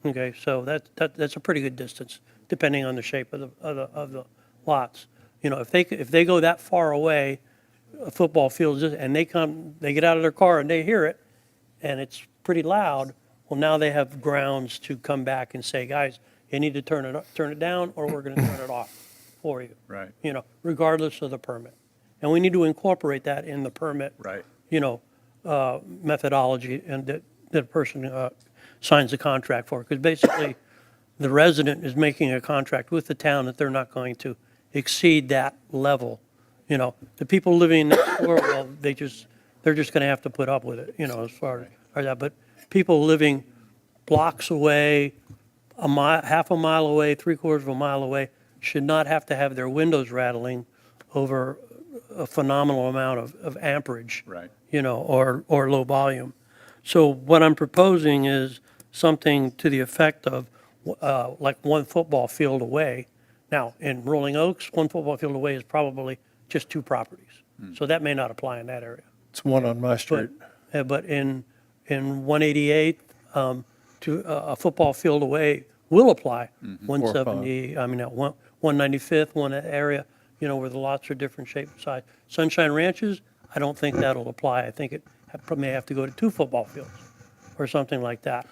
Okay, so that's a pretty good distance, depending on the shape of the lots. If they go that far away, a football field, and they get out of their car and they hear it, and it's pretty loud, well, now they have grounds to come back and say, guys, you need to turn it down, or we're going to turn it off for you. Right. Regardless of the permit. And we need to incorporate that in the permit. Right. Methodology, and that a person signs a contract for. Because basically, the resident is making a contract with the town that they're not going to exceed that level. The people living next door, well, they're just going to have to put up with it, as far as that. But people living blocks away, half a mile away, 3/4 of a mile away, should not have to have their windows rattling over a phenomenal amount of amperage, Right. Or low volume. So what I'm proposing is something to the effect of like one football field away. Now, in Rolling Oaks, one football field away is probably just 2 properties. So that may not apply in that area. It's one on my street. But in 188, to a football field away will apply. 170, 195th, one area, where the lots are different shape and size. Sunshine Ranches, I don't think that'll apply. I think it may have to go to 2 football fields or something like that,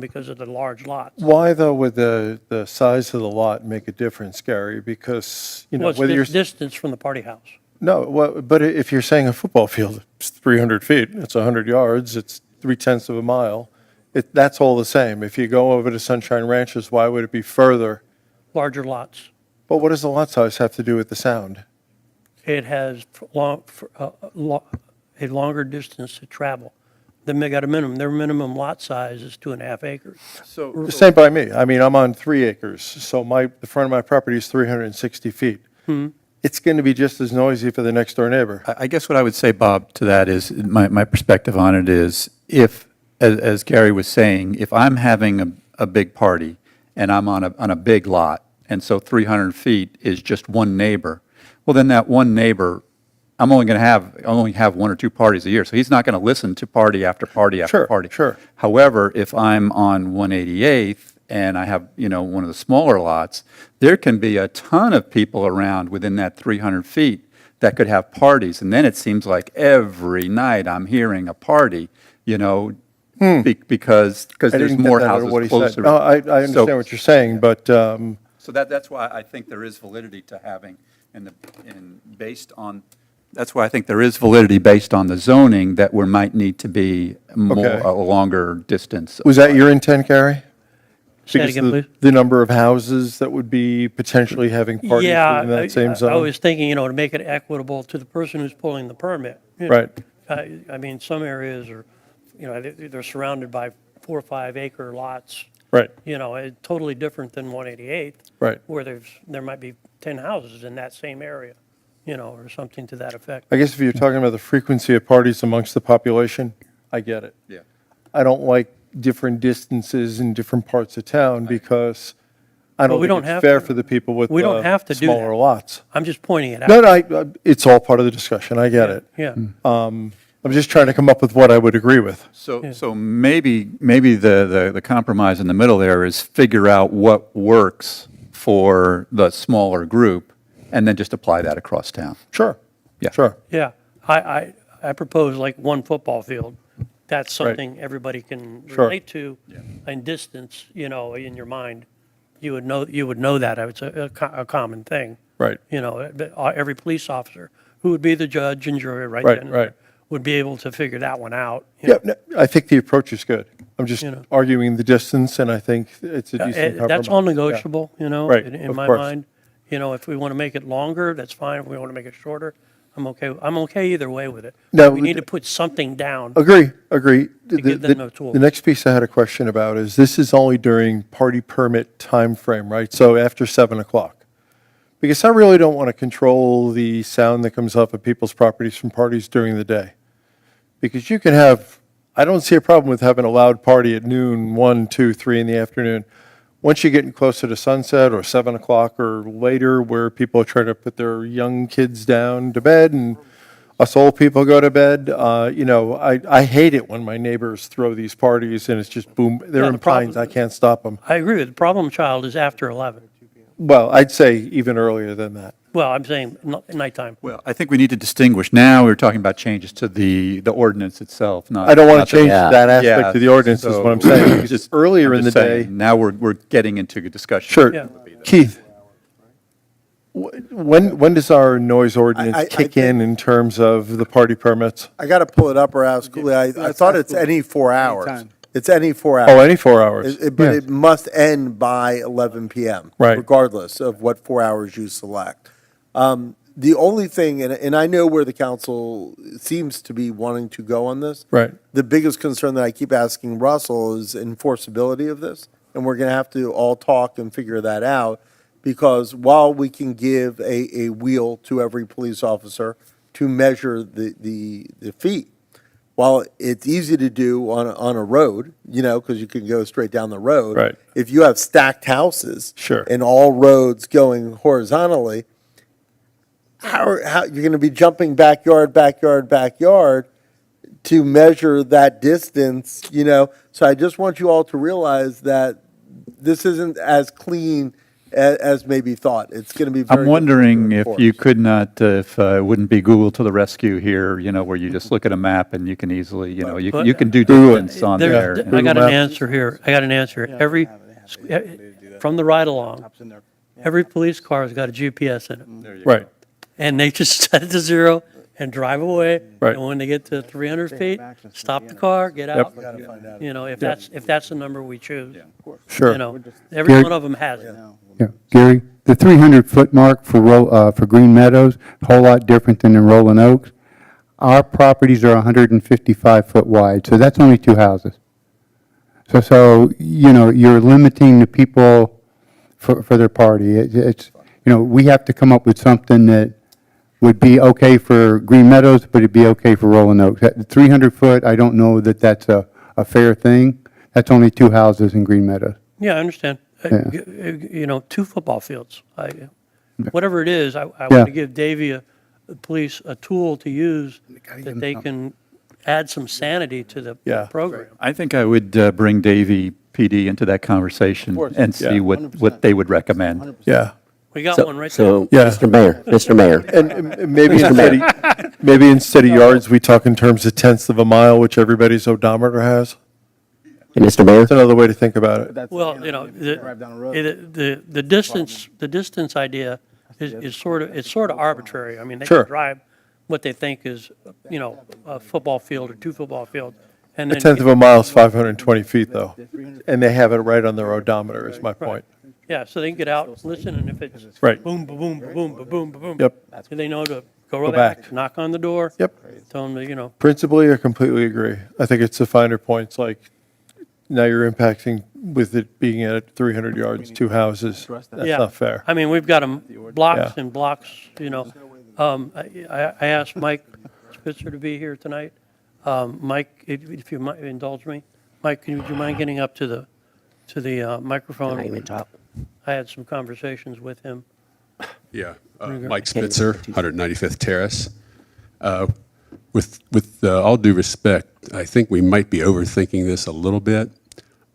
because of the large lots. Why, though, would the size of the lot make a difference, Gary? Because, Well, it's whether you're... distance from the party house. No, well, but if you're saying a football field, it's 300 feet, it's 100 yards, it's 3/10 of a mile, that's all the same. If you go over to Sunshine Ranches, why would it be further? Larger lots. But what does the lot size have to do with the sound? It has a longer distance to travel. They got their minimum lot size is 2.5 acres. The same by me. I mean, I'm on 3 acres, so the front of my property is 360 feet. It's going to be just as noisy for the next door neighbor. I guess what I would say, Bob, to that is, my perspective on it is, if, as Gary was saying, if I'm having a big party and I'm on a big lot, and so 300 feet is just one neighbor, well, then that one neighbor, I'm only going to have 1 or 2 parties a year, so he's not going to listen to party after party after party. Sure. However, if I'm on 188th and I have, one of the smaller lots, there can be a ton of people around within that 300 feet that could have parties, and then it seems like every night I'm hearing a party, because there's more houses closer. No, I understand what you're saying, but... So that's why I think there is validity to having, that's why I think there is validity based on the zoning, that there might need to be a longer distance. Was that your intent, Gary? Say it again, please. The number of houses that would be potentially having parties within that same zone? I was thinking, to make it equitable to the person who's pulling the permit. Right. I mean, some areas are, they're surrounded by 4 or 5 acre lots. Right. It's totally different than 188th. Right. Where there might be 10 houses in that same area, or something to that effect. I guess if you're talking about the frequency of parties amongst the population, I get it. Yeah. I don't like different distances in different parts of town because I don't think it's fair for the people with we don't have to do smaller that. lots. I'm just pointing it out. No, it's all part of the discussion. I get it. Yeah. I'm just trying to come up with what I would agree with. So maybe the compromise in the middle there is figure out what works for the smaller group and then just apply that across town. Sure. Yeah. Sure. Yeah, I propose like one football field. That's something everybody can Sure. relate to in distance, you know, in your mind. You would know that. It's a common thing. Right. You know, every police officer who would be the judge and jury right Right, then and right. there would be able to figure that one out. you Yeah, know. no, I think the approach is good. I'm just You know. arguing the distance, and I think it's a decent compromise. That's all Yeah. negotiable, you know, Right, in of my course. mind. You know, if we want to make it longer, that's fine. If we want to make it shorter, I'm okay either way with it. No, We need to put something down. Agree. To give them a tool. The next piece I had a question about is this is only during party permit time frame, right? So after 7 o'clock. Because I really don't want to control the sound that comes off of people's properties from parties during the day. Because you can have, I don't see a problem with having a loud party at noon, 1, 2, 3 in the afternoon. Once you're getting closer to sunset or 7 o'clock or later where people are trying to put their young kids down to bed and us old people go to bed, you know, I hate it when my neighbors throw these parties and it's just boom, they're Yeah, in the problem- pines, I can't stop them. I agree with the problem child is after 11. Well, I'd say even earlier than that. Well, I'm saying nighttime. Well, I think we need to distinguish. Now, we're talking about changes to the ordinance itself, not. I don't want not to the- change that aspect Yeah, of the ordinance is what I'm so- saying. Because Just- earlier I'm in the just saying, day. Now we're getting into a discussion. Sure. Yeah. Keith, when does our noise ordinance I kick in terms of the party permits? I got to pull it up or ask Cooley. I thought it's any 4 hours. Anytime. It's any 4 hours. Oh, any 4 hours. But Yeah. it must end by 11 PM. Right. Regardless of what 4 hours you select. The only thing, and I know where the council seems to be wanting to go on this. Right. The biggest concern that I keep asking Russell is enforceability of this. And we're going to have to all talk and figure that out. Because while we can give a wheel to every police officer to measure the feet, while it's easy to do on a road, you know, because you can go straight down the road. Right. If you have stacked houses. Sure. And all roads going horizontally, how you're going to be jumping backyard to measure that distance, you know? So I just want you all to realize that this isn't as clean as maybe thought. It's going to be very. I'm wondering if difficult to you enforce. could not, if it wouldn't be Google to the rescue here, you know, where you just look at a map and you can easily, you know, you can do distance on there. I got an answer here. Every, from the ride along, every police car has got a GPS in it. Right. And they just set it to 0 and drive away. Right. And when they get to 300 feet, stop the car, get out. You know, if that's the number we choose. Sure. You know, every Gary- one of them has it. Yeah, Gary, the 300-foot mark for Green Meadows, a whole lot different than in Rolling Oaks. Our properties are 155-foot wide, so that's only 2 houses. So, you know, you're limiting the people for their party. It's, you know, we have to come up with something that would be okay for Green Meadows, but it'd be okay for Rolling Oaks. 300-foot, I don't know that that's a fair thing. That's only 2 houses in Green Meadows. Yeah, I understand. Yeah. You know, 2 football fields. Whatever it is, I Yeah. want to give Davie, the police, a tool to use that they can add some sanity to the Yeah. program. I think I would bring Davie PD into that conversation and see Yeah. what they would recommend. Yeah. We got So- one right So, Yeah. Mr. Mayor. And maybe Mr. maybe instead of yards, we talk in terms of tenths of a mile, which everybody's odometer has. Hey, Mr. Mayor. That's another way to think about it. Well, you know, Drive down the road. the distance idea is sort of arbitrary. I mean, they Sure. can drive what they think is, you know, a football field or 2 football fields. And A then tenth of a mile is 520 feet, though. And they have it right on their odometer, is my point. yeah, so they can get out, listen, and if it's Right. boom, ba-boom, ba-boom, ba-boom, ba-boom. Yep. And they know to go back. back, knock on the door. Yep. Tell them to, you know, Principally, I completely agree. I think it's the finer points, like now you're impacting with it being at 300 yards, 2 houses. That's yeah. not fair. I mean, we've got them blocks Yeah. and blocks, you know. I asked Mike Spitzer to be here tonight. Mike, if you might indulge me, Mike, would you mind getting up to the microphone? Not even talk. I had some conversations with him. Yeah, Mike Spitzer, 195th Terrace. With all due respect, I think we might be overthinking this a little bit,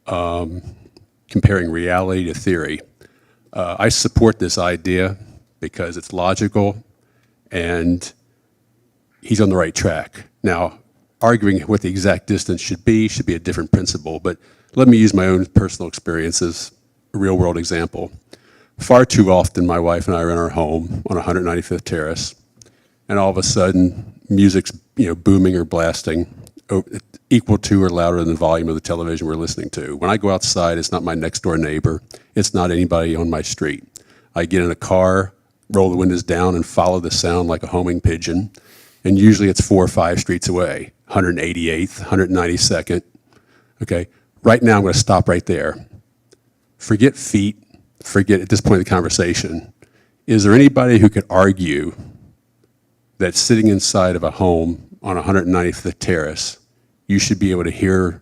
comparing reality to theory. I support this idea because it's logical, and he's on the right track. Now, arguing what the exact distance should be a different principle, but let me use my own personal experience as a real-world example. Far too often, my wife and I are in our home on 195th Terrace, and all of a sudden, music's booming or blasting, equal to or louder than the volume of the television we're listening to. When I go outside, it's not my next-door neighbor. It's not anybody on my street. I get in a car, roll the windows down, and follow the sound like a homing pigeon, and usually it's 4 or 5 streets away, 188th, 192nd. Okay, right now I'm going to stop right there. Forget feet, forget at this point in the conversation. Is there anybody who could argue that sitting inside of a home on 195th Terrace, you should be able to hear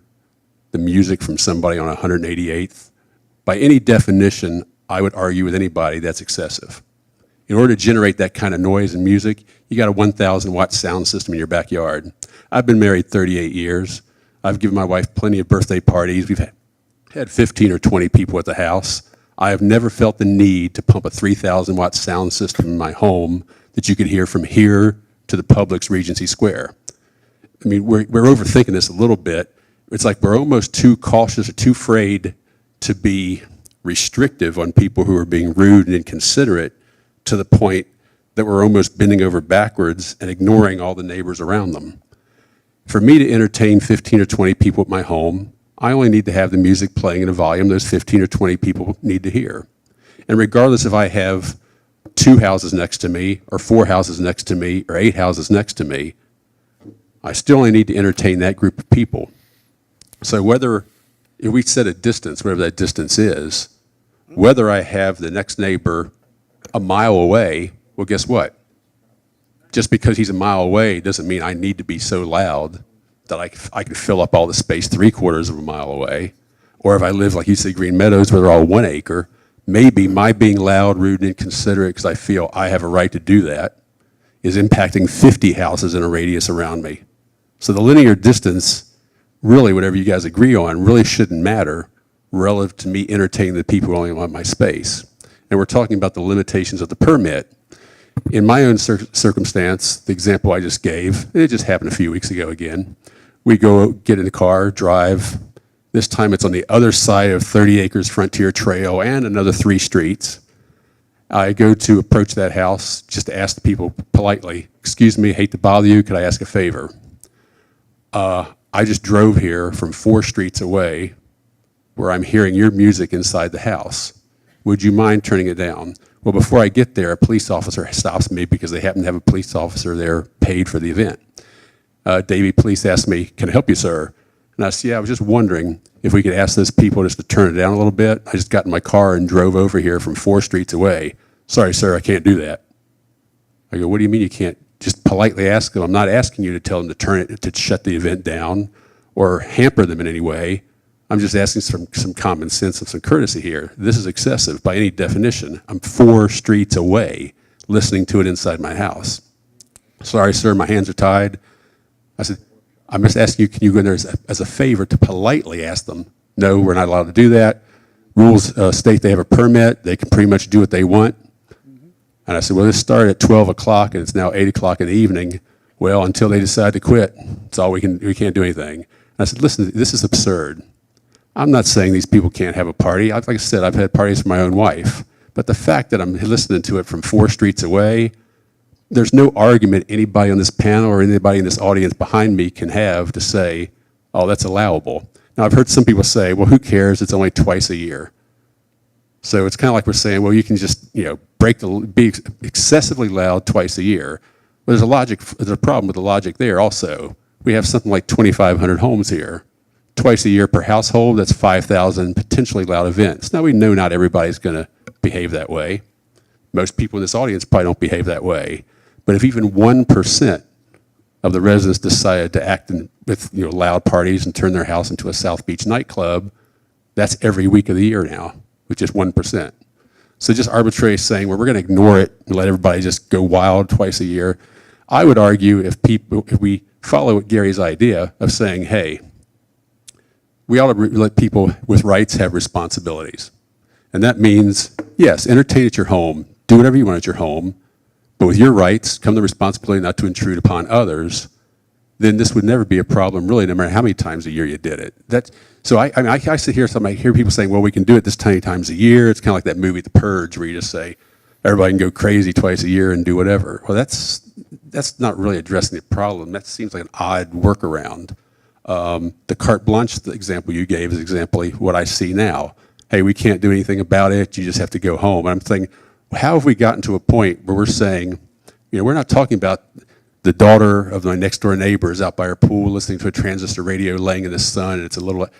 the music from somebody on 188th? By any definition, I would argue with anybody that's excessive. In order to generate that kind of noise and music, you got a 1,000-watt sound system in your backyard. I've been married 38 years. I've given my wife plenty of birthday parties. We've had 15 or 20 people at the house. I have never felt the need to pump a 3,000-watt sound system in my home that you could hear from here to the Publix Regency Square. I mean, we're overthinking this a little bit. It's like we're almost too cautious or too afraid to be restrictive on people who are being rude and inconsiderate to the point that we're almost bending over backwards and ignoring all the neighbors around them. For me to entertain 15 or 20 people at my home, I only need to have the music playing in a volume those 15 or 20 people need to hear. And regardless if I have 2 houses next to me, or 4 houses next to me, or 8 houses next to me, I still only need to entertain that group of people. So whether, if we set a distance, whatever that distance is, whether I have the next neighbor a mile away, well, guess what? Just because he's a mile away doesn't mean I need to be so loud that I can fill up all the space 3/4 of a mile away. Or if I live, like you say, Green Meadows, where they're all 1 acre, maybe my being loud, rude, and inconsiderate because I feel I have a right to do that is impacting 50 houses in a radius around me. So the linear distance, really, whatever you guys agree on, really shouldn't matter relative to me entertaining the people who only want my space. And we're talking about the limitations of the permit. In my own circumstance, the example I just gave, it just happened a few weeks ago again. We go get in the car, drive. This time it's on the other side of 30 Acres Frontier Trail and another 3 streets. I go to approach that house just to ask the people politely, excuse me, hate to bother you, could I ask a favor? I just drove here from 4 streets away where I'm hearing your music inside the house. Would you mind turning it down? Well, before I get there, a police officer stops me because they happen to have a police officer there paid for the event. Davie Police asked me, can I help you, sir? And I said, yeah, I was just wondering if we could ask those people just to turn it down a little bit. I just got in my car and drove over here from 4 streets away. Sorry, sir, I can't do that. I go, what do you mean you can't? Just politely ask them. I'm not asking you to tell them to turn it, to shut the event down or hamper them in any way. I'm just asking some common sense and some courtesy here. This is excessive by any definition. I'm 4 streets away listening to it inside my house. Sorry, sir, my hands are tied. I said, I'm just asking you, can you go in there as a favor to politely ask them, no, we're not allowed to do that. Rules state they have a permit. They can pretty much do what they want. And I said, well, this started at 12 o'clock and it's now 8 o'clock in the evening. Well, until they decide to quit, it's all we can't do anything. And I said, listen, this is absurd. I'm not saying these people can't have a party. Like I said, I've had parties for my own wife. But the fact that I'm listening to it from 4 streets away, there's no argument anybody on this panel or anybody in this audience behind me can have to say, oh, that's allowable. Now, I've heard some people say, well, who cares? It's only twice a year. So it's kind of like we're saying, well, you can just, be excessively loud twice a year. But there's a problem with the logic there also. We have something like 2,500 homes here. Twice a year per household, that's 5,000 potentially loud events. Now, we know not everybody's going to behave that way. Most people in this audience probably don't behave that way. But if even 1% of the residents decided to act with loud parties and turn their house into a South Beach nightclub, that's every week of the year now, with just 1%. So just arbitrary saying, well, we're going to ignore it and let everybody just go wild twice a year. I would argue if we follow Gary's idea of saying, hey, we ought to let people with rights have responsibilities. And that means, yes, entertain at your home, do whatever you want at your home, but with your rights come the responsibility not to intrude upon others, then this would never be a problem, really, no matter how many times a year you did it. So I mean, I sit here, I hear people saying, well, we can do it this many times a year. It's kind of like that movie, The Purge, where you just say, everybody can go crazy twice a year and do whatever. Well, that's not really addressing the problem. That seems like an odd workaround. The carte blanche the example you gave is exactly what I see now. Hey, we can't do anything about it. You just have to go home. And I'm thinking, how have we gotten to a point where we're saying, we're not talking about the daughter of my next door neighbor is out by her pool listening to a transistor radio laying in the sun, and it's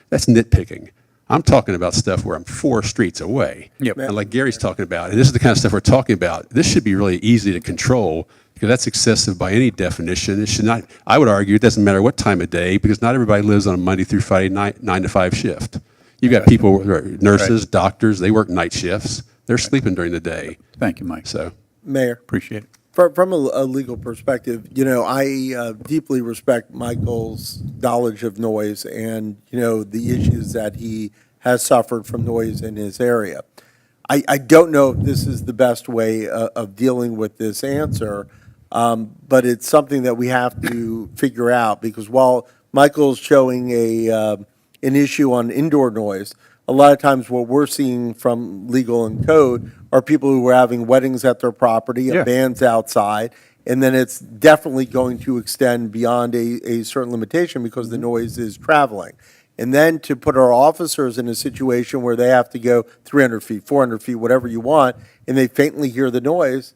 that's nitpicking. I'm talking about stuff where I'm 4 streets away. Yep. And like Gary's talking about, and this is the kind of stuff we're talking about, this should be really easy to control because that's excessive by any definition. It should not, I would argue it doesn't matter what time of day because not everybody lives on a Monday through Friday 9 to 5 shift. You've got people, nurses, doctors, they work night shifts. They're sleeping during the day. Thank you, Mike. So, Mayor. Appreciate it. From a legal perspective, I deeply respect Michael's knowledge of noise and, the issues that he has suffered from noise in his area. I don't know if this is the best way of dealing with this answer, but it's something that we have to figure out because while Michael's showing an issue on indoor noise, a lot of times what we're seeing from legal and code are people who are having weddings at their property, Yeah. bands outside, and then it's definitely going to extend beyond a certain limitation because the noise is traveling. And then to put our officers in a situation where they have to go 300 feet, 400 feet, whatever you want, and they faintly hear the noise,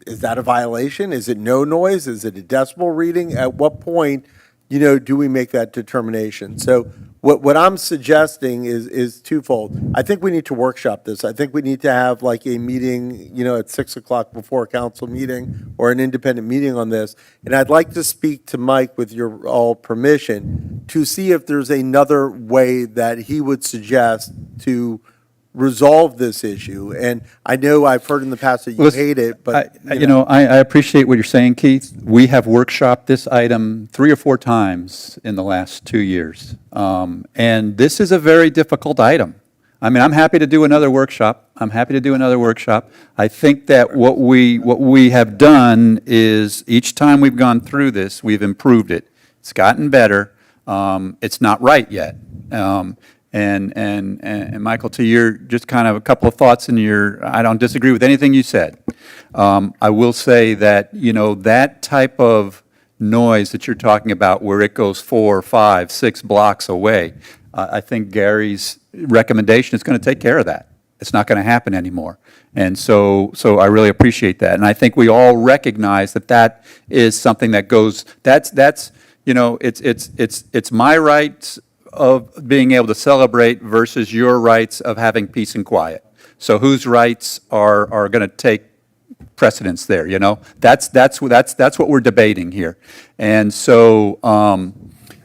is that a violation? Is it no noise? Is it a decibel reading? At what point, do we make that determination? So what I'm suggesting is twofold. I think we need to workshop this. I think we need to have like a meeting, at 6 o'clock before a council meeting or an independent meeting on this. And I'd like to speak to Mike with your all permission to see if there's another way that he would suggest to resolve this issue. And I know I've heard in the past that you hate it, but. I appreciate what you're saying, Keith. We have workshopped this item 3 or 4 times in the last 2 years. And this is a very difficult item. I mean, I'm happy to do another workshop. I think that what we have done is each time we've gone through this, we've improved it. It's gotten better. It's not right yet. And Michael, to your, just kind of a couple of thoughts I don't disagree with anything you said. I will say that, that type of noise that you're talking about where it goes 4, 5, 6 blocks away, I think Gary's recommendation is going to take care of that. It's not going to happen anymore. And so I really appreciate that. And I think we all recognize that is something that goes, it's my rights of being able to celebrate versus your rights of having peace and quiet. So whose rights are going to take precedence there, That's what we're debating here. And so,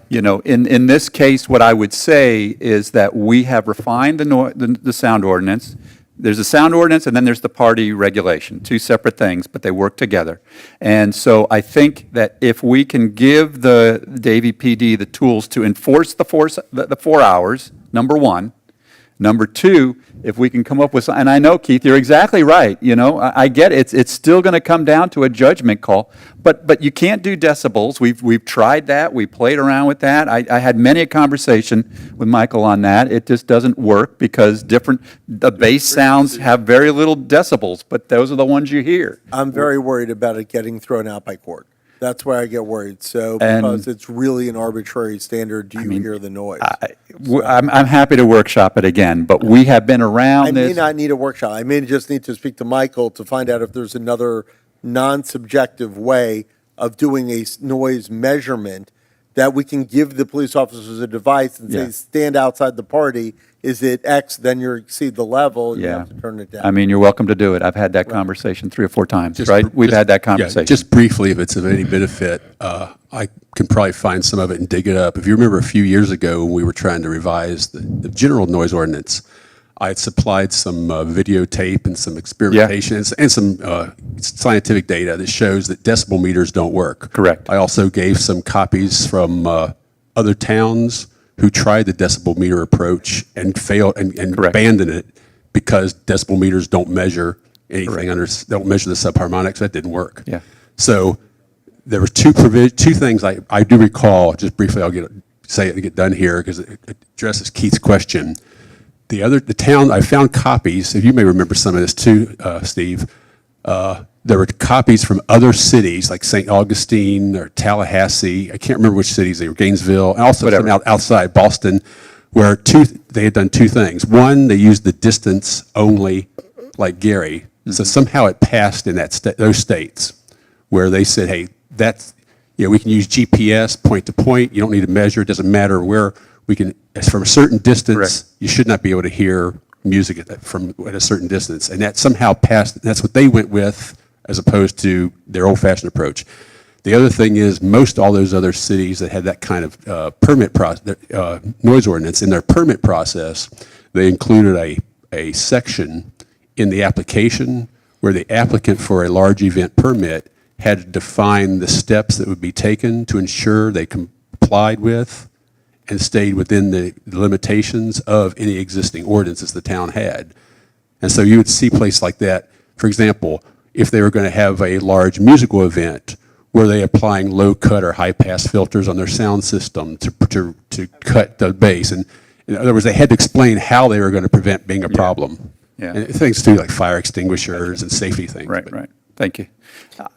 in this case, what I would say is that we have refined the sound ordinance. There's a sound ordinance and then there's the party regulation, 2 separate things, but they work together. And so I think that if we can give the Davie PD the tools to enforce the 4 hours, number one. Number two, if we can come up with, and I know, Keith, you're exactly right, I get it. It's still going to come down to a judgment call, but you can't do decibels. We've tried that. We played around with that. I had many a conversation with Michael on that. It just doesn't work because the bass sounds have very little decibels, but those are the ones you hear. I'm very worried about it getting thrown out by court. That's where I get worried. So because it's really an arbitrary standard, do you hear the noise? I'm happy to workshop it again, but we have been around this. I may not need a workshop. I may just need to speak to Michael to find out if there's another non-subjective way of doing a noise measurement that we can give the police officers a device and say, stand outside the party. Is it X, then you exceed the level, and you have to turn it down. I mean, you're welcome to do it. I've had that conversation 3 or 4 times, right? We've had that conversation. Yeah, just briefly, if it's of any benefit, I can probably find some of it and dig it up. If you remember a few years ago when we were trying to revise the general noise ordinance, I had supplied some videotape and some experimentation and some scientific data that shows that decibel meters don't work. Correct. I also gave some copies from other towns who tried the decibel meter approach and failed and abandoned it because decibel meters don't measure anything under, don't measure the subharmonics. That didn't work. Yeah. So there were two things I do recall, just briefly, I'll say it and get done here because it addresses Keith's question. The town, I found copies, if you may remember some of this too, Steve, there were copies from other cities like St. Augustine or Tallahassee, I can't remember which cities they were, Gainesville, and also some outside Boston, where they had done two things. One, they used the distance only, like Gary. So somehow it passed in those states where they said, hey, we can use GPS point to point. You don't need to measure. It doesn't matter where we can, from a certain distance, you should not be able to hear music at a certain distance. And that somehow passed. That's what they went with as opposed to their old-fashioned approach. The other thing is most all those other cities that had that kind of permit process, noise ordinance in their permit process, they included a section in the application where the applicant for a large event permit had to define the steps that would be taken to ensure they complied with and stayed within the limitations of any existing ordinances the town had. And so you would see places like that. For example, if they were going to have a large musical event, were they applying low cut or high pass filters on their sound system to cut the bass? And in other words, they had to explain how they were going to prevent being a problem. Yeah. And things too like fire extinguishers and safety things. Right. Thank you.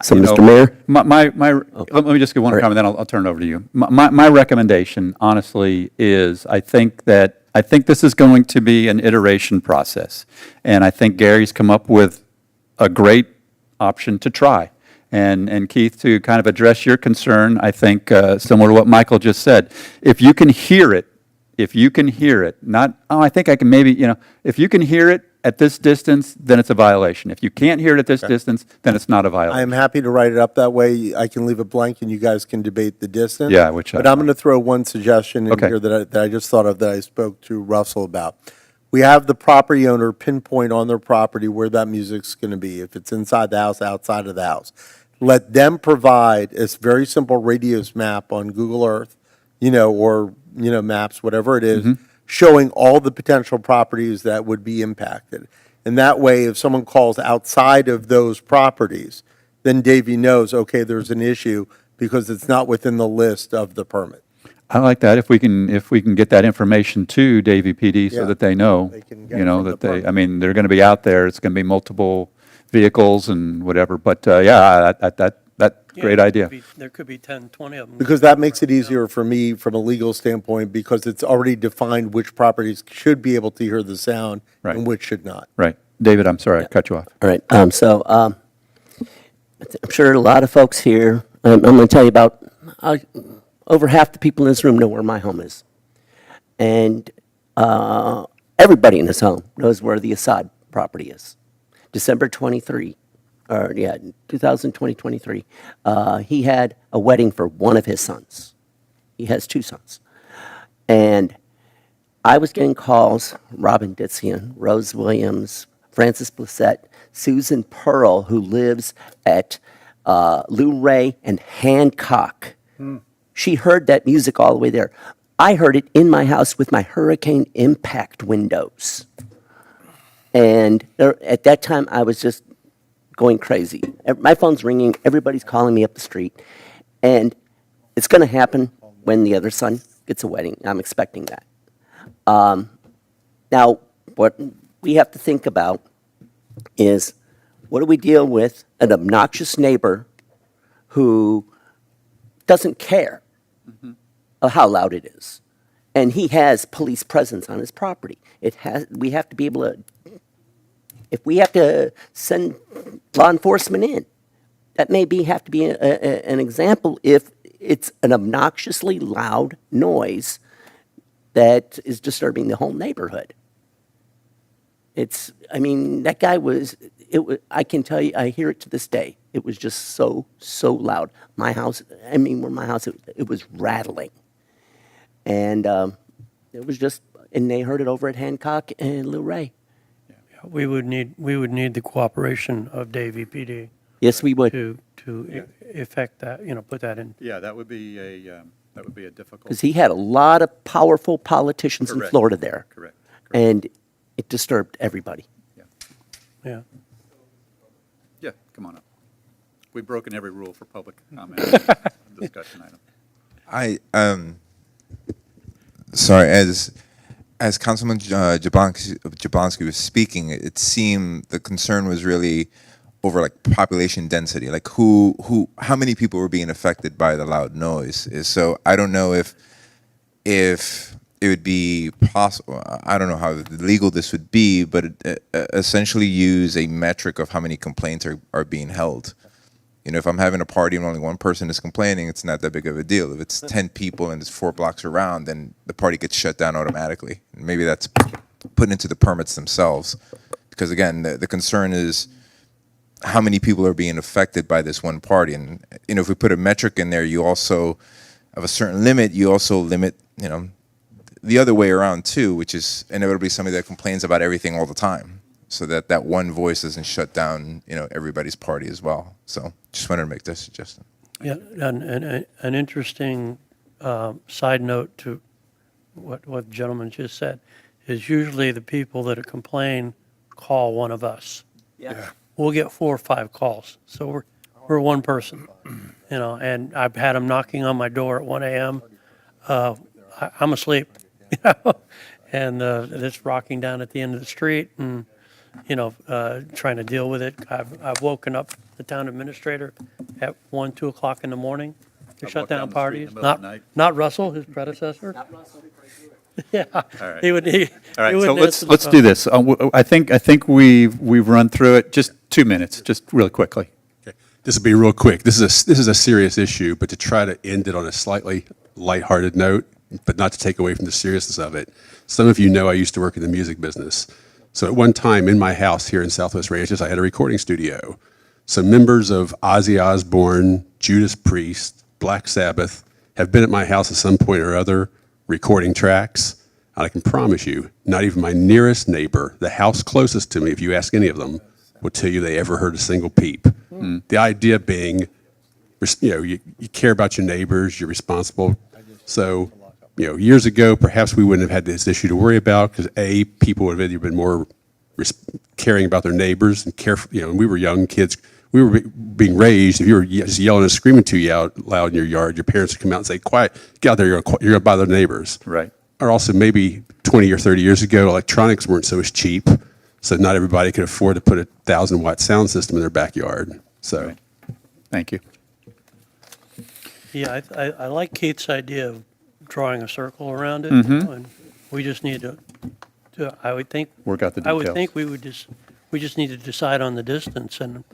So, Mr. Mayor? Let me just give one comment, then I'll turn it over to you. My recommendation, honestly, is I think this is going to be an iteration process. And I think Gary's come up with a great option to try. And Keith, to kind of address your concern, I think similar to what Michael just said, if you can hear it, not, I think I can maybe, if you can hear it at this distance, then it's a violation. If you can't hear it at this distance, then it's not a violation. I am happy to write it up that way. I can leave it blank and you guys can debate the distance. Yeah, But I'm going to throw one suggestion in here that I just thought of that I spoke to Russell about. We have the property owner pinpoint on their property where that music's going to be, if it's inside the house, outside of the house. Let them provide a very simple radius map on Google Earth, or maps, whatever it is, showing all the potential properties that would be impacted. And that way, if someone calls outside of those properties, then Davey knows, okay, there's an issue because it's not within the list of the permit. I like that. If we can get that information to Davie PD so that they know, They can get it from the permit. I mean, they're going to be out there. It's going to be multiple vehicles and whatever. But that's great idea. There could be 10, 20 of them. Because that makes it easier for me from a legal standpoint because it's already defined which properties should be able to hear the sound and which should not. Right. David, I'm sorry, I cut you off. All right. I'm sure a lot of folks here, I'm going to tell you about over half the people in this room know where my home is. And everybody in this home knows where the Assad property is. December 2023, he had a wedding for one of his sons. He has two sons. And I was getting calls, Robin Ditzian, Rose Williams, Francis Blissett, Susan Pearl, who lives at Lou Ray and Hancock. She heard that music all the way there. I heard it in my house with my hurricane impact windows. And at that time, I was just going crazy. My phone's ringing. Everybody's calling me up the street. And it's going to happen when the other son gets a wedding. I'm expecting that. Now, what we have to think about is what do we deal with an obnoxious neighbor who doesn't care how loud it is. And he has police presence on his property. We have to be able to, if we have to send law enforcement in, that may have to be an example if it's an obnoxiously loud noise that is disturbing the whole neighborhood. That guy I can tell you, I hear it to this day. It was just so loud. My house, it was rattling. And it was just, and they heard it over at Hancock and Lou Ray. We would need the cooperation of Davie PD. Yes, we would. To effect that, put that in. Yeah, that would be a difficult. Because he had a lot of powerful politicians in Florida there. Correct. And it disturbed everybody. Yeah. Yeah, come on up. We've broken every rule for public comment. Discussion item. Sorry, as Councilman Jablonski was speaking, it seemed the concern was really over like population density, like how many people were being affected by the loud noise. So I don't know if it would be possible, I don't know how legal this would be, but essentially use a metric of how many complaints are being held. You know, if I'm having a party and only one person is complaining, it's not that big of a deal. If it's 10 people and it's 4 blocks around, then the party gets shut down automatically. And maybe that's put into the permits themselves. Because again, the concern is how many people are being affected by this one party. And, you know, if we put a metric in there, you also have a certain limit, you also limit, you know, the other way around too, which is inevitably somebody that complains about everything all the time. So that one voice doesn't shut down, you know, everybody's party as well. So just wanted to make that suggestion. Yeah, and an interesting side note to what the gentleman just said is usually the people that complain call one of us. Yeah. We'll get 4 or 5 calls, so we're one person, you know. And I've had them knocking on my door at 1 a.m. I'm asleep, you know, and it's rocking down at the end of the street, and you know, trying to deal with it. I've woken up the town administrator at 1, 2 o'clock in the morning to shut down parties. Not Russell, his predecessor. Not Russell. Yeah. All right. He would. All right. He So wouldn't let's do this. I think we've run through it. Just 2 minutes, just real quickly. Okay. This will be real quick. This is a serious issue, but to try to end it on a slightly lighthearted note, but not to take away from the seriousness of it. Some of you know I used to work in the music business. So at one time in my house here in Southwest Ranches, I had a recording studio. So members of Ozzy Osbourne, Judas Priest, Black Sabbath have been at my house at some point or other recording tracks. And I can promise you, not even my nearest neighbor, the house closest to me, if you ask any of them, will tell you they ever heard a single peep. The idea being, you know, you care about your neighbors, you're responsible. So, you know, years ago, perhaps we wouldn't have had this issue to worry about because people would have either been more caring about their neighbors and careful. You know, when we were young kids, we were being raised. If you were just yelling and screaming too loud in your yard, your parents would come out and say, "Quiet, get out there! You're going to bother neighbors." Right. Or also maybe 20 or 30 years ago, electronics weren't so cheap, so not everybody could afford to put a 1,000-watt sound system in their backyard. So, Right. Thank you. Yeah, I like Keith's idea of drawing a circle around it. Mhm. And we just need to I would think. Work out the I would details. think we just need to decide on the distance and.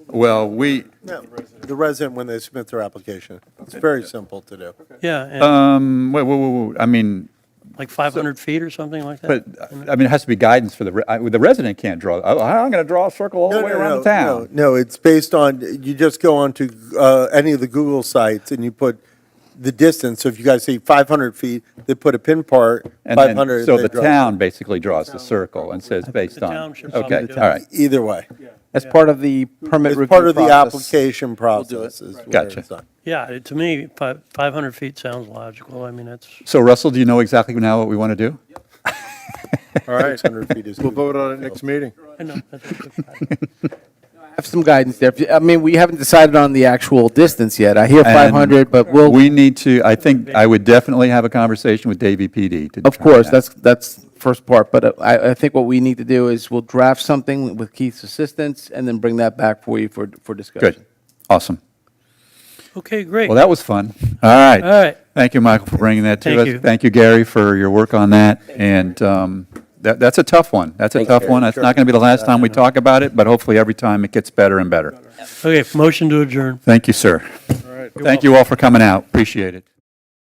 Well, No, the resident when they submit their application. It's very simple to do. Yeah, and wait. I mean, like 500 feet or something like that. but, I mean, it has to be guidance for the resident can't draw. I'm going to draw a circle all the way around the town. No, it's based on, you just go onto any of the Google sites and you put the distance. So if you guys say 500 feet, they put a pin part, And then, 500. so they the draw- town basically draws the circle and says based The on. town should Okay, probably do all right. Either way. As part of the permit review It's part of the process, application do it. process is where Gotcha. it's done. Yeah, to me, 500 feet sounds logical. I mean, it's. So Russell, do you know exactly now what we want to do? All right. 600 feet is We'll good. vote on it next meeting. I know, that's okay. have some guidance there. I mean, we haven't decided on the actual distance yet. I hear And 500, but we'll. We need to, I think, I would definitely have a conversation with Dave PD to Of determine course, that. that's first part, but I think what we need to do is we'll draft something with Keith's assistance and then bring that back for you for discussion. Good, awesome. Okay, great. Well, that was fun. All right. All right. Thank you, Michael, for bringing that to Thank us. you. Thank you, Gary, for your work on that. And that's a tough one. That's a tough one. It's not going to be the last time we talk about it, but hopefully every time it gets better and better. Okay, motion to adjourn. Thank you, sir. All right. Thank you all for coming out. Appreciate it.